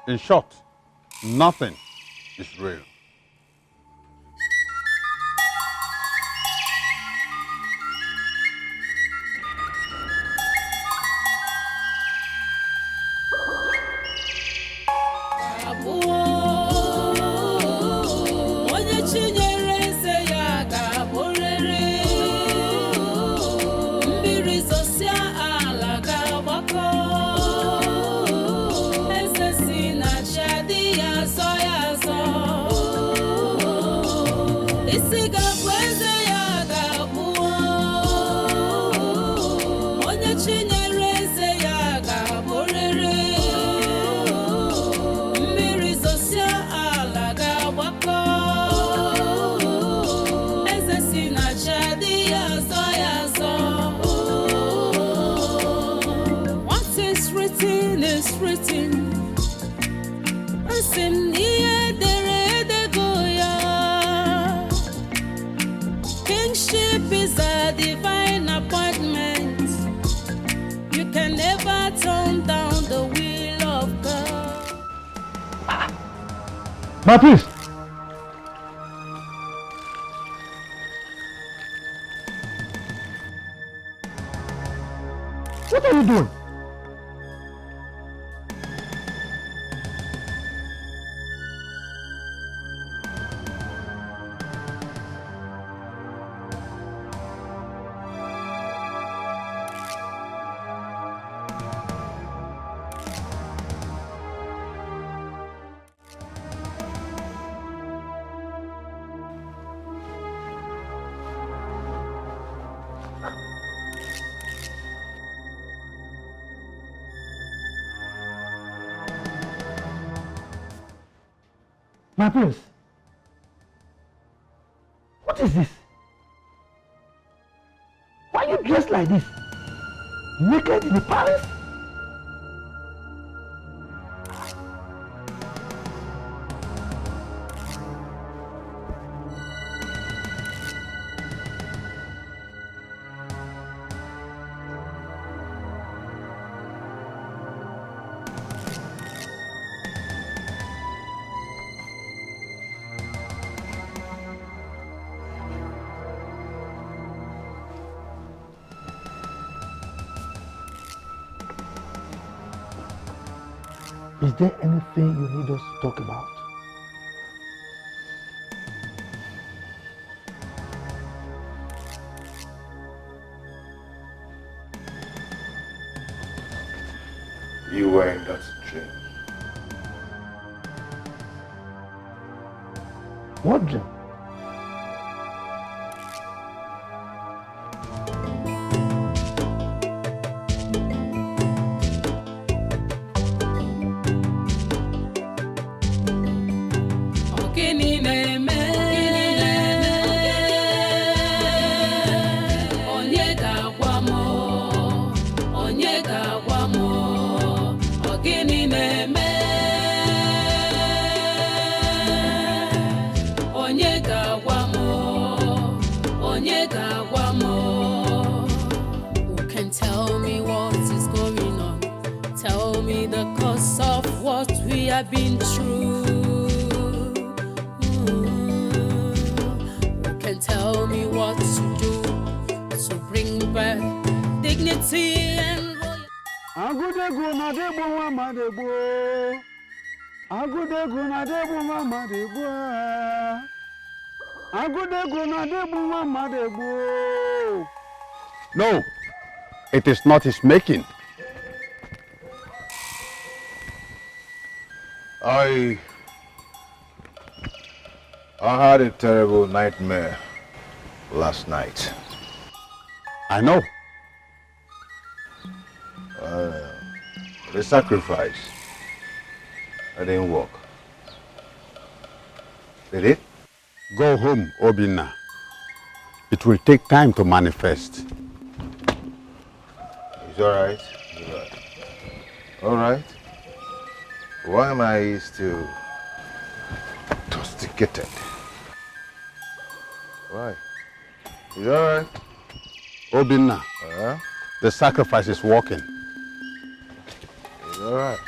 In short, nothing is real. Kingship is a divine appointment. You can never turn down the will of God. My priest! What are you doing? My prince, what is this? Why are you dressed like this? Naked in the palace? Is there anything you need us to talk about? You were in that dream. What dream? Been through. Who can tell me what to do to bring back dignity and Agudegu na debu mama debu. Agudegu na debu mama debu. Agudegu na debu mama debu. No, it is not his making. I had a terrible nightmare last night. I know. The sacrifice, that didn't work. Did it? Go home, Obinna. It will take time to manifest. It's all right. All right. Why am I still intoxicated? Why? It's all right. Obinna, the sacrifice is working. It's all right.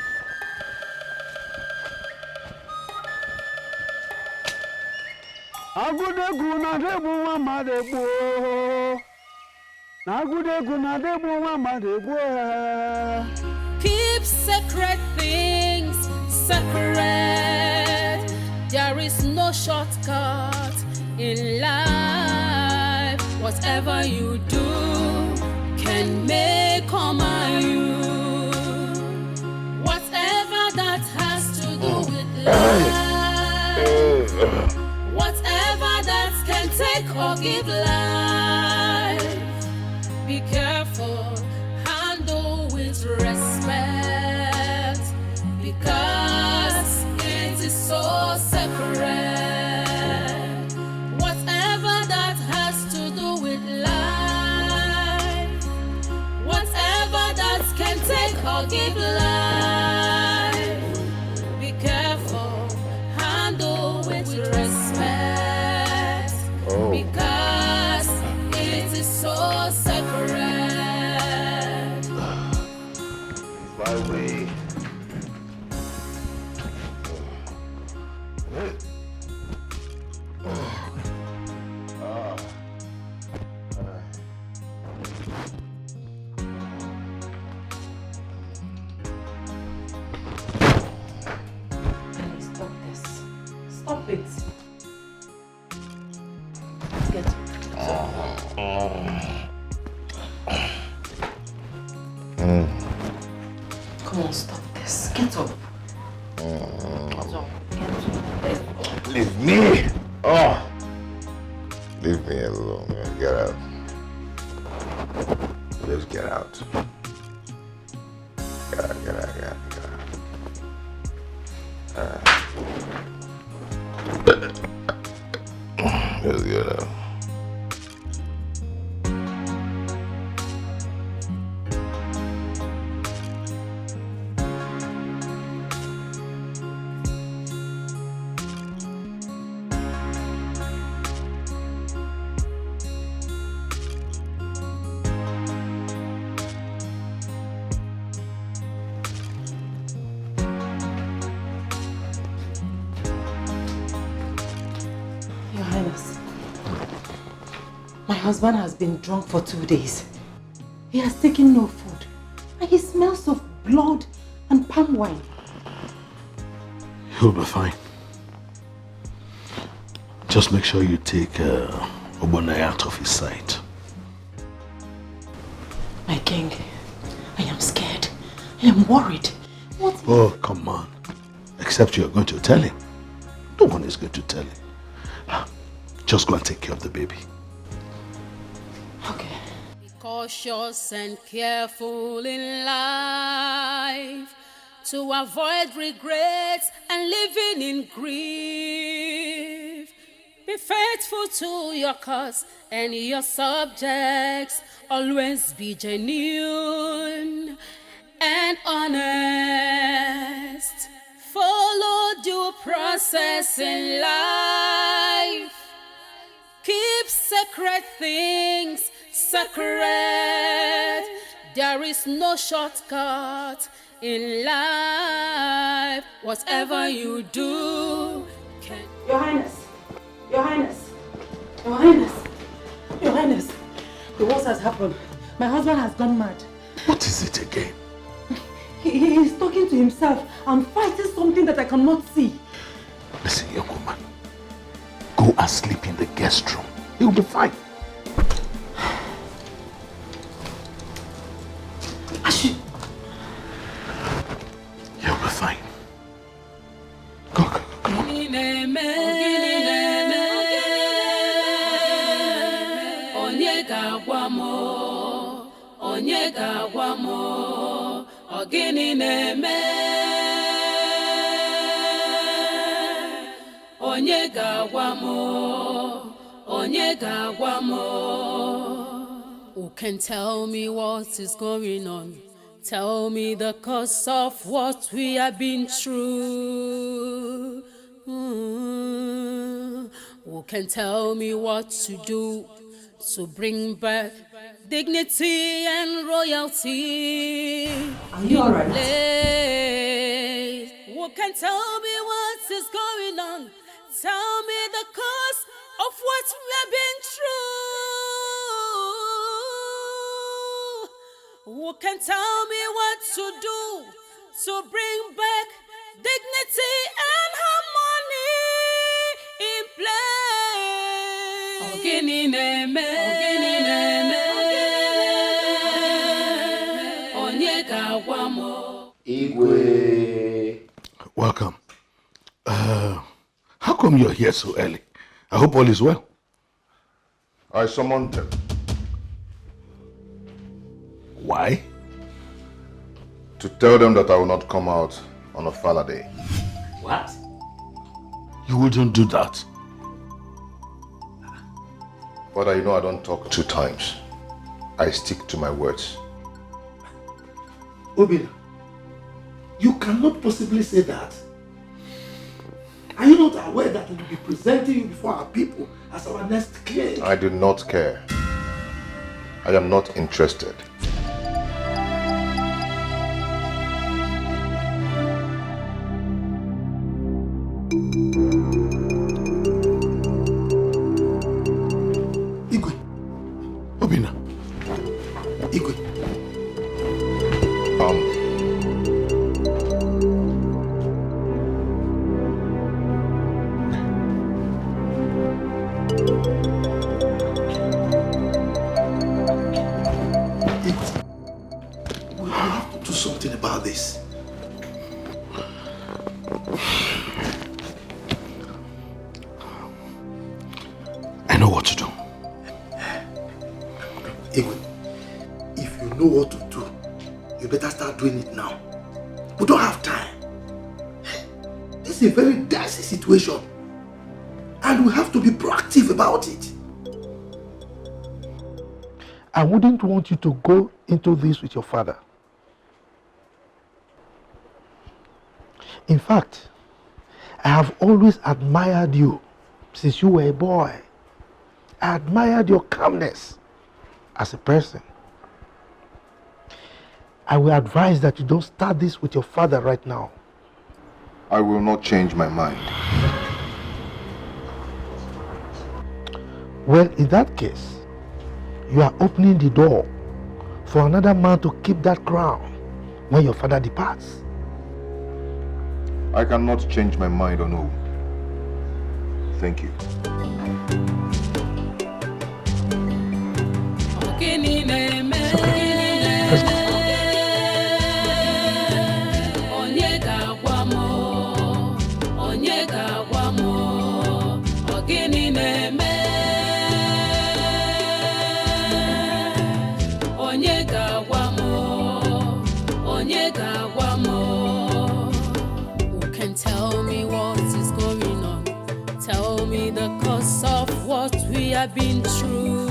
Keep sacred things sacred. There is no shortcut in life. Whatever you do can make or mar you. Whatever that has to do with life. Whatever that can take or give life. Be careful, handle with respect, because it is so sacred. Whatever that has to do with life, whatever that can take or give life, be careful, handle with respect, because it is so sacred. My way. Stop this. Stop it. Let's get Come on, stop this. Get up. Get up. Leave me. Oh. Leave me alone, man. Get out. Just get out. Get out. Just get out. Your Highness, my husband has been drunk for 2 days. He has taken no food, and he smells of blood and palm wine. He'll be fine. Just make sure you take Obonai out of his sight. My king, I am scared. I am worried. What? Oh, come on. Except you're going to tell him. No one is going to tell him. Just go and take care of the baby. Okay. Be cautious and careful in life to avoid regrets and living in grief. Be faithful to your cause and your subjects. Always be genuine and honest. Follow due process in life. Keep sacred things sacred. There is no shortcut in life. Whatever you do can... Your Highness, Your Highness, Your Highness, Your Highness. The worst has happened. My husband has gone mad. What is it again? He is talking to himself and fighting something that I cannot see. Listen, young woman. Go and sleep in the guest room. He'll be fine. You'll be fine. Go. Onye ga-agwa m onye ga-agwa m ọ gịnị na-eme onye ga-agwa m onye ga-agwa m who can tell me what is going on? Tell me the cause of what we have been through. Who can tell me what to do to bring back dignity and royalty? Are you alright? Who can tell me what is going on? Tell me the cause of what we have been through. Who can tell me what to do to bring back dignity and harmony in place? Ogini neme, onye ga-agwa m. Igwe. Welcome. How come you're here so early? I hope all is well. I summoned them. Why? To tell them that I will not come out on a Fala day. What? You wouldn't do that. Father, you know I don't talk 2 times. I stick to my words. Obina, you cannot possibly say that. Are you not aware that we will be presenting you before our people as our next king? I do not care. I am not interested. Igwe. Obina. Igwe. We have to do something about this. I know what to do. Igwe, if you know what to do, you better start doing it now. We don't have time. This is a very dicey situation. And we have to be proactive about it. I wouldn't want you to go into this with your father. In fact, I have always admired you since you were a boy. I admired your calmness as a person. I will advise that you don't start this with your father right now. I will not change my mind. Well, in that case, you are opening the door for another man to keep that crown when your father departs. I cannot change my mind or no. Thank you. Who can tell me what is going on? Tell me the cause of what we have been through.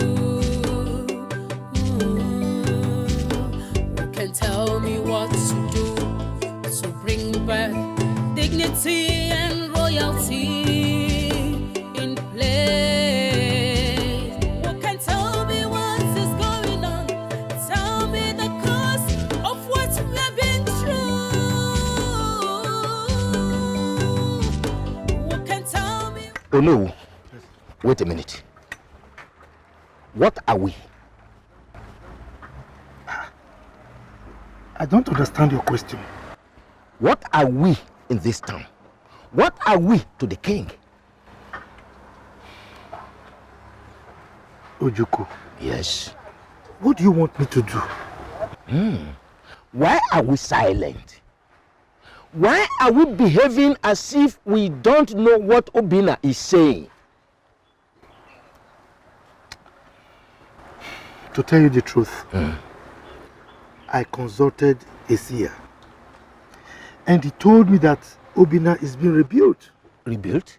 Who can tell me what to do to bring back dignity and royalty in place? Who can tell me what is going on? Tell me the cause of what we have been through. Who can tell me? Oh no, wait a minute. What are we? I don't understand your question. What are we in this town? What are we to the king? Ojuku. Yes. What do you want me to do? Why are we silent? Why are we behaving as if we don't know what Obina is saying? To tell you the truth, I consulted a seer. And he told me that Obina is being rebuilt. Rebuilt?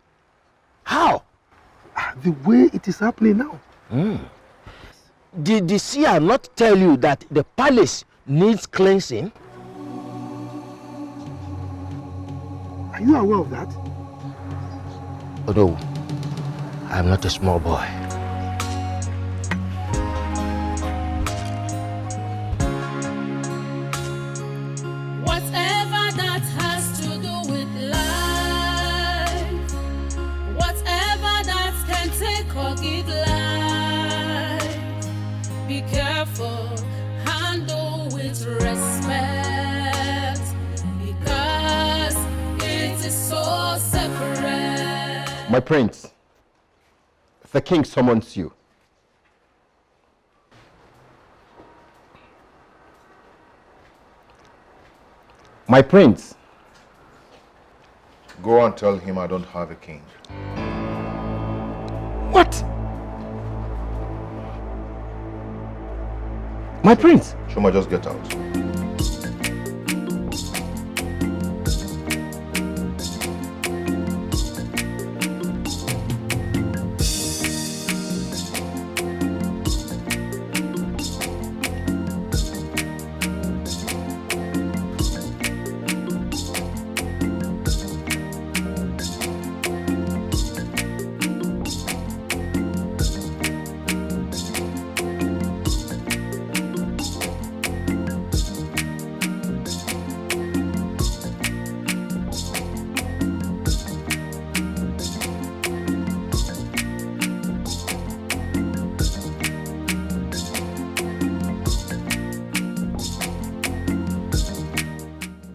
How? The way it is happening now. Did the seer not tell you that the palace needs cleansing? Are you aware of that? Although, I'm not a small boy. Whatever that has to do with life, whatever that can take or give life, be careful, handle with respect, because it is so separate. My prince, the king summons you. My prince. Go and tell him I don't have a king. What? My prince. Shoma, just get out.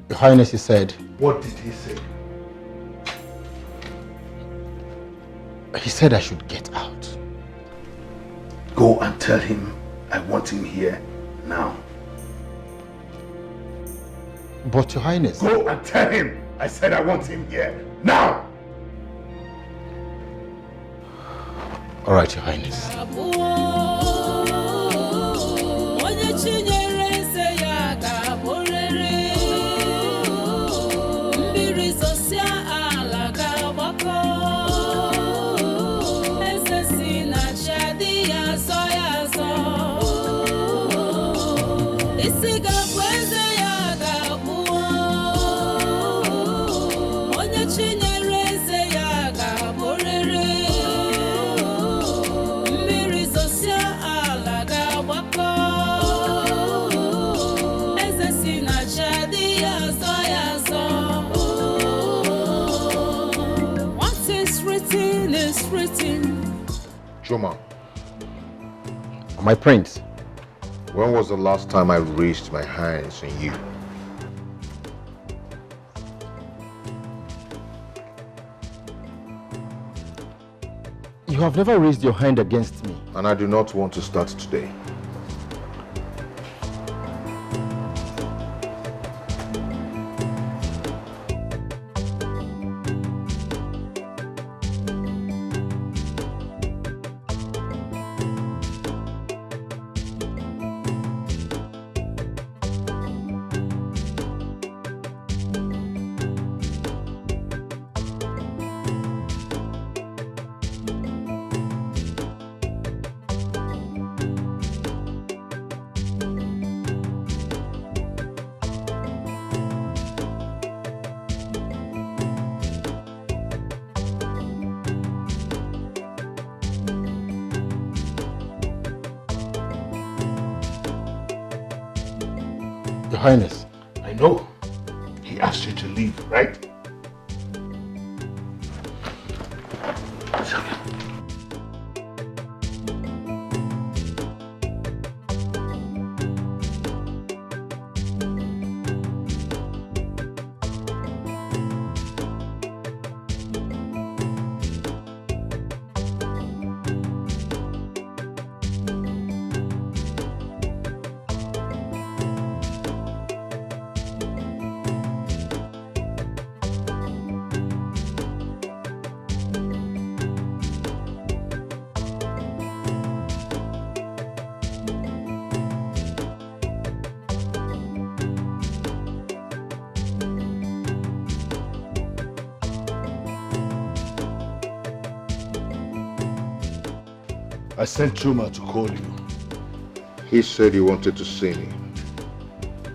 Your Highness, he said. What did he say? He said I should get out. Go and tell him I want him here now. But Your Highness. Go and tell him I said I want him here now. All right, Your Highness. Joma. My prince. When was the last time I raised my hands on you? You have never raised your hand against me. And I do not want to start today. Your Highness. I know. He asked you to leave, right? I sent Chuma to call you. He said he wanted to see me.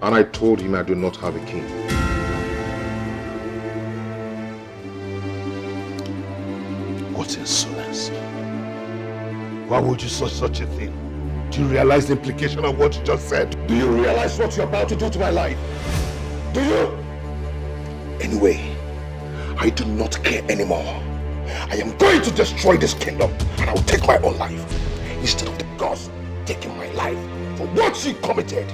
And I told him I do not have a king. What insolence. Why would you say such a thing? Do you realize the implication of what you just said? Do you realize what you're about to do to my life? Do you? Anyway, I do not care anymore. I am going to destroy this kingdom and I will take my own life instead of the gods taking my life for what she committed.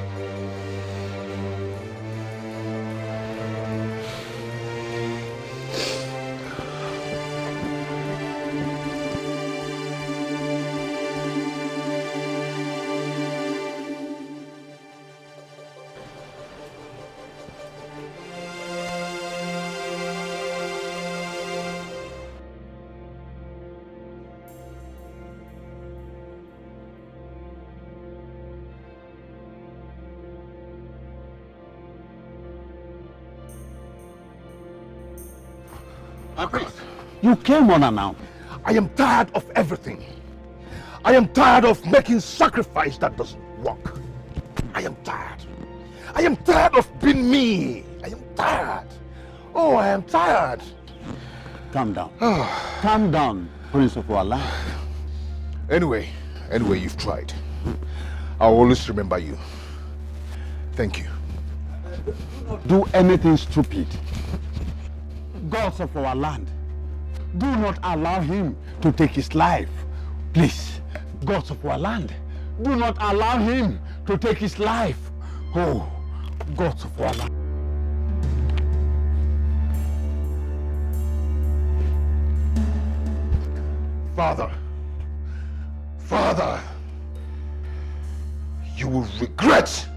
You came unannounced. I am tired of everything. I am tired of making sacrifice that doesn't work. I am tired. I am tired of being me. I am tired. Oh, I am tired. Calm down. Calm down, Prince of our land. Anyway, you've tried. I'll always remember you. Thank you. Do anything stupid. Gods of our land, do not allow him to take his life. Please, gods of our land, do not allow him to take his life. Oh, gods of our land. Father, you will regret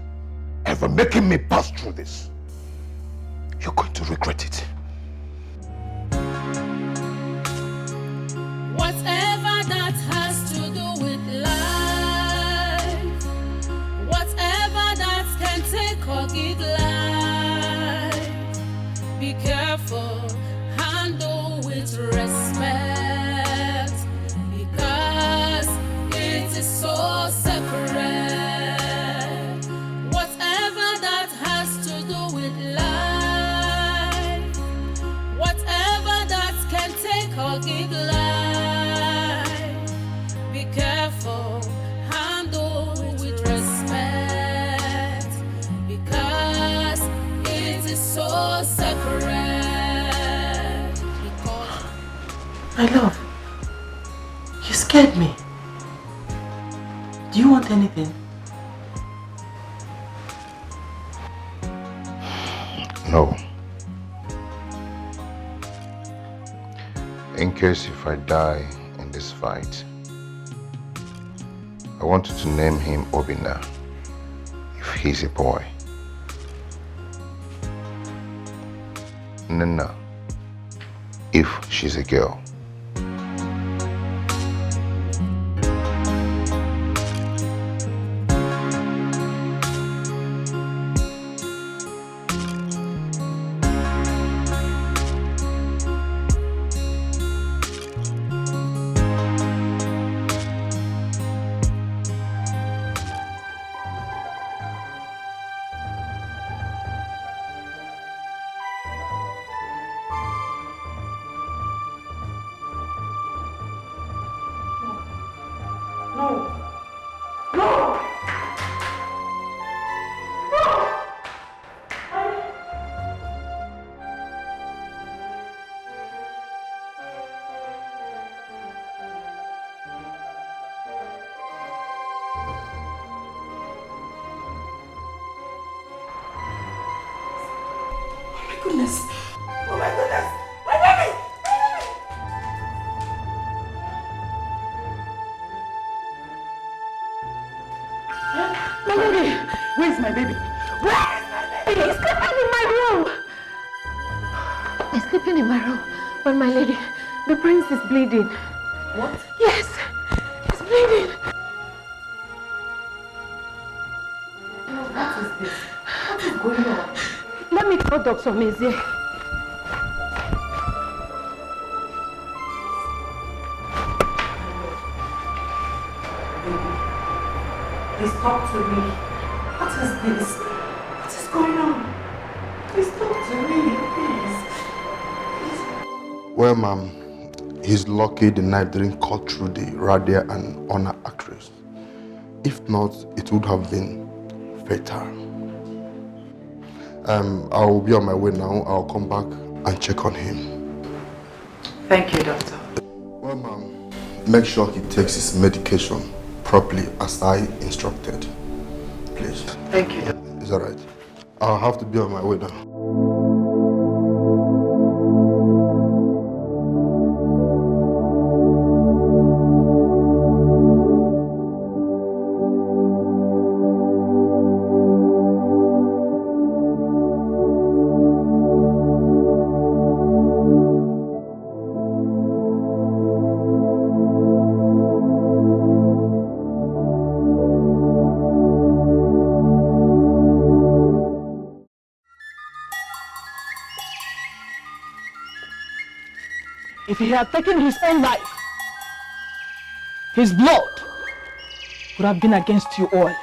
ever making me pass through this. You're going to regret it. Whatever that has to do with life, whatever that can take or give life, be careful, handle with respect, because it is so sacred. Whatever that has to do with life, whatever that can take or give life, careful, handle with respect, because it is so sacred. My love, you scared me. Do you want anything? No. In case if I die in this fight, I wanted to name him Obina, if he's a boy. Nana, if she's a girl. Goodness. Oh my goodness. My baby! My baby! Where's my baby? Where is my baby? He's sleeping in my room. He's sleeping in my room. But my lady, the prince is bleeding. What? Yes. He's bleeding. What is this? What is going on? Let me call Dr. Mezie. Please talk to me. What is this? What is going on? Please talk to me, please. Well, ma'am, he's lucky the knife didn't cut through the radia and honor actress. If not, it would have been fatal. I'll be on my way now. I'll come back and check on him. Thank you, doctor. Well, ma'am, make sure he takes his medication properly as I instructed. Please. Thank you, doctor. Is that right? I'll have to be on my way now. If he had taken his own life, his blood would have been against you all.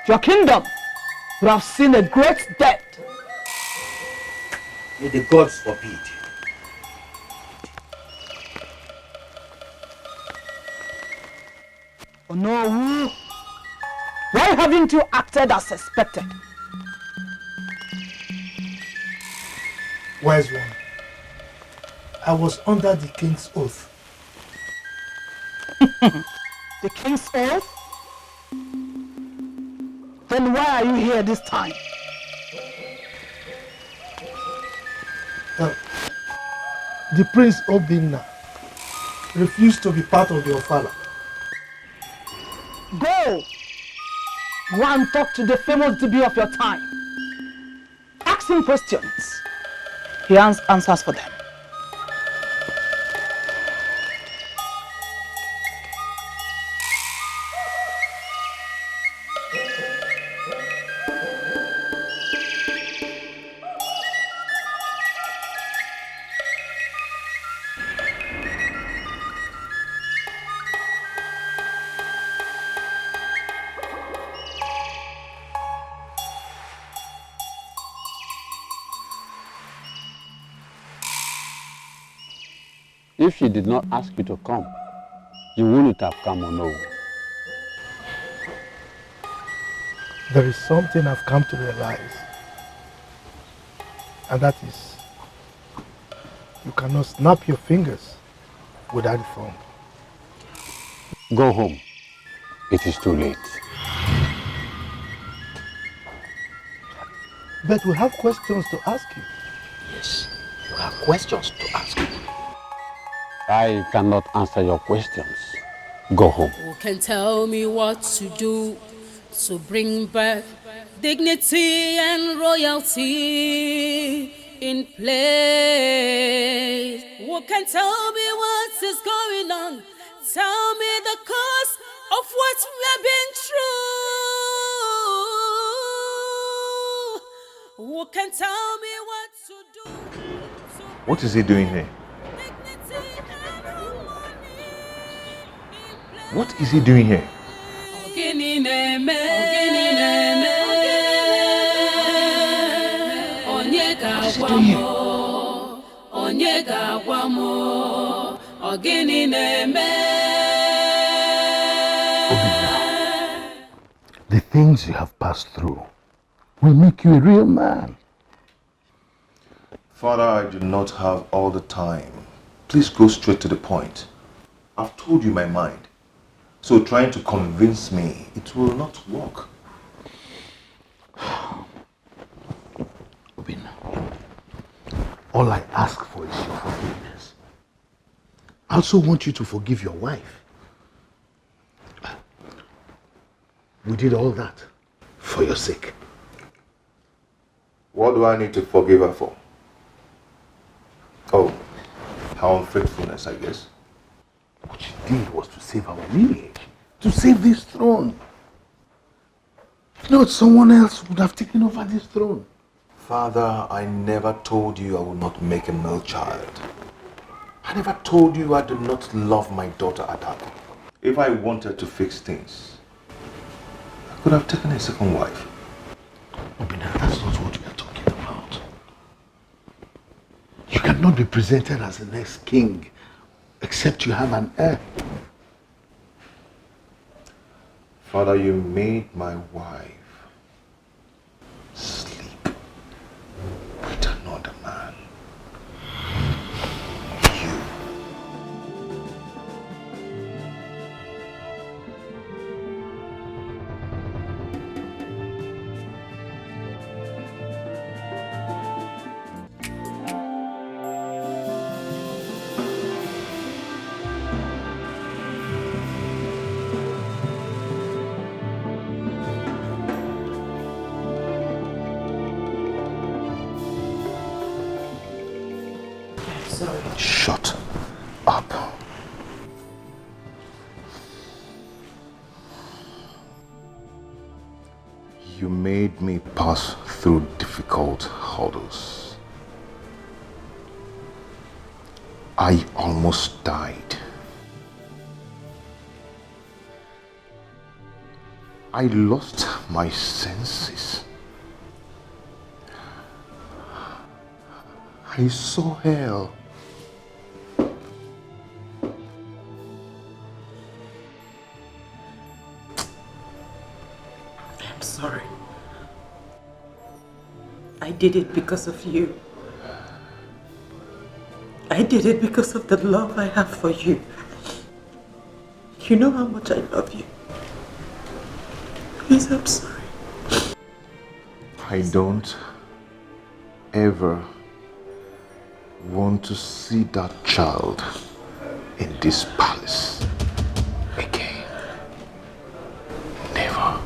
Your kingdom would have seen a great death. May the gods forbid. Oh no, why haven't you acted as expected? Wise one, I was under the king's oath. The king's oath? Then why are you here this time? The Prince Obinna refused to be part of your father. Go and talk to the famous DB of your time. Ask him questions. He has answers for them. If she did not ask you to come, you wouldn't have come or no. There is something I've come to realize, and that is, you cannot snap your fingers without a phone. Go home. It is too late. But we have questions to ask you. Yes, you have questions to ask me. I cannot answer your questions. Go home. Who can tell me what to do to bring back dignity and royalty in place? Who can tell me what is going on? Tell me the cause of what we've been through. Who can tell me what to do? What is he doing here? What is he doing here? The things you have passed through will make you a real man. Father, I do not have all the time. Please go straight to the point. I've told you my mind. So trying to convince me, it will not work. Obinna, all I ask for is your forgiveness. I also want you to forgive your wife. We did all that for your sake. What do I need to forgive her for? Oh, her unfaithfulness, I guess. What she did was to save our lineage, to save this throne. You know, someone else would have taken over this throne. Father, I never told you I would not make a male child. I never told you I do not love my daughter Adako. If I wanted to fix things, I could have taken a second wife. Obina, that's not what we are talking about. You cannot be presented as the next king except you have an heir. Father, you made my wife sleep with another man. Shut up. You made me pass through difficult hurdles. I almost died. I lost my senses. I saw hell. I'm sorry. I did it because of you. I did it because of the love I have for you. You know how much I love you. Please, I'm sorry. I don't ever want to see that child in this palace again. Never.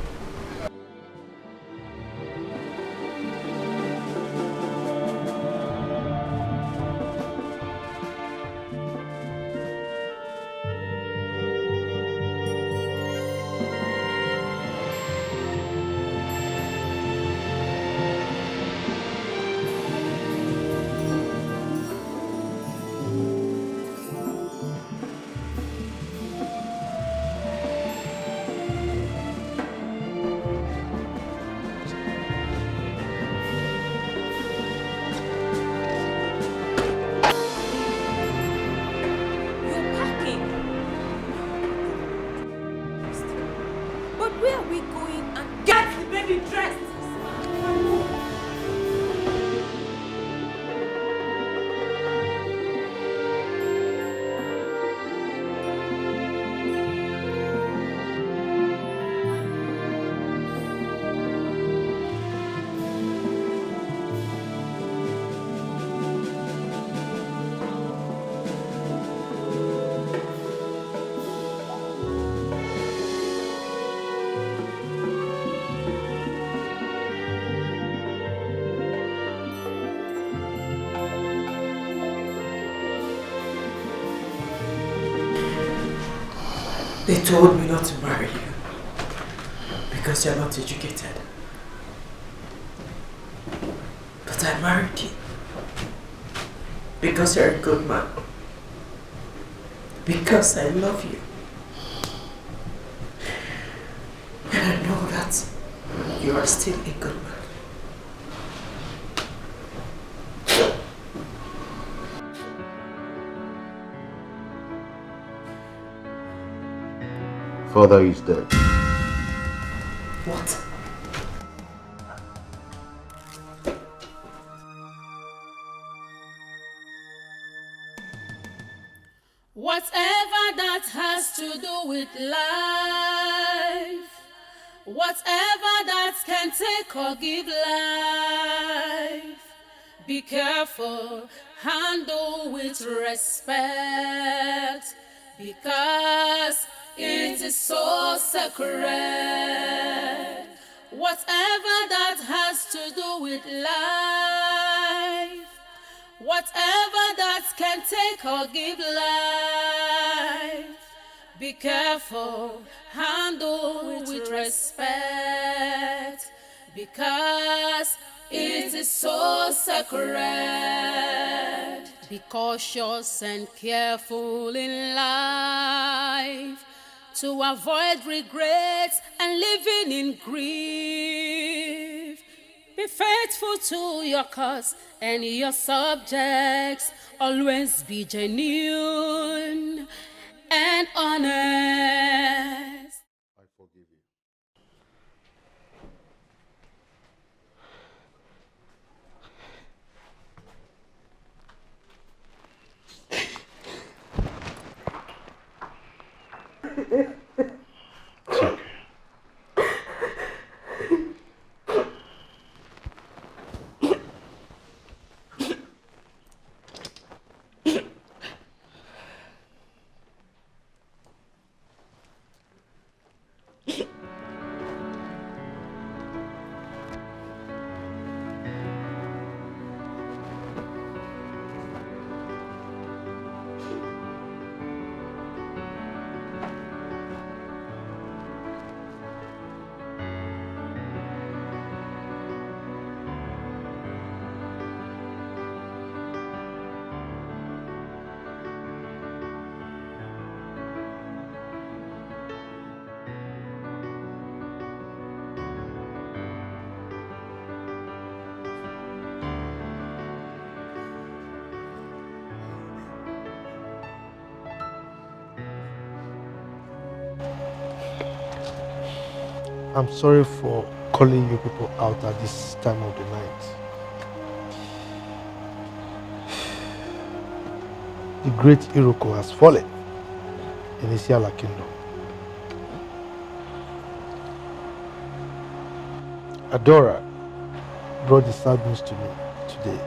They told me not to marry you because you're not educated. But I married you because you're a good man. Because I love you. And I know that you are still a good man. Father is dead. What? Whatever that has to do with life, whatever that can take or give life, be careful, handle with respect, because it is so sacred. Whatever that has to do with life, whatever that can take or give life, be careful, handle with respect, because it is so sacred. Be cautious and careful in life. to avoid regrets and living in grief. Be faithful to your cause and your subjects. Always be genuine and honest. I forgive you. I'm sorry for calling you people out at this time of the night. The great Iroko has fallen in Isiala Kingdom. Adora brought the sad news to me today.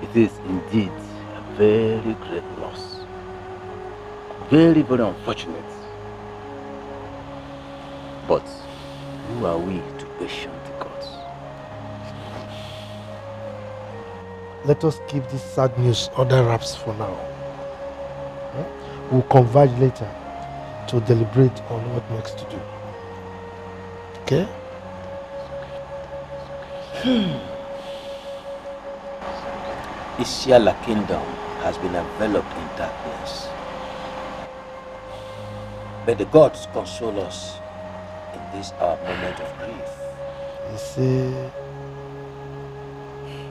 It is indeed a very great loss. Very, very unfortunate. But who are we to question the gods? Let us keep this sad news under wraps for now. We'll converge later to deliberate on what next to do. Okay? Isiala Kingdom has been enveloped in darkness. May the gods console us in this our moment of grief. You see...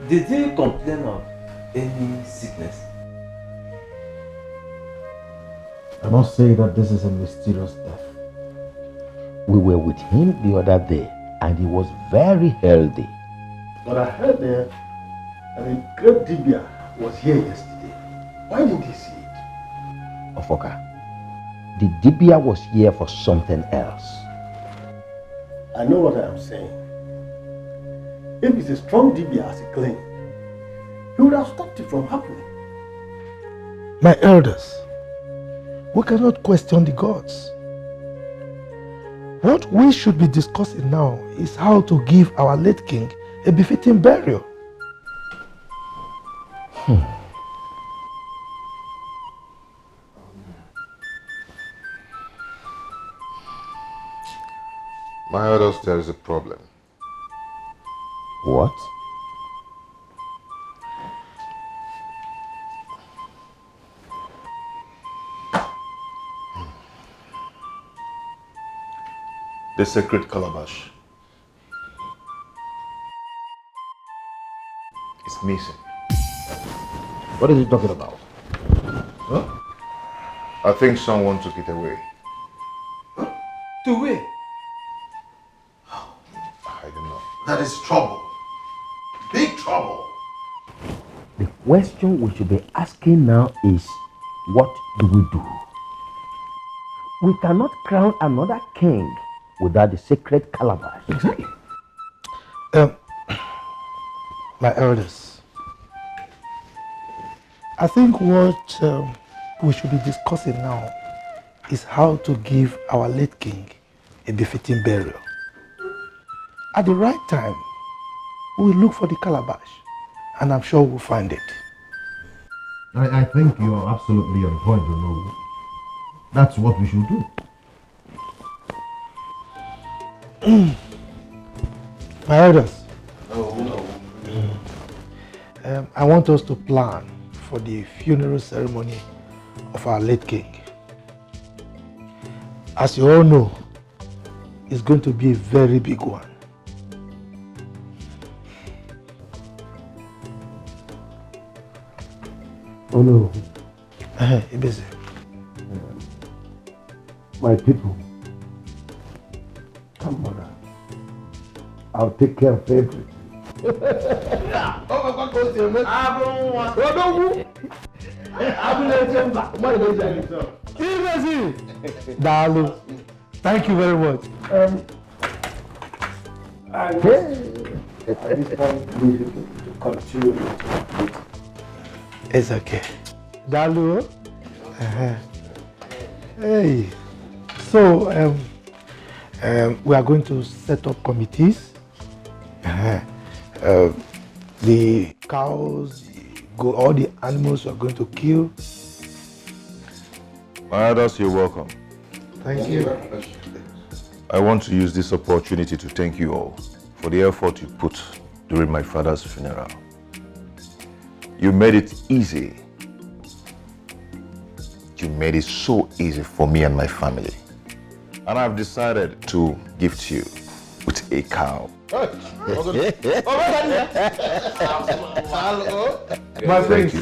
Did he complain of any sickness? I must say that this is a mysterious death. We were with him the other day and he was very healthy. But I heard that a great Dibia was here yesterday. Why didn't he see it? Ofoka, the Dibia was here for something else. I know what I am saying. If it's a strong Dibia as he claimed, he would have stopped it from happening. My elders, we cannot question the gods. What we should be discussing now is how to give our late king a befitting burial. My elders, there is a problem. What? The sacred calabash is missing. What is he talking about? Huh? I think someone took it away. To where? I don't know. That is trouble. Big trouble. The question we should be asking now is, what do we do? We cannot crown another king without the sacred calabash. Exactly. My elders, I think what we should be discussing now is how to give our late king a befitting burial. At the right time, we will look for the calabash, and I'm sure we'll find it. I think you are absolutely on point, you know. That's what we should do. My elders, No. I want us to plan for the funeral ceremony of our late king. As you all know, it's going to be a very big one. Oh no. Ibeze. My people. Come, mother. I'll take care of everything. Dalu, thank you very much. At this point, we should continue. It's okay. Dalu. Hey. So, we are going to set up committees. The cows, all the animals we are going to kill. My elders, you're welcome. Thank you. I want to use this opportunity to thank you all for the effort you put during my father's funeral. You made it easy. You made it so easy for me and my family. And I've decided to gift you with a cow. My friends,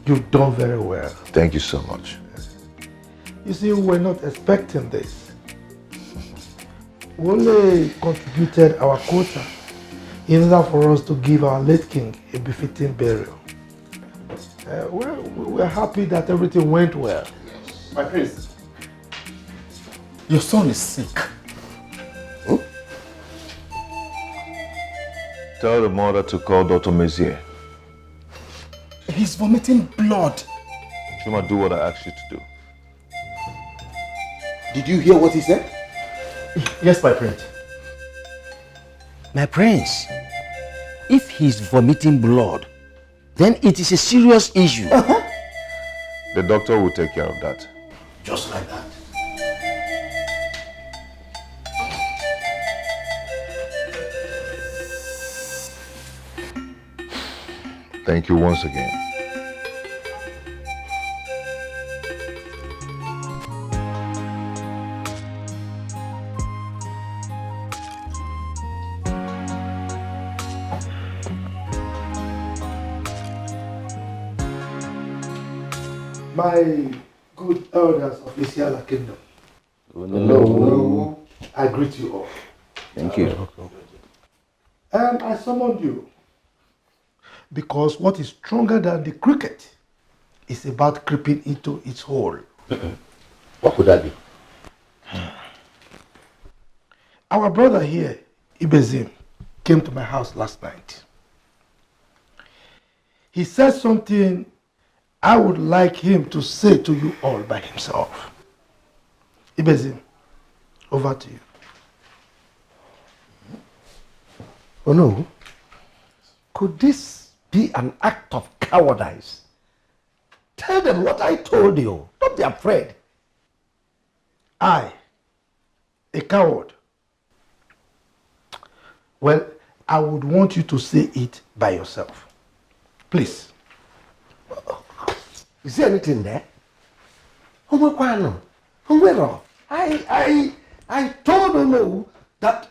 you've done very well. Thank you so much. You see, we were not expecting this. We only contributed our quota in order for us to give our late king a befitting burial. We're happy that everything went well. My prince, your son is sick. Tell the mother to call Dr. Mezier. He's vomiting blood. Chuma, do what I asked you to do. Did you hear what he said? Yes, my prince. My prince, if he's vomiting blood, then it is a serious issue. The doctor will take care of that. Just like that. Thank you once again. My good elders of Isiala Kingdom. No. I greet you all. Thank you. And I summoned you because what is stronger than the cricket is about creeping into its hole. What could that be? Our brother here, Ibezim, came to my house last night. He said something I would like him to say to you all by himself. Ibezim, over to you. Oh no. Could this be an act of cowardice? Tell them what I told you. Don't be afraid. I, a coward. Well, I would want you to say it by yourself. Please. Is there anything there? I told you that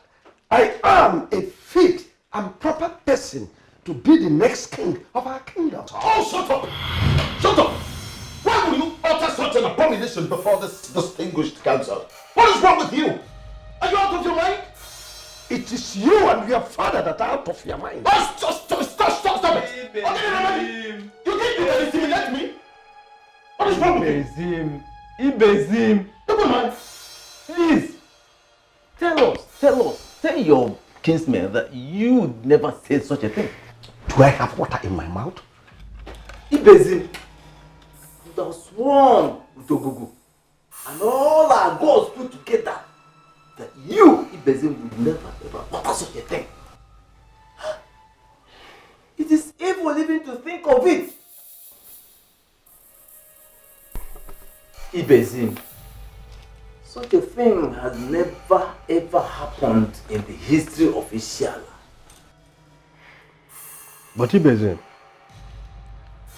I am a fit and proper person to be the next king of our kingdom. Oh, shut up! Shut up! Why would you utter such an abomination before this distinguished council? What is wrong with you? Are you out of your mind? It is you and your father that are out of your mind. Oh, stop it! Okay, you think you can intimidate me? What is wrong with you? Ibezim. Never mind. Please, tell your kinsmen that you never said such a thing. Do I have water in my mouth? Ibezim, you have sworn with Ogugu and all our gods put together that you, Ibezim, would never ever utter such a thing. It is evil even to think of it. Ibezim, such a thing has never ever happened in the history of Isiala. But Ibezim,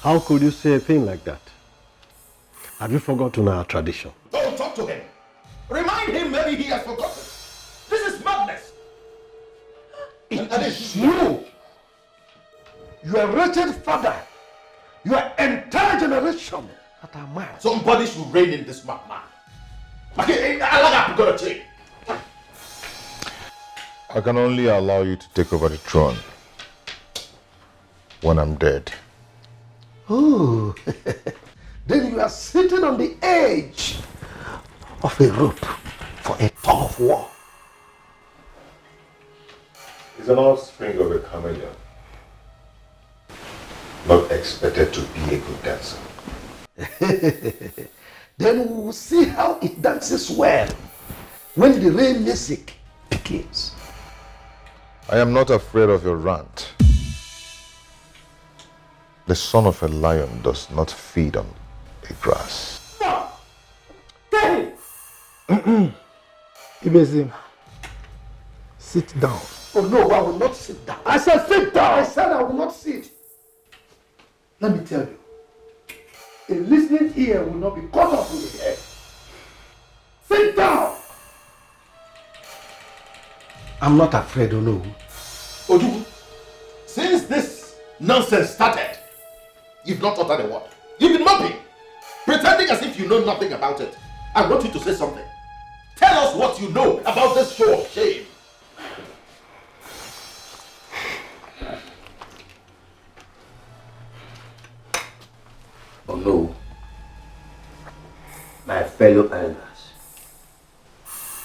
How could you say a thing like that? Have you forgotten our tradition? Don't talk to him. Remind him maybe he has forgotten. This is madness. It is you. Your wretched father. Your entire generation that are mad. Somebody should rein in this madman. Okay, I'm gonna take. I can only allow you to take over the throne when I'm dead. Oh, then you are sitting on the edge of a rope for a tug of war. He's an offspring of a chameleon. Not expected to be a good dancer. Then we will see how it dances well when the rain music begins. I am not afraid of your rant. The son of a lion does not feed on the grass. No! Tell him! Ibezim, sit down. Oh no, I will not sit down. I said sit down! I said I will not sit. Let me tell you, a listening ear will not be cut off with the head. Sit down! I'm not afraid, oh no. Ojubu, since this nonsense started, you've not uttered a word. You've been moping, pretending as if you know nothing about it. I want you to say something. Tell us what you know about this show of shame. Oh no, my fellow elders,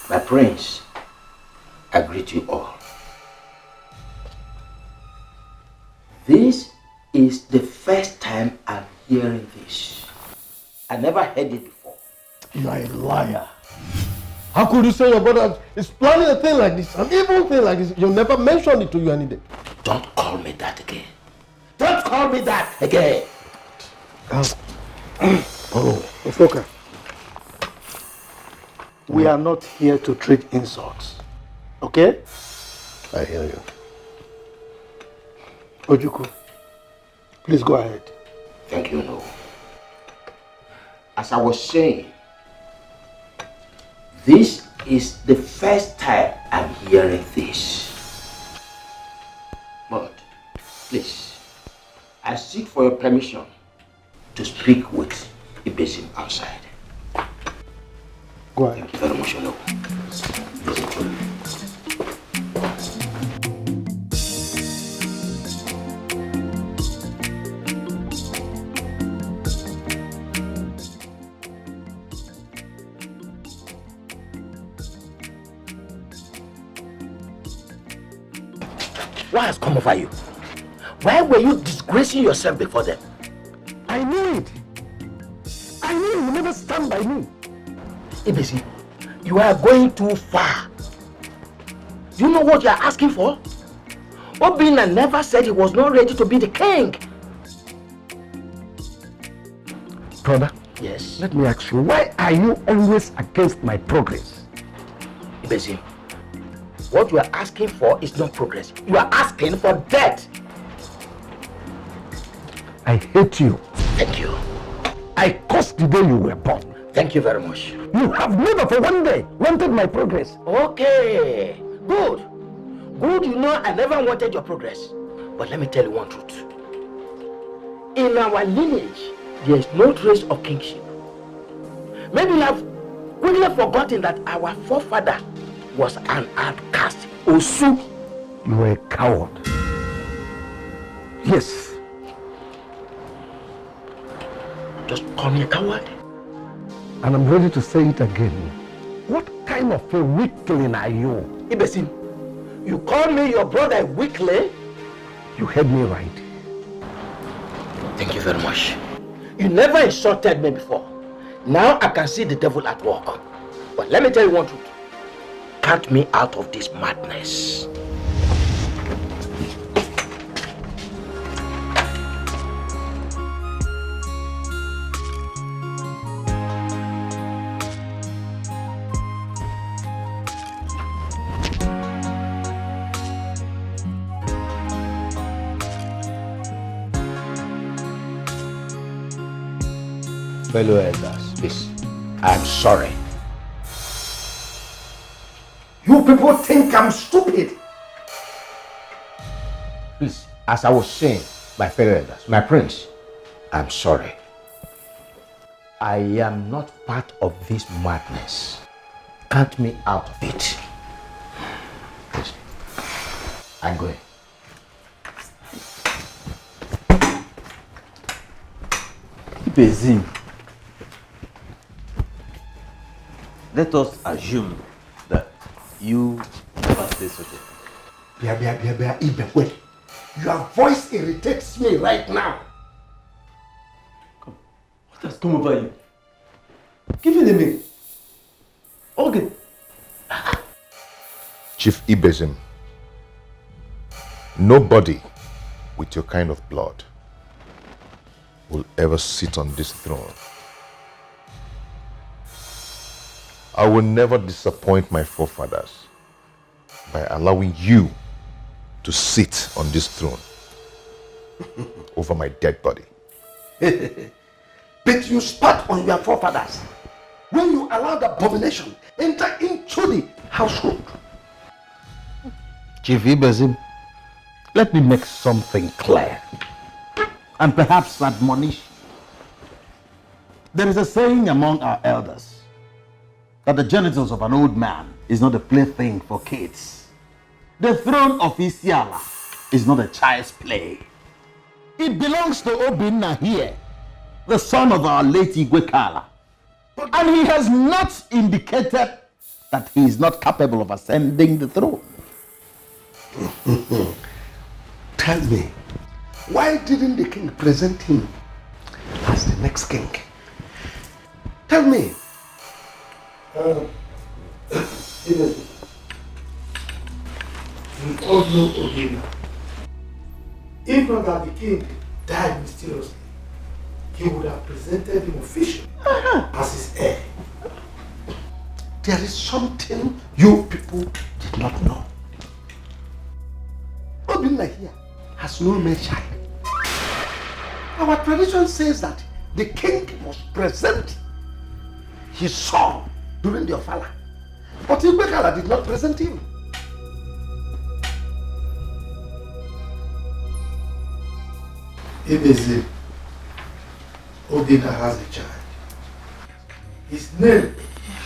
my prince, I greet you all. This is the first time I'm hearing this. I never heard it before. You are a liar. How could you say your brother is planning a thing like this, an evil thing like this? You never mentioned it to you any day. Don't call me that again. Don't call me that again. Oh, Ofoka. We are not here to treat insults. Okay? I hear you. Ojuku, please go ahead. Thank you, no. As I was saying, this is the first time I'm hearing this. But, please, I seek for your permission to speak with Ibezim outside. Go ahead. Thank you very much, Ono. What has come over you? Why were you disgracing yourself before them? I knew it. I knew you would never stand by me. Ibezim, you are going too far. Do you know what you are asking for? Obinna never said he was not ready to be the king. Brother, yes. Let me ask you, why are you always against my progress? Ibezim, what you are asking for is not progress. You are asking for death. I hate you. Thank you. I cursed the day you were born. Thank you very much. You have never for one day wanted my progress. Okay, good. Good, you know I never wanted your progress. But let me tell you one truth. In our lineage, there is no trace of kingship. Maybe you have quickly forgotten that our forefather was an outcast, Osu. You are a coward. Yes. Just call me a coward. And I'm ready to say it again. What kind of a weakling are you? Ibezim, you call me your brother a weakling? You heard me right. Thank you very much. You never insulted me before. Now I can see the devil at work. But let me tell you one truth. Cut me out of this madness. fellow elders, please, I'm sorry. You people think I'm stupid. Please, as I was saying, my fellow elders, my prince, I'm sorry. I am not part of this madness. Count me out of it. Please. I'm going. Ibezim, let us assume that you never say such a thing. Your voice irritates me right now. What has come over you? Give me the name. Okay. Chief Ibezim, nobody with your kind of blood will ever sit on this throne. I will never disappoint my forefathers by allowing you to sit on this throne over my dead body. But you spat on your forefathers when you allowed abomination enter into the household. Chief Ibezim, let me make something clear and perhaps admonish. There is a saying among our elders that the genitals of an old man is not a plaything for kids. The throne of Isiala is not a child's play. It belongs to Obinna here, the son of our late Igwekala. And he has not indicated that he is not capable of ascending the throne. Tell me, why didn't the king present him as the next king? Tell me. We all know Obinna. If not that the king died mysteriously, he would have presented him officially as his heir. There is something you people did not know. Obinna here has no male child. Our tradition says that the king must present his son during the Ofala. But Igwekala did not present him. Ibezim, Obinna has a child. His name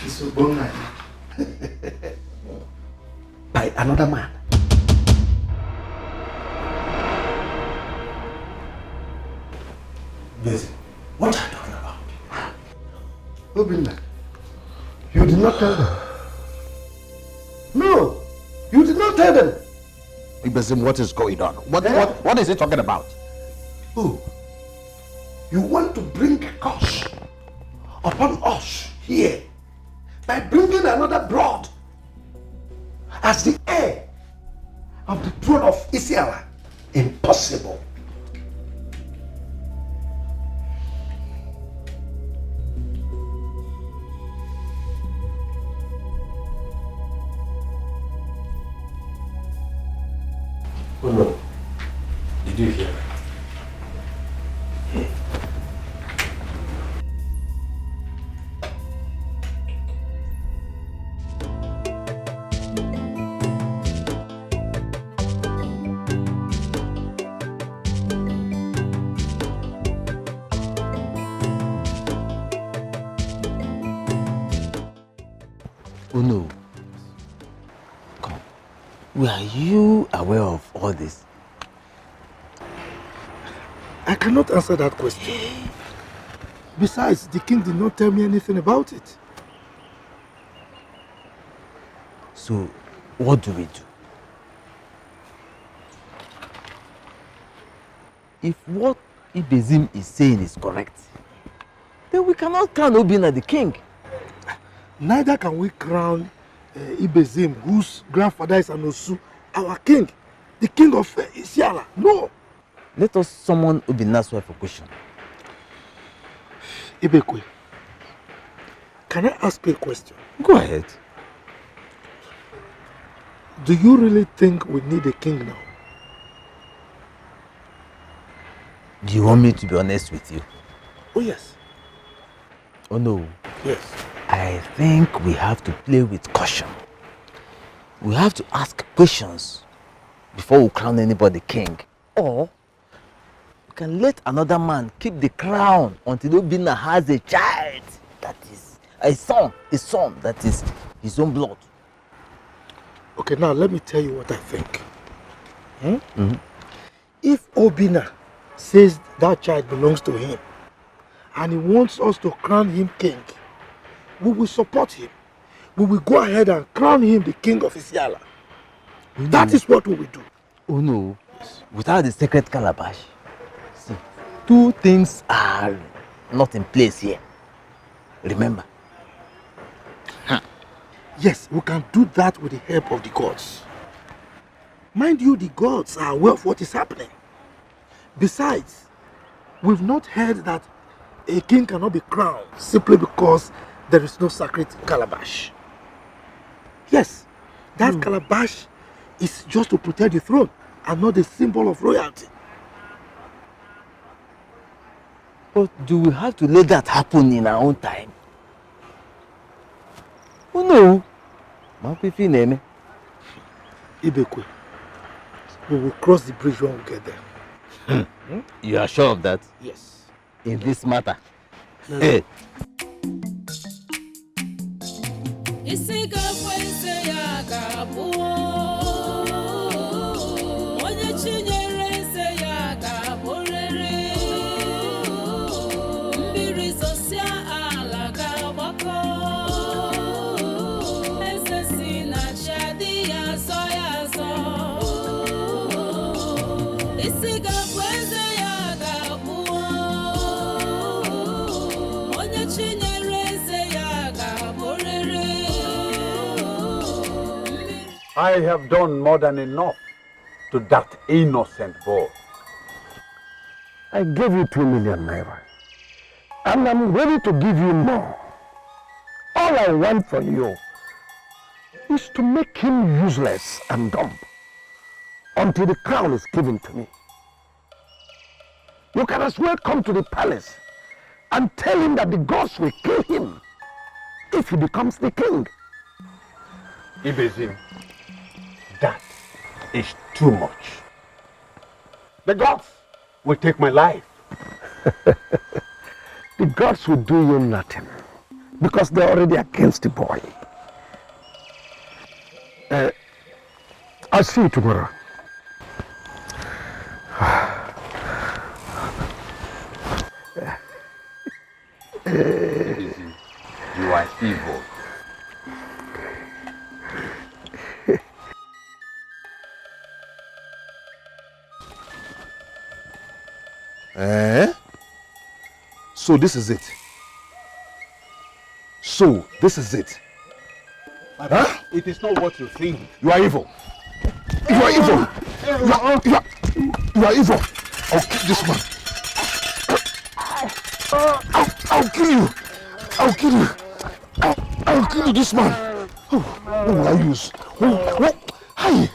is Obonai. By another man. Ibezim, what are you talking about? Obinna, you did not tell them. No, you did not tell them. Ibezim, what is going on? What is he talking about? Oh, you want to bring a curse upon us here by bringing another blood as the heir of the throne of Isiala? Impossible. Oh no. Did you hear that? Oh no. Come. Were you aware of all this? I cannot answer that question. Besides, the king did not tell me anything about it. So, what do we do? If what Ibezim is saying is correct, then we cannot crown Obinna the king. Neither can we crown Ibezim, whose grandfather is Anosu, our king, the king of Isiala. No. Let us summon Obinna's wife for question. Ibekwe, can I ask you a question? Go ahead. Do you really think we need a king now? Do you want me to be honest with you? Oh yes. Oh no. Yes. I think we have to play with caution. We have to ask questions before we crown anybody king. Or we can let another man keep the crown until Obinna has a child. That is a son that is his own blood. Okay, now let me tell you what I think. If Obinna says that child belongs to him and he wants us to crown him king, we will support him. We will go ahead and crown him the king of Isiala. That is what we will do. Oh no, without the sacred calabash. See, two things are not in place here. Remember. Yes, we can do that with the help of the gods. Mind you, the gods are aware of what is happening. Besides, we've not heard that a king cannot be crowned simply because there is no sacred calabash. Yes, that calabash is just to protect the throne and not a symbol of royalty. But do we have to let that happen in our own time? Oh no. Ibekwe, we will cross the bridge when we get there. You are sure of that? Yes. In this matter? No. Hey. I have done more than enough to that innocent boy. I gave you 2 million naira. And I'm ready to give you more. All I want from you is to make him useless and dumb until the crown is given to me. You can as well come to the palace and tell him that the gods will kill him if he becomes the king. Ibezim, that is too much. The gods will take my life. The gods will do you nothing because they're already against the boy. I'll see you tomorrow. You are evil. So this is it. So this is it. Huh? It is not what you think. You are evil. You are evil. You are evil. I'll kill this man. I'll kill you. I'll kill you. I'll kill you, this man. Oh, what will I use? What? Hi.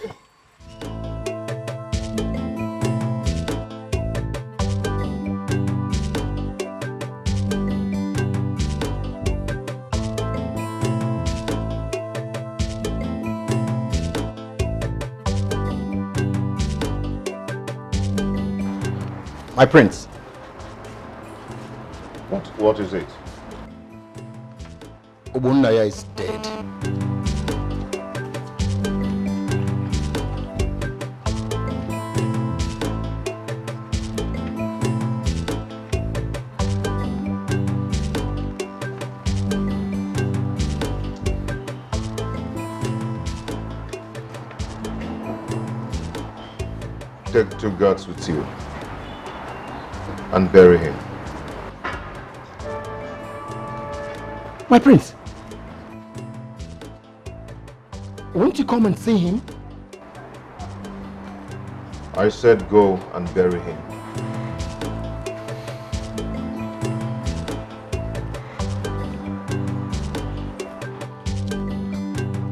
My prince. What is it? Obunnaya is dead. Take 2 guards with you and bury him. My prince, won't you come and see him? I said go and bury him.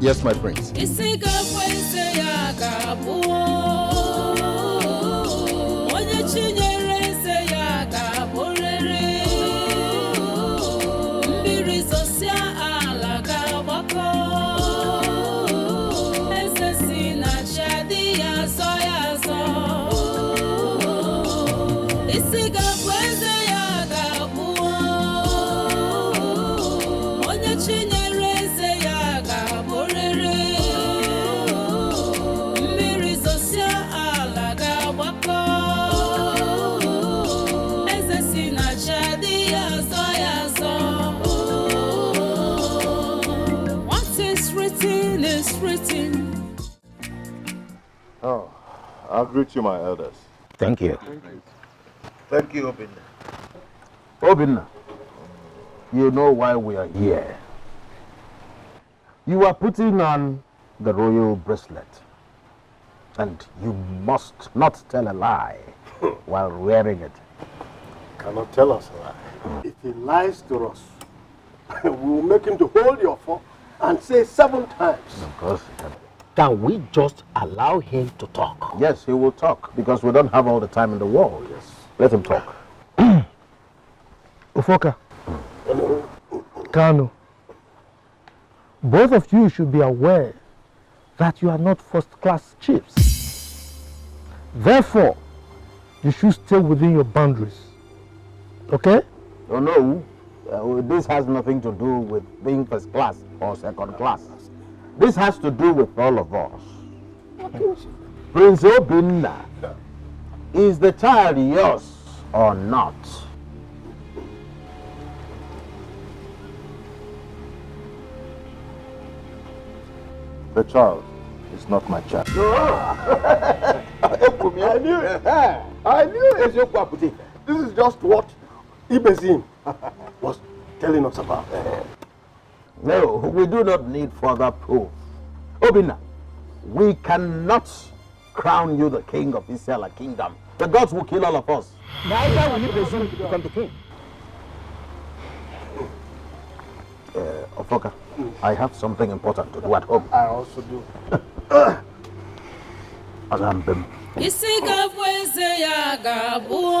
Yes, my prince. Oh, I'll greet you, my elders. Thank you. Thank you, Obinna. Obinna, you know why we are here. You are putting on the royal bracelet. And you must not tell a lie while wearing it. Cannot tell us a lie. If he lies to us, we will make him to hold your fork and say 7 times. Of course. Can we just allow him to talk? Yes, he will talk because we don't have all the time in the world. Yes. Let him talk. Ufoka, Kano, both of you should be aware that you are not first-class chiefs. Therefore, you should stay within your boundaries. Okay? Oh no, this has nothing to do with being first class or second class. This has to do with all of us. Prince Obinna, is the child yours or not? The child is not my child. I knew it. I knew it. This is just what Ibezim was telling us about. No, we do not need further proof. Obinna, we cannot crown you the king of Isiala kingdom. The gods will kill all of us. Neither will you presume to become the king. Ofoka, I have something important to do at home. I also do. Alambem. Isiga kweze ya gabuo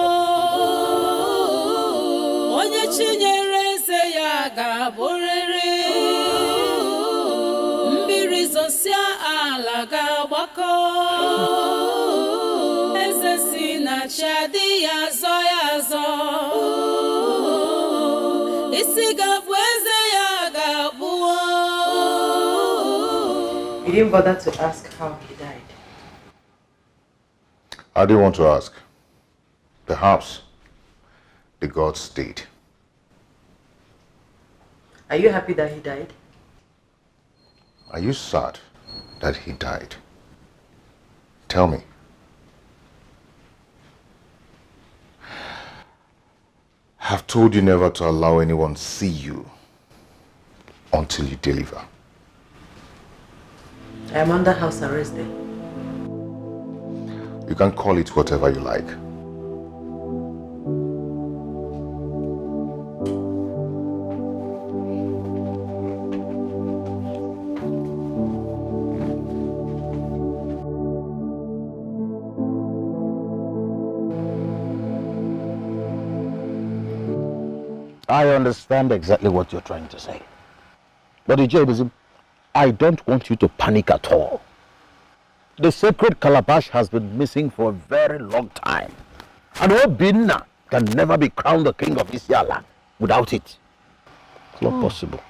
onye chinyere eze ya gaborere mbiri zosia ala gagbako eze si na chadi ya zo isiga kweze ya gabuo. You didn't bother to ask how he died. I didn't want to ask. Perhaps the gods did. Are you happy that he died? Are you sad that he died? Tell me. I've told you never to allow anyone see you until you deliver. I am under house arrest then. You can call it whatever you like. I understand exactly what you're trying to say. But Ijebizim, I don't want you to panic at all. The sacred calabash has been missing for a very long time. And Obinna can never be crowned the king of Isiala without it. It's not possible.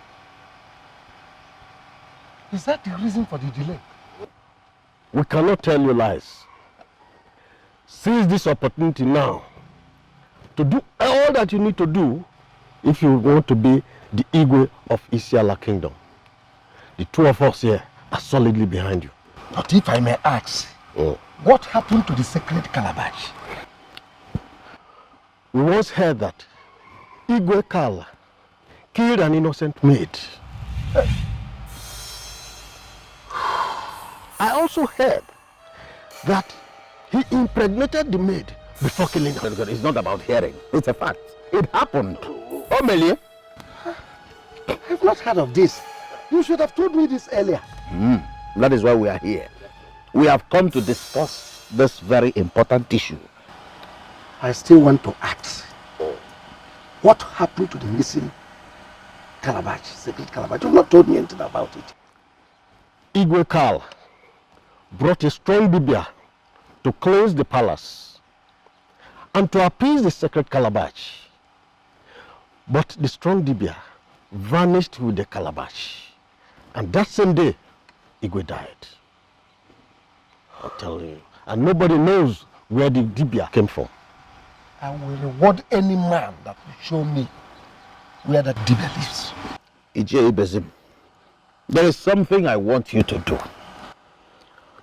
Is that the reason for the delay? We cannot tell you lies. Seize this opportunity now to do all that you need to do if you want to be the Igwe of Isiala kingdom. The two of us here are solidly behind you. But if I may ask, what happened to the sacred calabash? We once heard that Igwe Kala killed an innocent maid. I also heard that he impregnated the maid before killing her. It's not about hearing. It's a fact. It happened. Oh, Melie. I've not heard of this. You should have told me this earlier. That is why we are here. We have come to discuss this very important issue. I still want to ask, what happened to the missing calabash, sacred calabash? You've not told me anything about it. Igwe Kal brought a strong Bibia to cleanse the palace. and to appease the sacred calabash. But the strong Dibia vanished with the calabash. And that same day, Igwe died. I'll tell you. And nobody knows where the Dibia came from. I will reward any man that will show me where that Dibia lives. Ije Ibezim, there is something I want you to do.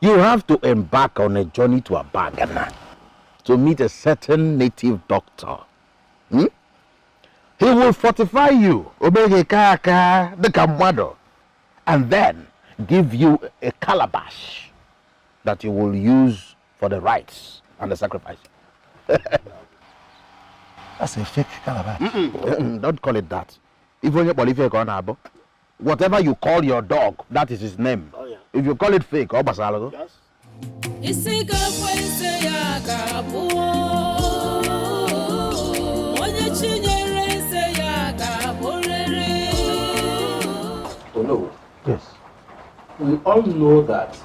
You have to embark on a journey to Abagana to meet a certain native doctor. He will fortify you, and then give you a calabash that you will use for the rites and the sacrifice. That's a fake calabash. Don't call it that. Whatever you call your dog, that is his name. Oh, yeah. If you call it fake, yes. Oh no. Yes. We all know that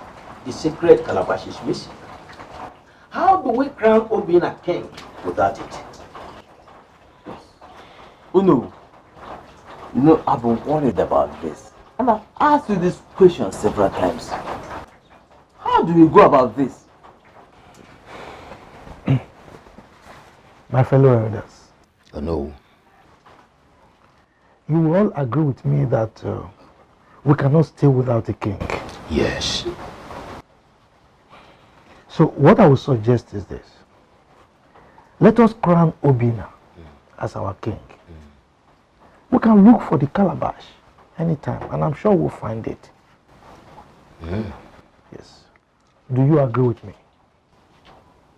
the sacred calabash is missing. How do we crown Obina king without it? Yes. Oh no. You know, I've been worried about this. And I've asked you this question several times. How do we go about this? My fellow elders. Oh no. You will all agree with me that we cannot stay without a king. Yes. So what I would suggest is this. Let us crown Obina as our king. We can look for the calabash anytime, and I'm sure we'll find it. Yes. Do you agree with me?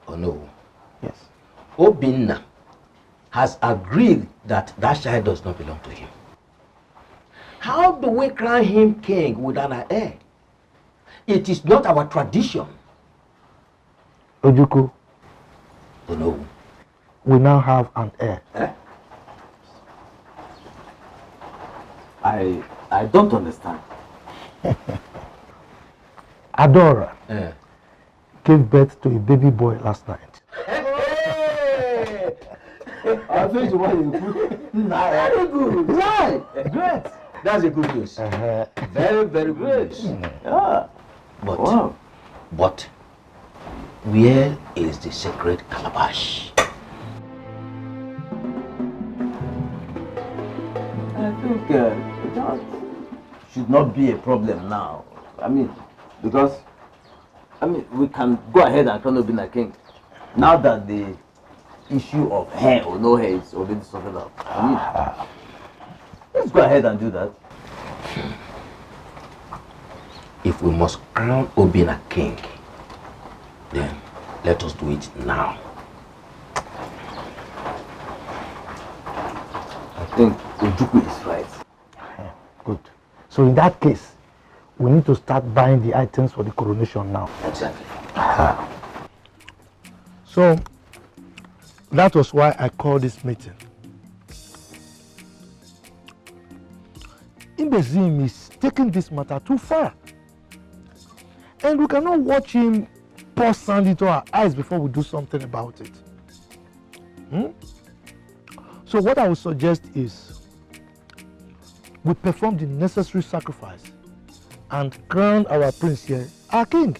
Oh no. Yes. Obinna has agreed that that child does not belong to him. How do we crown him king without an heir? It is not our tradition. Ojuku. Oh no. We now have an heir. I don't understand. Adora gave birth to a baby boy last night. Hey! I think you want to put. Very good. Right. Great. That's a good news. Very, very good news. Yeah. But where is the sacred calabash? I think that should not be a problem now. I mean, because we can go ahead and crown Obinna king now that the issue of hair or no hair is already sorted out. I mean, let's go ahead and do that. If we must crown Obinna king, then let us do it now. I think Ojuku is right. Good. So in that case, we need to start buying the items for the coronation now. Exactly. So that was why I called this meeting. Ibezim is taking this matter too far. And we cannot watch him pour sand into our eyes before we do something about it. So what I would suggest is we perform the necessary sacrifice and crown our prince here, our king.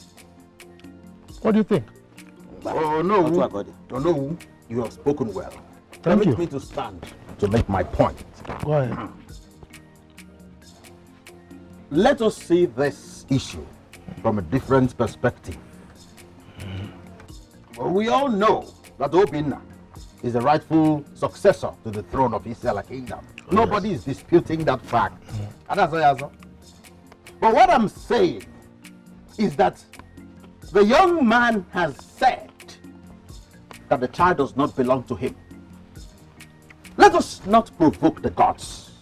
What do you think? Oh no. Oh no. You have spoken well. Thank you. Permit me to stand to make my point. Go ahead. Let us see this issue from a different perspective. Well, we all know that Obinna is the rightful successor to the throne of Isiala Kingdom. Nobody is disputing that fact. And that's why. But what I'm saying is that the young man has said that the child does not belong to him. Let us not provoke the gods.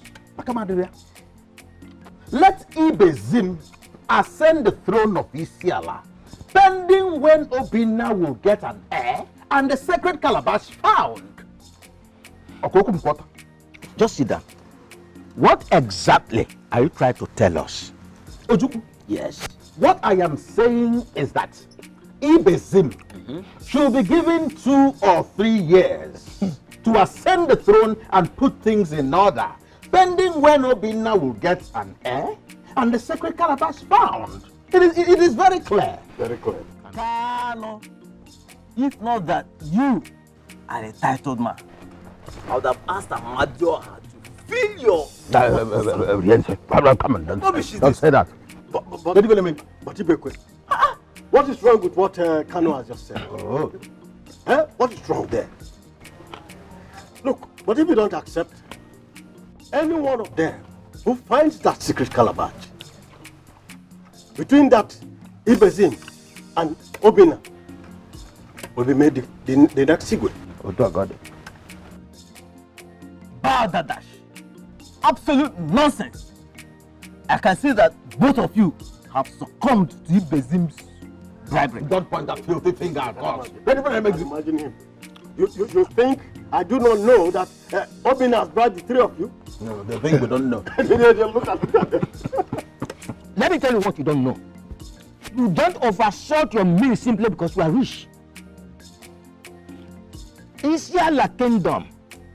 Let Ibezim ascend the throne of Isiala, pending when Obinna will get an heir and the sacred calabash found. Just sit down. What exactly are you trying to tell us? Ojuku. Yes. What I am saying is that Ibezim she'll be given 2 or 3 years to ascend the throne and put things in order, pending when Obinna will get an heir and the sacred calabash found. It is very clear. Very clear. Kano, if not that you are a titled man, I would have asked Amadio to fill your... Come on, don't say that. But what is wrong with what Kano has just said? What is wrong there? Look, but if you don't accept, any one of them who finds that secret calabash, between that Ibezim and Obinna, will be made the next Sigwe. Badadash. Absolute nonsense. I can see that both of you have succumbed to Ibezim's bribery. Don't point that filthy finger at us. Imagine him. You think I do not know that Obinna has bribed the 3 of you? No, the thing we don't know. Look at them. Let me tell you what you don't know. You don't overshot your meal simply because you are rich. Isiala Kingdom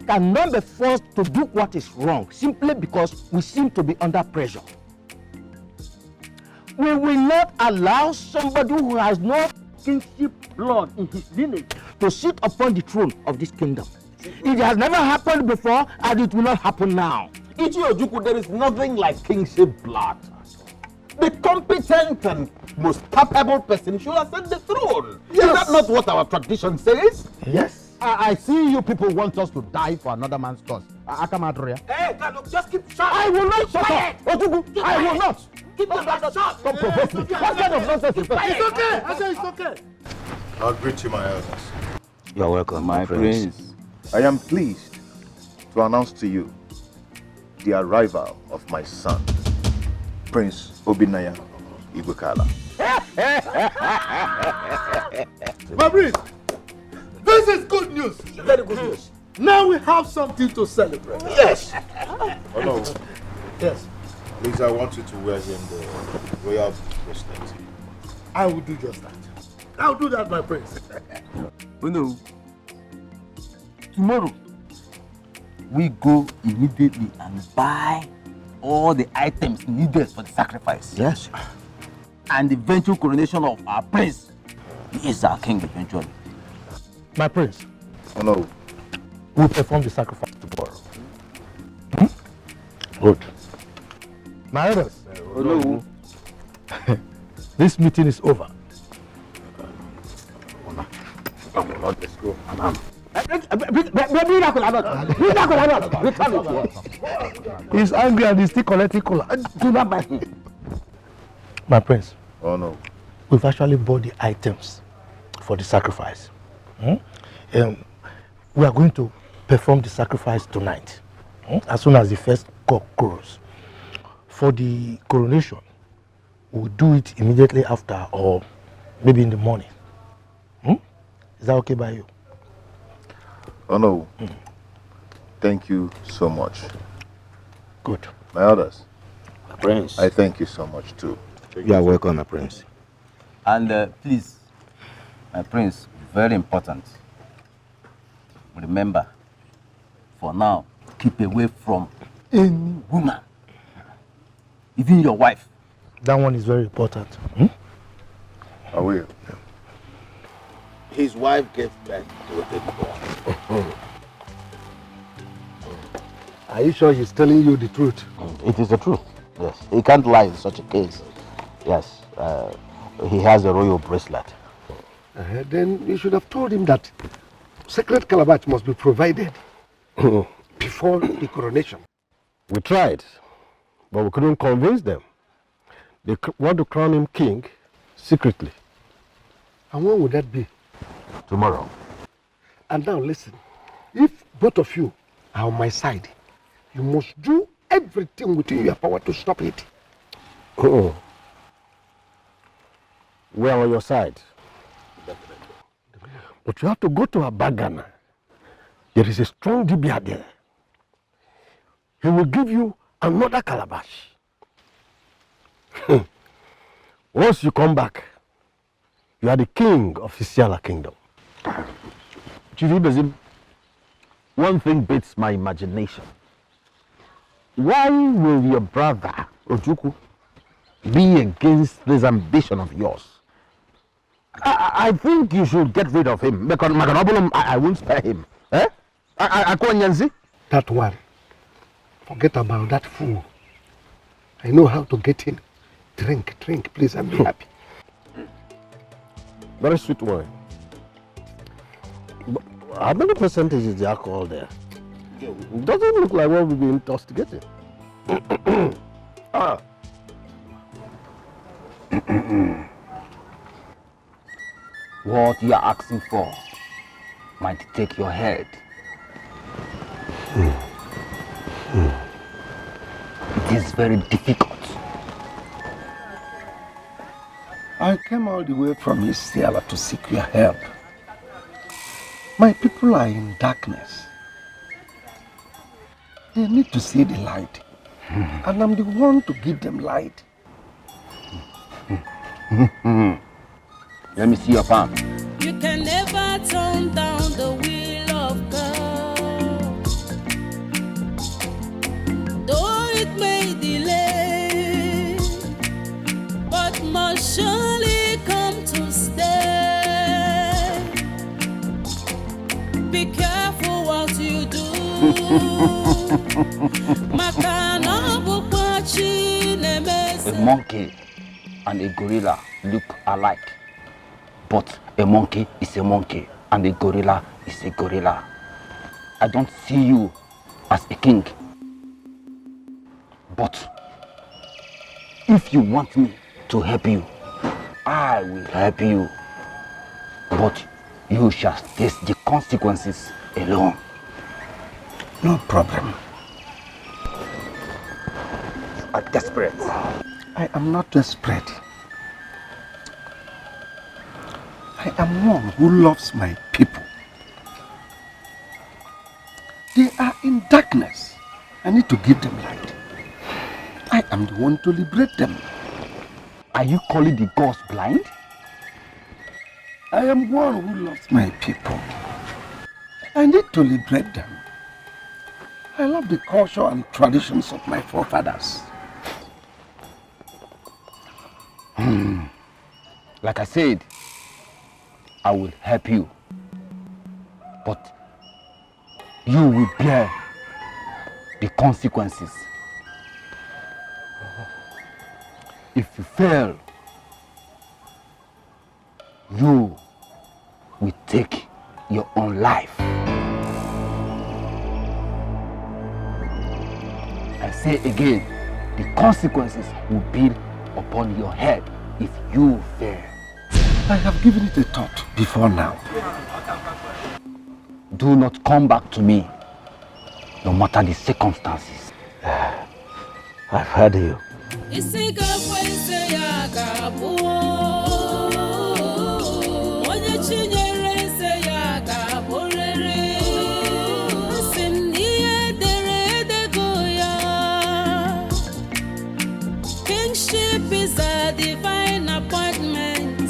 cannot be forced to do what is wrong simply because we seem to be under pressure. We will not allow somebody who has no kinship blood in his lineage to sit upon the throne of this kingdom. It has never happened before and it will not happen now. Ichi Ojukwu, there is nothing like kingship blood. The competent and most capable person should ascend the throne. Yes. Is that not what our tradition says? Yes. I see you people want us to die for another man's cause. Akamadria. Hey, look, just keep shut. I will not shut up. Ojuku, I will not. Keep your mouth shut. Don't provoke me. What kind of nonsense is that? It's okay. I say it's okay. I'll greet you, my elders. You're welcome, my prince. I am pleased to announce to you the arrival of my son, Prince Obinaya Igwekala. My prince, this is good news. Very good news. Now we have something to celebrate. Yes. Oh no. Yes. Please, I want you to wear him the royal bracelet. I will do just that. I'll do that, my prince. Oh no. Tomorrow, we go immediately and buy all the items needed for the sacrifice. Yes. And the eventual coronation of our prince. He is our king eventually. My prince. Oh no. We'll perform the sacrifice tomorrow. Good. My elders. Oh no. This meeting is over. Let's go. He's angry and he's still collecting cola. Do not buy him. My prince. Oh no. We've actually bought the items for the sacrifice. We are going to perform the sacrifice tonight. As soon as the first cock crows. For the coronation, we'll do it immediately after or maybe in the morning. Is that okay by you? Oh no. Thank you so much. Good. My elders. Prince. I thank you so much too. You are welcome, my prince. And please, my prince, very important. Remember, for now, keep away from any woman, even your wife. That one is very important. I will. His wife gave birth to a baby boy. Are you sure he's telling you the truth? It is the truth, yes. He can't lie in such a case. Yes, he has a royal bracelet. Then you should have told him that sacred calabash must be provided before the coronation. We tried, but we couldn't convince them. They want to crown him king secretly. And when would that be? Tomorrow. And now listen, if both of you are on my side, you must do everything within your power to stop it. We're on your side. But you have to go to Abagana. There is a strong Dibia there. He will give you another calabash. Once you come back, You are the king of Isiala Kingdom. Chief Ibezim, one thing beats my imagination. Why will your brother, Ojuku, be against this ambition of yours? I think you should get rid of him, because I won't spare him. Eh? That one. Forget about that fool. I know how to get him. Drink, please, and be happy. Very sweet wine. But how many percentage is the alcohol there? It doesn't look like what we've been intoxicated. Ah. What you are asking for might take your head. It is very difficult. I came all the way from Isiala to seek your help. My people are in darkness. They need to see the light. And I'm the one to give them light. Let me see your palm. You can never turn down the will of God. Though it may delay, but must surely come to stay. Be careful what you do. A monkey and a gorilla look alike, but a monkey is a monkey and a gorilla is a gorilla. I don't see you as a king, but if you want me to help you, I will help you, but you shall face the consequences alone. No problem. You are desperate. I am not desperate. I am one who loves my people. They are in darkness. I need to give them light. I am the one to liberate them. Are you calling the gods blind? I am one who loves my people. I need to liberate them. I love the culture and traditions of my forefathers. Like I said, I will help you, but you will bear the consequences. If you fail, you will take your own life. I say again, the consequences will be upon your head if you fail. I have given it a thought before now. Do not come back to me, no matter the circumstances. I've heard you. Kingship is a divine appointment.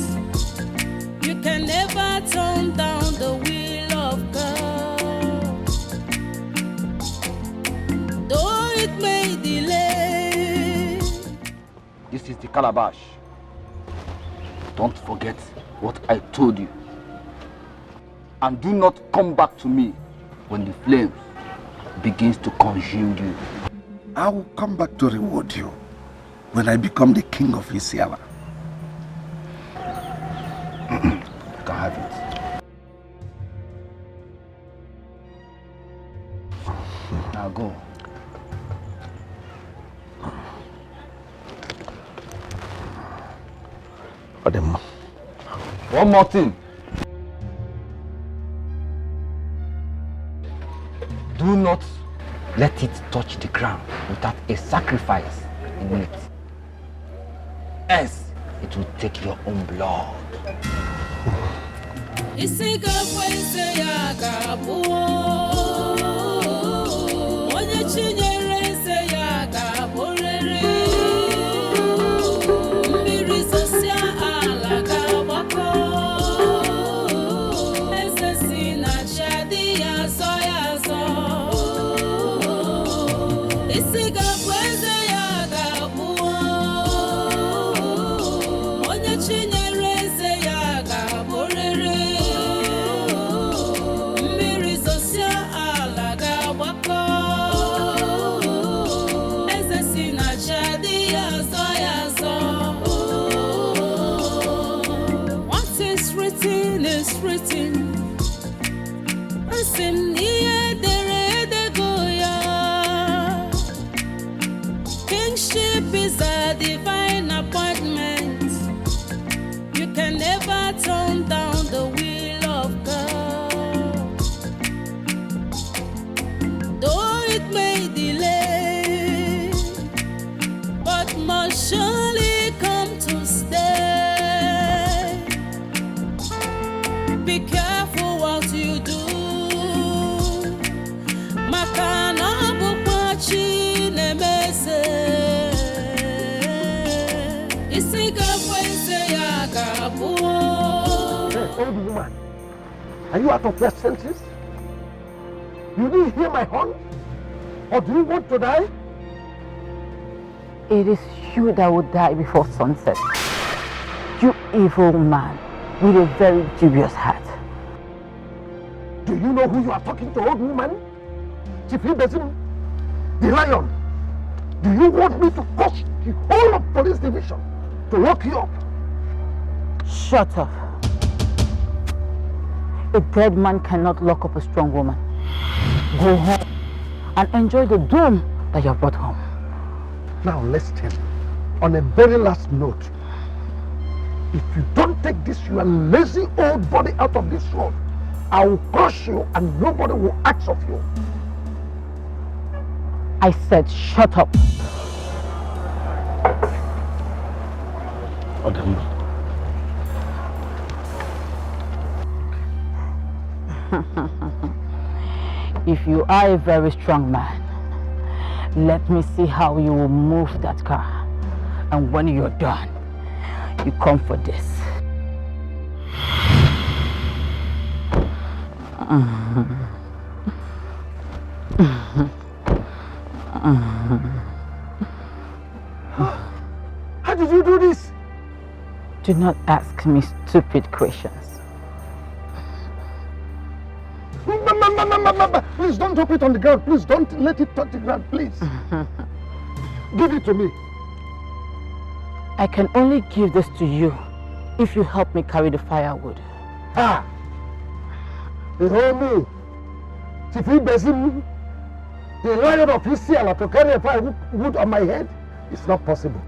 You can never turn down the will of God. Though it may delay. This is the calabash. Don't forget what I told you. And do not come back to me when the flames begins to consume you. I will come back to reward you when I become the king of Isiala. You can have it. Now go. One more thing. Do not let it touch the ground without a sacrifice in it. Else, it will take your own blood. Mbiri sosia ala gabako. Kingship is a divine appointment. You can never turn down the will of God. Though it may delay, but must surely come to stay. Be careful what you do. Makana bupachi nemese. Isiga fwense ya gabu. Hey, old woman, are you out of your senses? You didn't hear my horn? Or do you want to die? It is you that will die before sunset. You evil man with a very dubious heart. Do you know who you are talking to, old woman? Chief Ibesim, the lion. Do you want me to cost the whole of police division to lock you up? Shut up. A dead man cannot lock up a strong woman. Go home and enjoy the doom that you have brought home. Now listen, on a very last note, if you don't take this your lazy old body out of this road, I will crush you and nobody will ask of you. I said shut up. If you are a very strong man, let me see how you will move that car. And when you're done, you come for this. How did you do this? Do not ask me stupid questions. Please don't drop it on the ground. Please don't let it touch the ground, please. Give it to me. I can only give this to you if you help me carry the firewood. Ah! You know me. If he besim the lion of Isiala to carry a firewood on my head, it's not possible.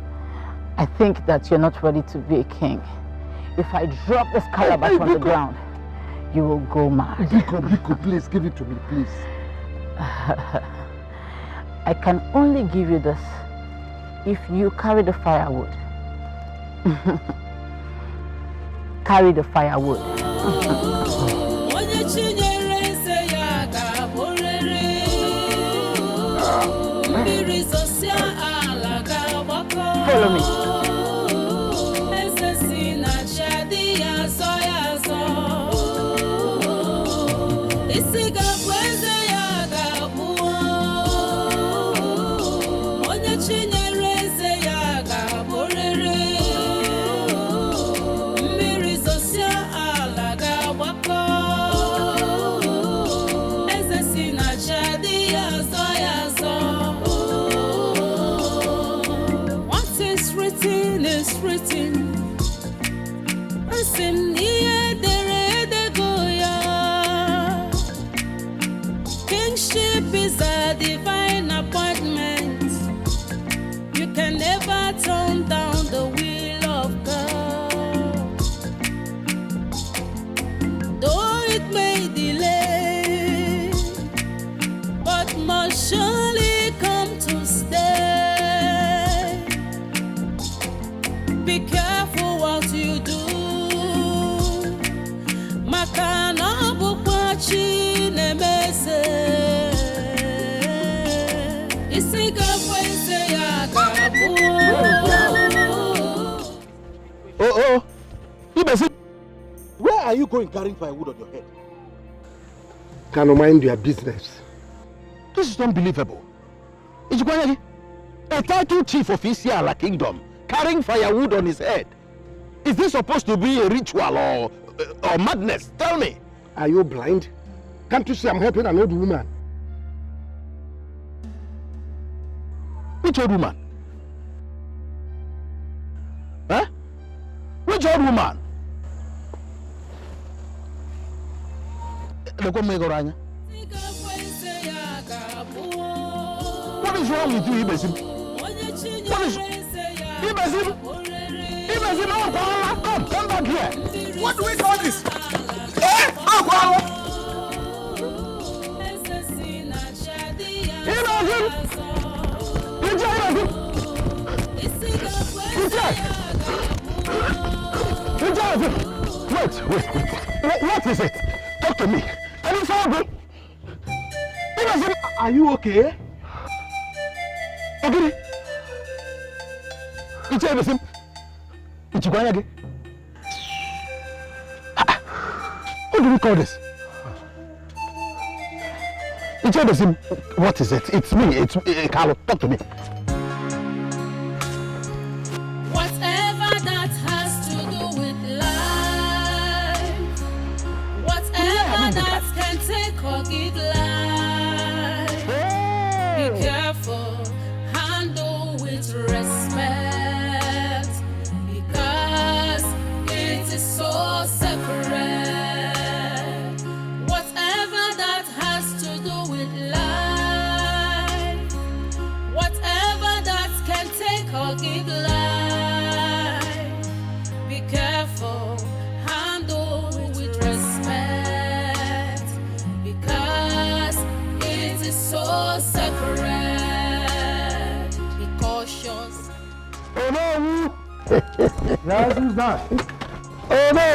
I think that you're not ready to be a king. If I drop this calabash on the ground, you will go mad. Biko, please give it to me, please. I can only give you this if you carry the firewood. Carry the firewood. Follow me. Kingship is a divine appointment. You can never turn down the will of God. Though it may delay, but must surely come to stay. Be careful what you do. Makana bupachi nemese. Isiga fwense ya gabu. Oh, Ibesi, where are you going carrying firewood on your head? Can you mind your business? This is unbelievable. Ijukwanyagi, a title chief of Isiala Kingdom carrying firewood on his head. Is this supposed to be a ritual or madness? Tell me. Are you blind? Can't you see I'm helping an old woman? Which old woman? Huh? Which old woman? What is wrong with you, Ibezim? What is... Ibezim! Ibezim, come back here! What do we call this? Wait. What is it? Talk to me. Are you sorry? Are you okay? Okay. It's everything. It's going again. What do we call this? It's everything. What is it? It's me. It's Carlo. Talk to me. Whatever that has to do with life, whatever that can take or give life, be careful, handle with respect, because it is so sacred. Whatever that has to do with life, whatever that can take or give life, be careful, handle with respect, because it is so sacred. Be cautious. Oh no! Yes, who's that? Oh no!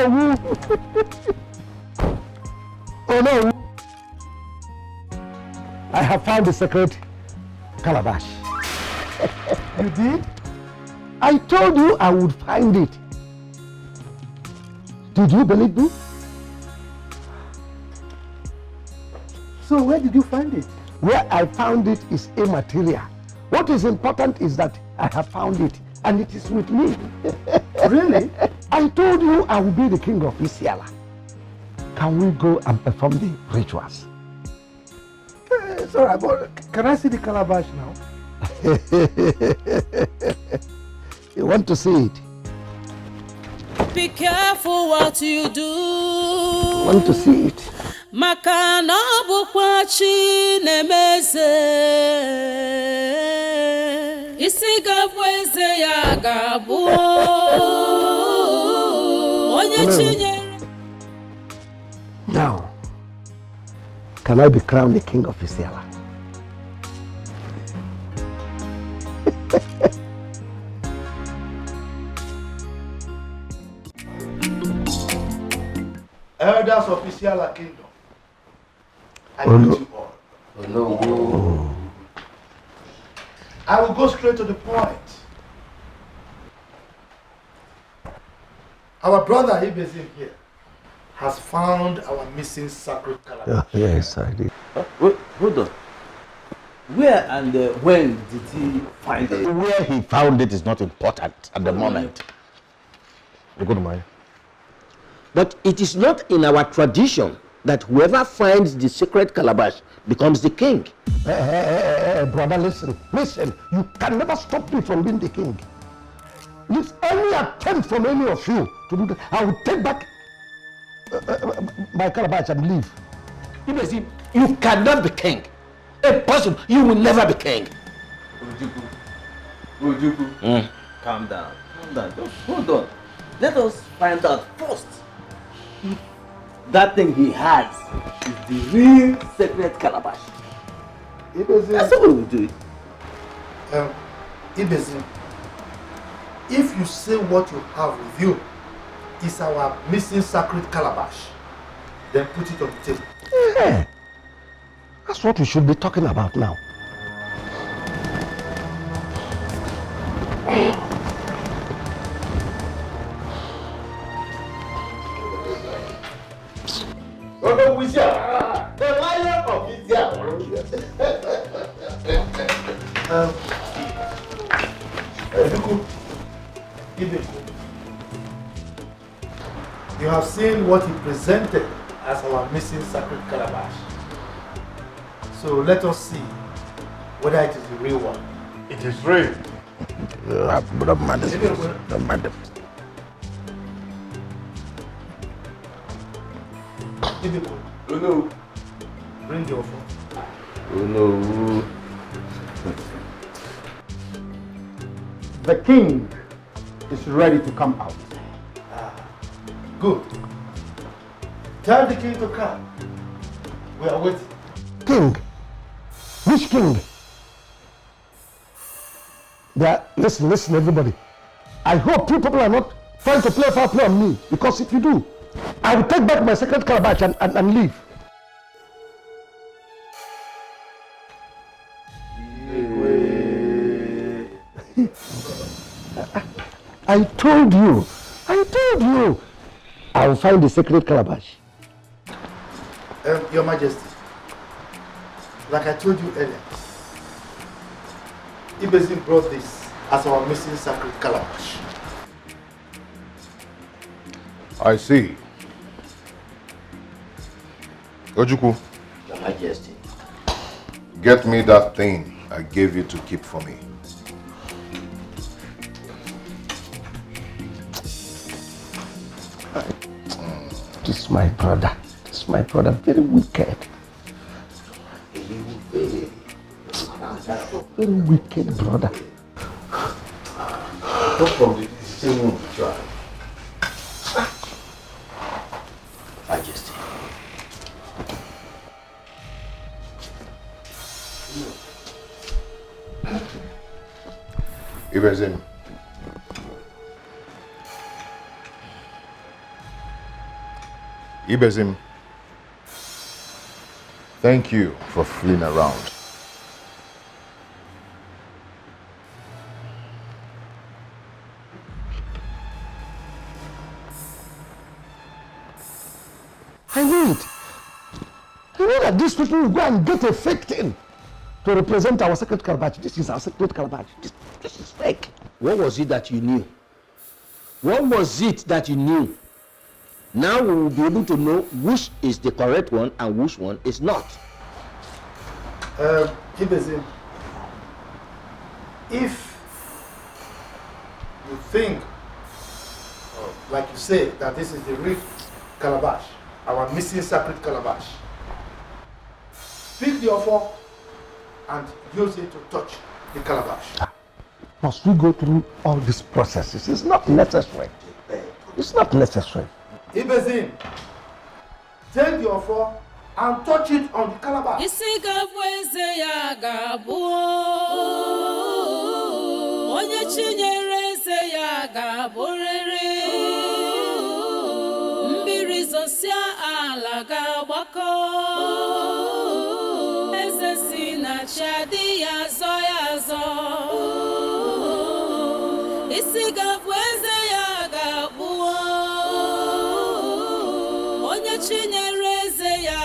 Oh no! I have found the secret calabash. You did? I told you I would find it. Did you believe me? So where did you find it? Where I found it is immaterial. What is important is that I have found it and it is with me. Really? I told you I will be the king of Isiala. Can we go and perform the rituals? It's all right, but can I see the calabash now? You want to see it? Be careful what you do. Want to see it? Maka na bukwa Chinemeze. Isi gabweze ya gabu. Onye Chinye. Now, can I be crowned the king of Isiala? Elders of Isiala Kingdom, I Oh, greet no. you all. Oh, no. I will go straight to the point. Our brother Ibezim here has found our missing sacred calabash. Yes, I did. Wait, hold on. Where and when did he find it? Where he found it is not important at the moment. You go to mine. But it is not in our tradition that whoever finds the sacred calabash becomes the king. Brother, listen. You can never stop me from being the king. If any attempt from any of you to do that, I will take back my calabash and leave. Ibezim, you cannot be king. Impossible. You will never be king. Ujuku, calm down. Just hold on. Let us find out first if that thing he has is the real sacred calabash. That's how we will do it. Ibezim, if you say what you have with you is our missing sacred calabash, then put it on the table. Yeah. That's what we should be talking about now. The lion of you have seen what he presented as our missing sacred calabash. So let us see whether it is the real one. It is real. Bring your phone. Oh no. The king is ready to come out. Good. Tell the king to come. We are waiting. King? Which king? Listen, everybody. I hope you people are not trying to play foul play on me, because if you do, I will take back my second calabash and leave. I told you, I will find the sacred calabash. Your Majesty, like I told you earlier, Ibezim brought this as our missing sacred calabash. I see. Ojukwu. Your Majesty. Get me that thing I gave you to keep for me. This is my brother. Very wicked. Very wicked brother. Come from the same room to try. Majesty. Ibezim. Ibezim. Thank you for fooling around. I knew it. I knew that these people will go and get a fake thing to represent our sacred calabash. This is our sacred calabash. This is fake. What was it that you knew? What was it that you knew? Now we will be able to know which is the correct one and which one is not. Ibezim, if you think, like you say, that this is the real calabash, our missing sacred calabash, pick the offer and use it to touch the calabash. Must we go through all these processes? It's not necessary. It's not necessary. Ibezim, take the offer and touch it on the calabash. Onye chinyere eze ya ga-abụrịrị, mmiri zosia ala ga-agbakọ, eze si na chi adị ya azọ, isi ga-abụ eze ya ga-abụ, onye chinyere eze ya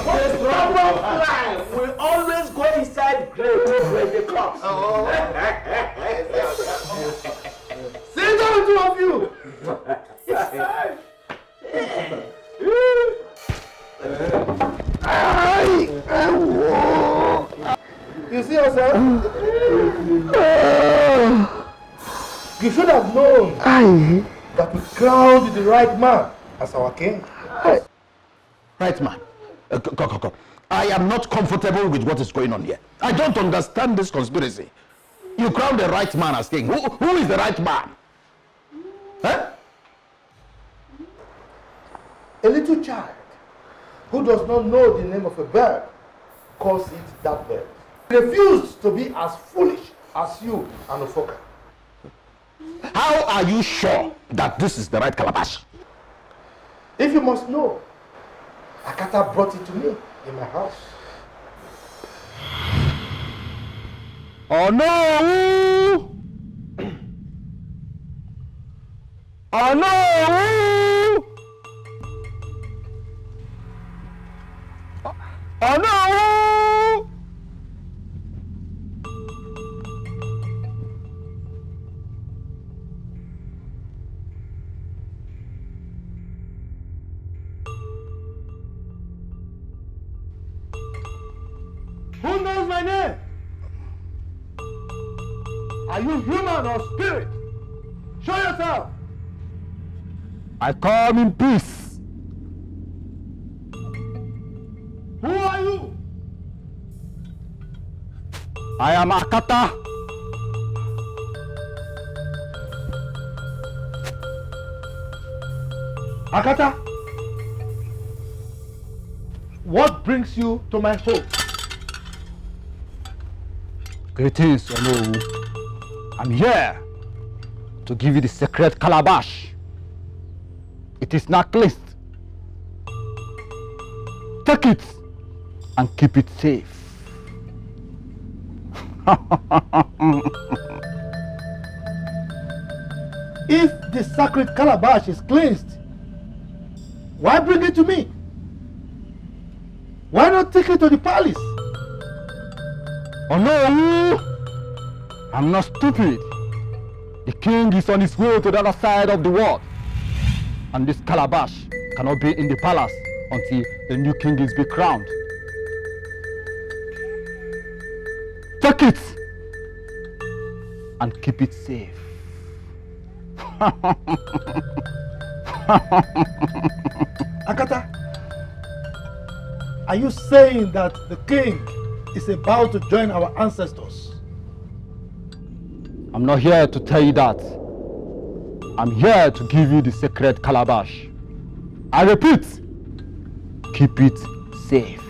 The problem fly will always go inside grave when they come. Sit down, two of you. You see yourself? You should have known that we crowned the right man as our king. Right man. Go. I am not comfortable with what is going on here. I don't understand this conspiracy. You crown the right man as king. Who is the right man? Huh? A little child who does not know the name of a bird calls it that bird. Refuse to be as foolish as you and Ofoka. How are you sure that this is the right calabash? If you must know, Akata brought it to me in my house. Oh no! Oh no! Oh no! Who knows my name? Are you human or spirit? Show yourself! I come in peace. Who are you? I am Akata. Akata, what brings you to my home? Greetings, Onowu. I'm here to give you the sacred calabash. It is not cleansed. Take it and keep it safe. If the sacred calabash is cleansed, why bring it to me? Why not take it to the palace? Oh no! I'm not stupid. The king is on his way to the other side of the world. And this calabash cannot be in the palace until the new king is be crowned. Take it and keep it safe. Akata, are you saying that the king is about to join our ancestors? I'm not here to tell you that. I'm here to give you the sacred calabash. I repeat, keep it safe.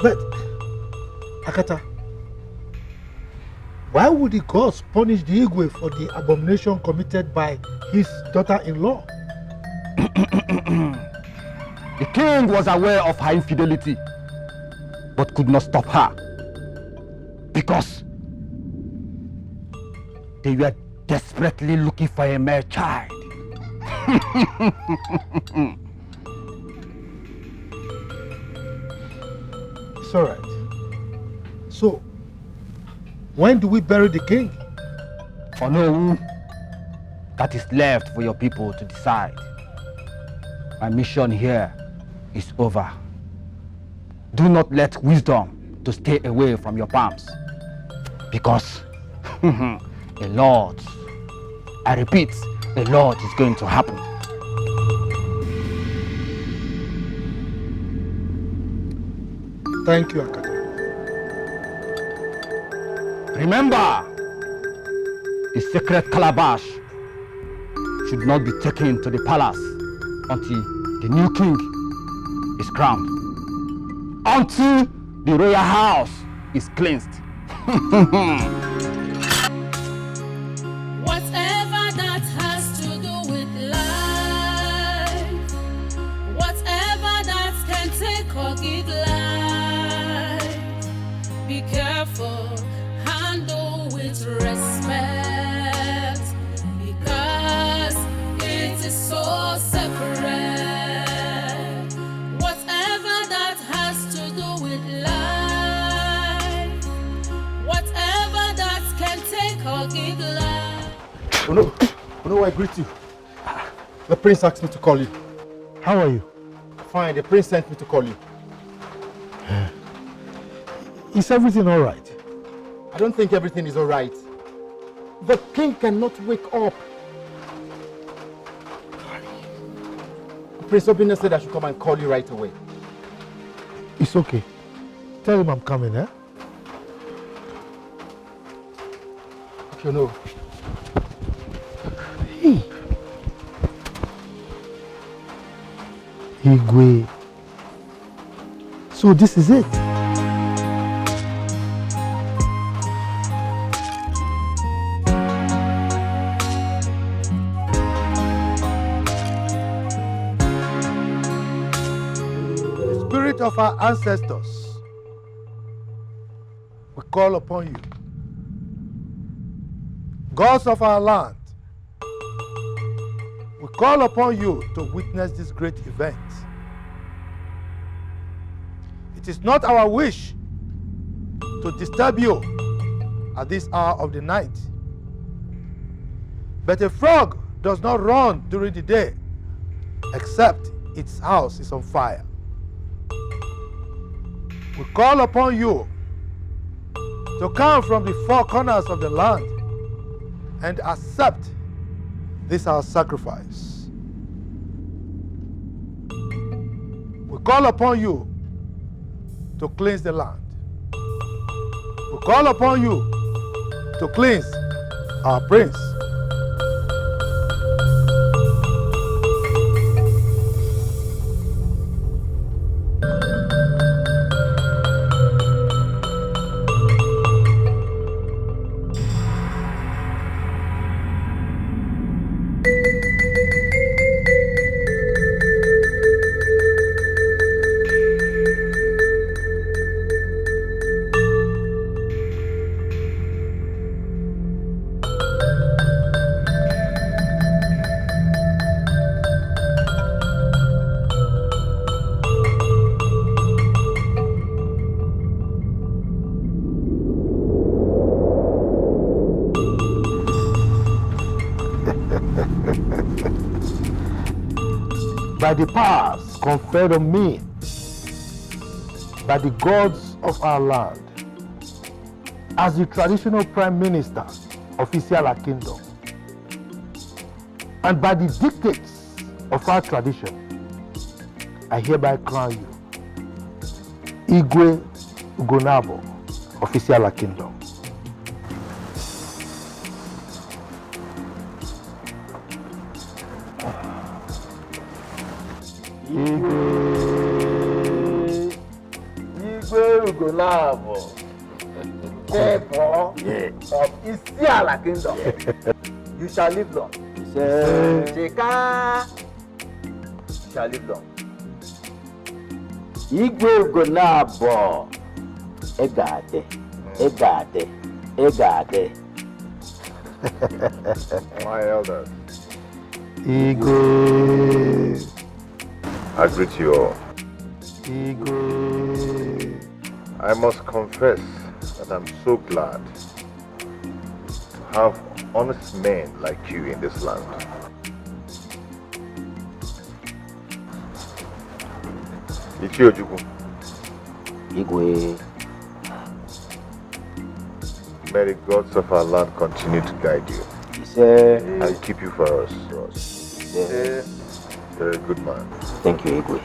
But, Akata, why would the gods punish the Igwe for the abomination committed by his daughter-in-law? The king was aware of her infidelity, but could not stop her because they were desperately looking for a male child. It's all right. So, when do we bury the king? Oh no, that is left for your people to decide. My mission here is over. Do not let wisdom to stay away from your palms, because a lot, I repeat, a lot is going to happen. Thank you, Akata. Remember, the sacred calabash should not be taken to the palace until the new king is crowned, until the royal house is cleansed. Whatever that has to do with life, whatever that can take or give life, be careful, handle with respect, because it is so separate. Whatever that has to do with life, whatever that can take or give life. Oh no, I greet you. The prince asked me to call you. How are you? Fine, the prince sent me to call you. Is everything all right? I don't think everything is all right. The king cannot wake up. Prince Obinna said I should come and call you right away. It's okay. Tell him I'm coming, eh? Okay, no. Hey. Igwe. So this is it. The spirit of our ancestors, we call upon you. Gods of our land, we call upon you to witness this great event. It is not our wish to disturb you at this hour of the night. But a frog does not run during the day, except its house is on fire. We call upon you to come from the four corners of the land and accept this our sacrifice. We call upon you to cleanse the land. We call upon you to cleanse our prince. By the powers conferred on me by the gods of our land, as the traditional Prime Minister of Isiala Kingdom, and by the dictates of our tradition, I hereby crown you Igwe Ugonabo of Isiala Kingdom. Igwe Ugonabo, therefore, of Isiala Kingdom, you shall live long. Sheka, you shall live long. Igwe Ugonabo, Egade, Egade, Egade. My elders, Igwe, I greet you all. Igwe, I must confess that I'm so glad to have honest men like you in this land. Ichiojuku. Igwe. May the gods of our land continue to guide you. And keep you for us. You're a good man. Thank you, Igwe.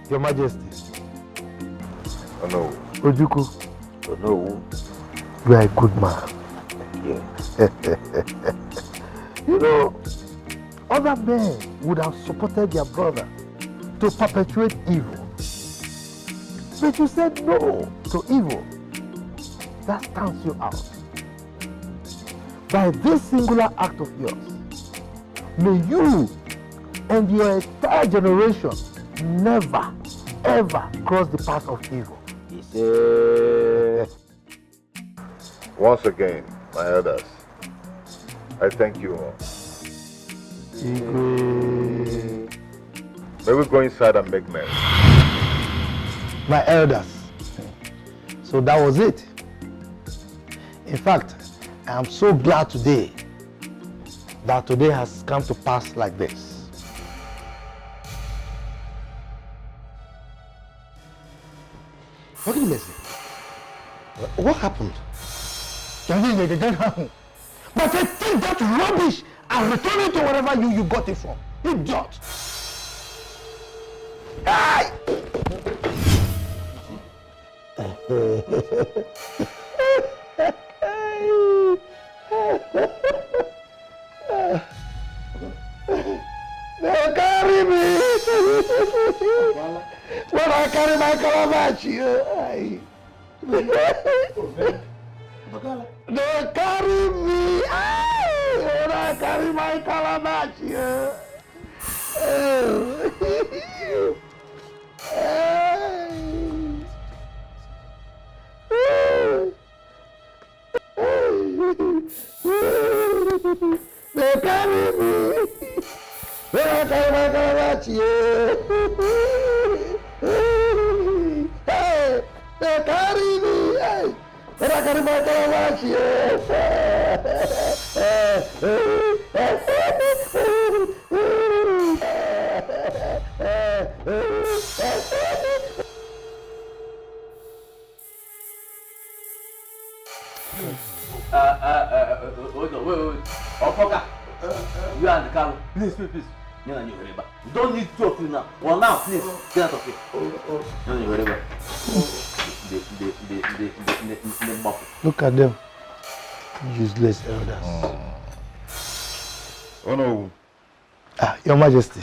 Your Majesty. Oh no. Ojuku. Oh no. You are a good man. Thank you. You know, other men would have supported their brother to perpetuate evil. But you said no to evil. That stands you out. By this singular act of yours, may you and your entire generation never, ever cross the path of evil. Once again, my elders, I thank you all. May we go inside and make merry. My elders. So that was it. In fact, I am so glad today that today has come to pass like this. What did you say? What happened? But I take that rubbish and return it to wherever you got it from. Idiot! Hey! They'll carry me! When I carry my calabash, they'll carry me! When I carry my calabash, they carry me. When I carry my calabash, hey, they carry me. Hey, Wait. Opoka, you and the Carlo. Please. You don't need to talk to you now. Well, now, please, get out of here. Look at them. Useless elders. Oh no. Your Majesty.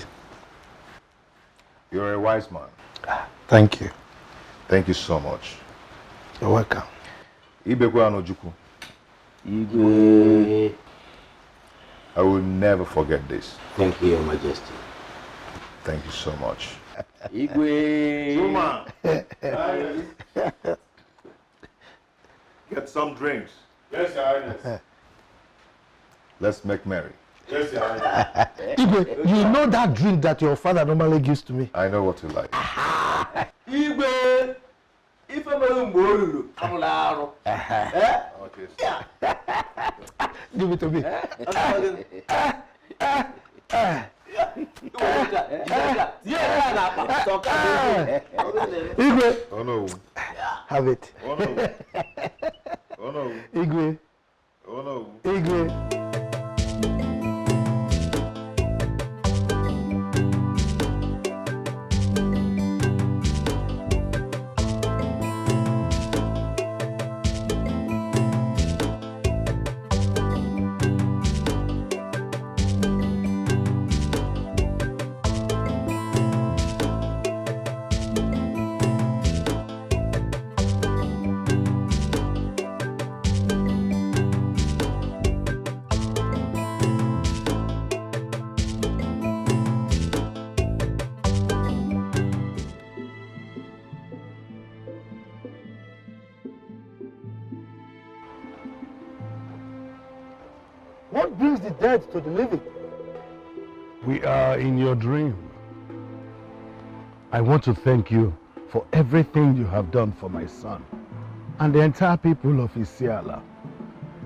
You're a wise man. Thank you. Thank you so much. You're welcome. Ibekwe Anojuku. Igwe. I will never forget this. Thank you, Your Majesty. Thank you so much. Igwe. Zuma. Get some drinks. Yes, Your Highness. Let's make merry. Yes, Your Highness. Igwe, you know that drink that your father normally gives to me? I know what you like. Igwe. If I'm a molu, I'm allowed. Okay. Give it to me. Igwe. Oh no. Have it. Oh no. Oh no. Igwe. Oh no. Igwe. What brings the dead to the living? We are in your dream. I want to thank you for everything you have done for my son and the entire people of Isiala.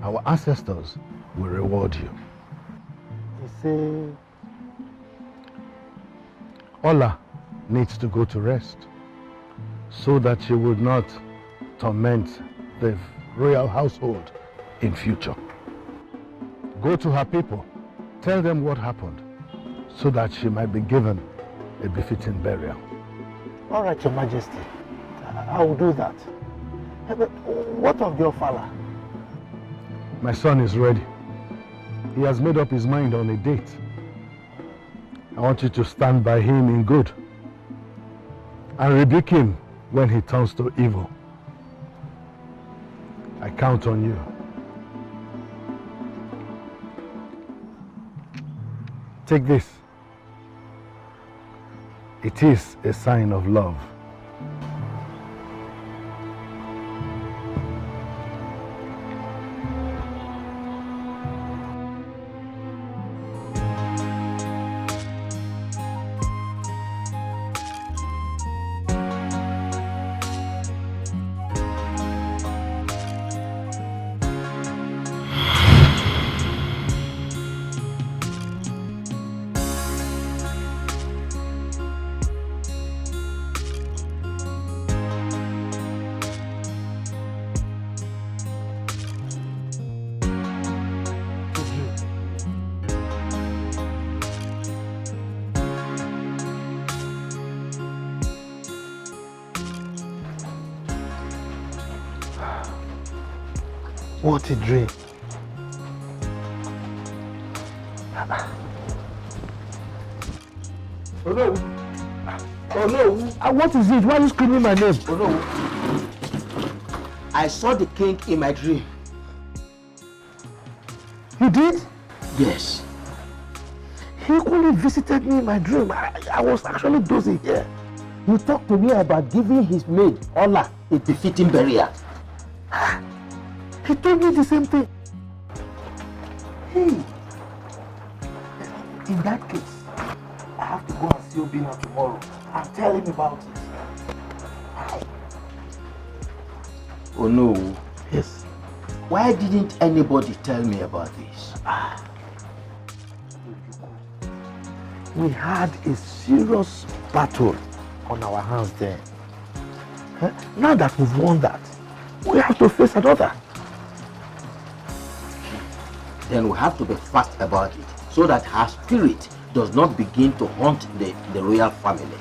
Our ancestors will reward you. He said, Ola needs to go to rest so that she would not torment the royal household in future. Go to her people, tell them what happened so that she might be given a befitting burial. all right, Your Majesty. I will do that. But what of your father? My son is ready. He has made up his mind on a date. I want you to stand by him in good and rebuke him when he turns to evil. I count on you. Take this. It is a sign of love. What a dream. Oh no. Oh no. What is it? Why are you screaming my name? Oh no. I saw the king in my dream. You did? Yes. He equally visited me in my dream. I was actually dozing here. He talked to me about giving his maid, Ola, a befitting burial. He told me the same thing. Hey, in that case, I have to go and see Obina tomorrow and tell him about it. Oh no, Yes. Why didn't anybody tell me about this? We had a serious battle on our hands then. Now that we've won that, we have to face another. Then we have to be fast about it so that her spirit does not begin to haunt the royal family.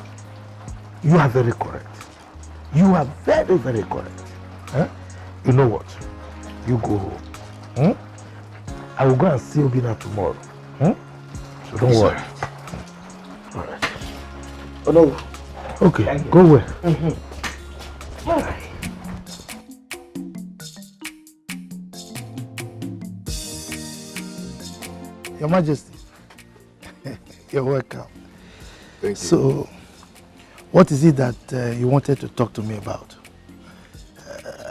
You are very correct. You are very, very correct. You know what? You go home. I will go and see Obina tomorrow. So don't worry. All right. Oh no. Okay, go well. All right. Your Majesty, you're welcome. Thank you. So, what is it that you wanted to talk to me about?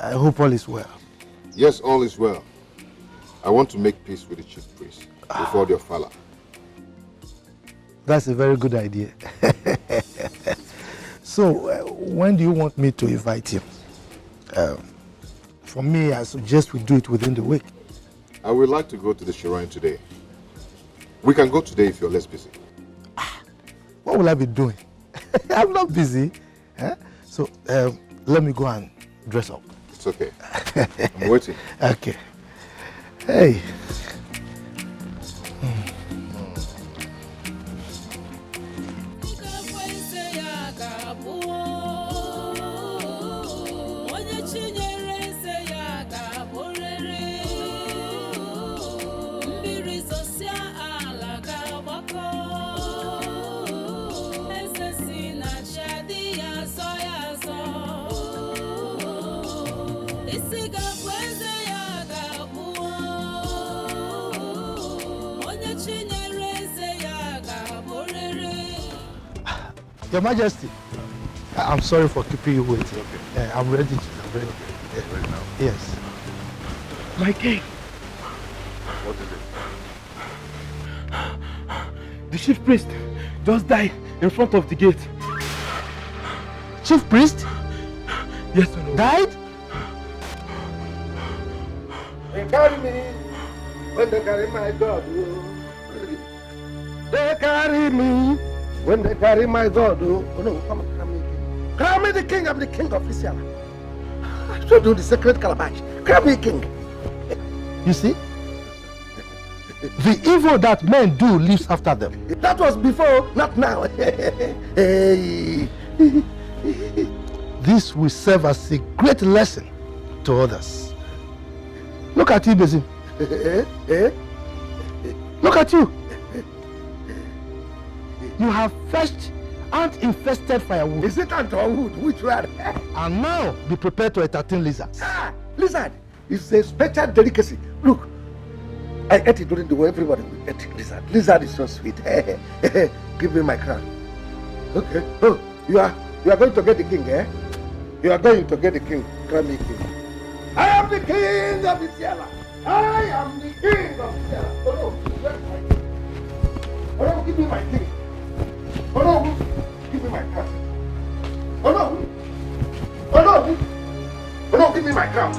I hope all is well. Yes, all is well. I want to make peace with the chief priest before the Ofala. That's a very good idea. So, when do you want me to invite him? For me, I suggest we do it within the week. I would like to go to the shrine today. We can go today if you're less busy. What will I be doing? I'm not busy. So, let me go and dress up. It's okay. I'm waiting. Okay. Hey. Your Majesty, I'm sorry for keeping you waiting. Okay. I'm ready. I'm ready. Ready now? Yes. My king. What is it? The chief priest just died in front of the gate. Chief priest? Yes or no? Died? They carry me when they carry my God. They carry me when they carry my God. Oh no, come on, crown me king. Crown me the king. I'm the king of Israel. I should do the sacred calabash. Crown me king. You see? The evil that men do lives after them. That was before, not now. Hey. This will serve as a great lesson to others. Look at you, Bezim. Look at you. You have fetched ant-infested firewood. Is it ant or wood? Which one? And now be prepared to entertain lizards. Lizard is a special delicacy. Look, I ate it during the war. Everybody will eat lizard. Lizard is so sweet. Give me my crown. Okay. Oh, you are going to get the king, eh? You are going to get the king. Crown me king. I am the king of Israel. I am the king of Israel. Oh no, where's my king? Oh no, give me my king. Oh no, give me my crown. Oh no. Oh no. Oh no, give me my crown.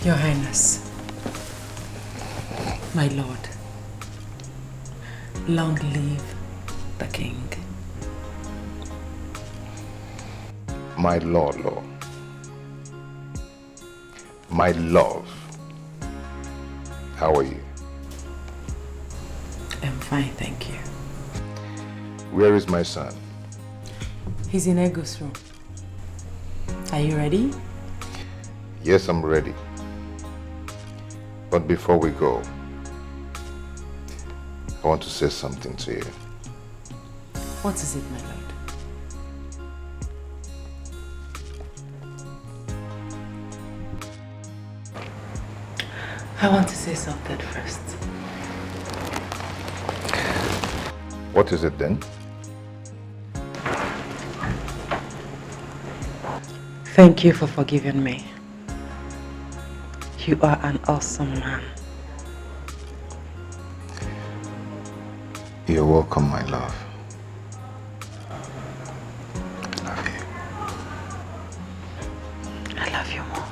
Your Highness, my lord, long live the king. My lord, my love, how are you? I'm fine, thank you. Where is my son? He's in Ego's room. Are you ready? Yes, I'm ready. But before we go, I want to say something to you. What is it, my lord? I want to say something first. What is it then? Thank you for forgiving me. You are an awesome man. You're welcome, my love. I love you more.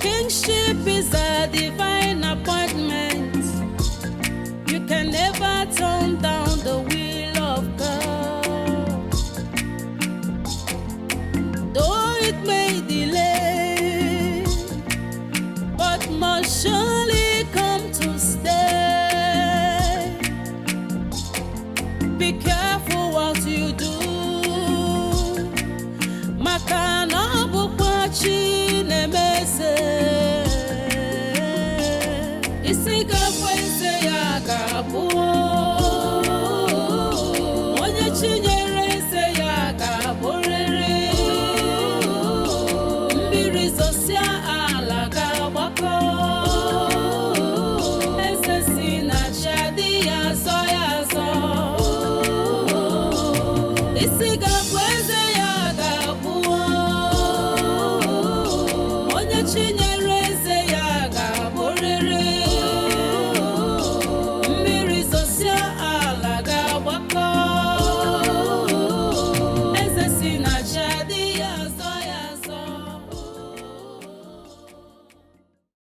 Kingship is a divine appointment. You can never turn down the will of God. Though it may delay, but must surely come to stay. Be careful what you do. Makana bukwachi nemese. Isiga kwese ya gabu. Onye chinyere se ya gaborere. Mbiri zosia ala gabako. Esesi na chadi ya so ya so. Isiga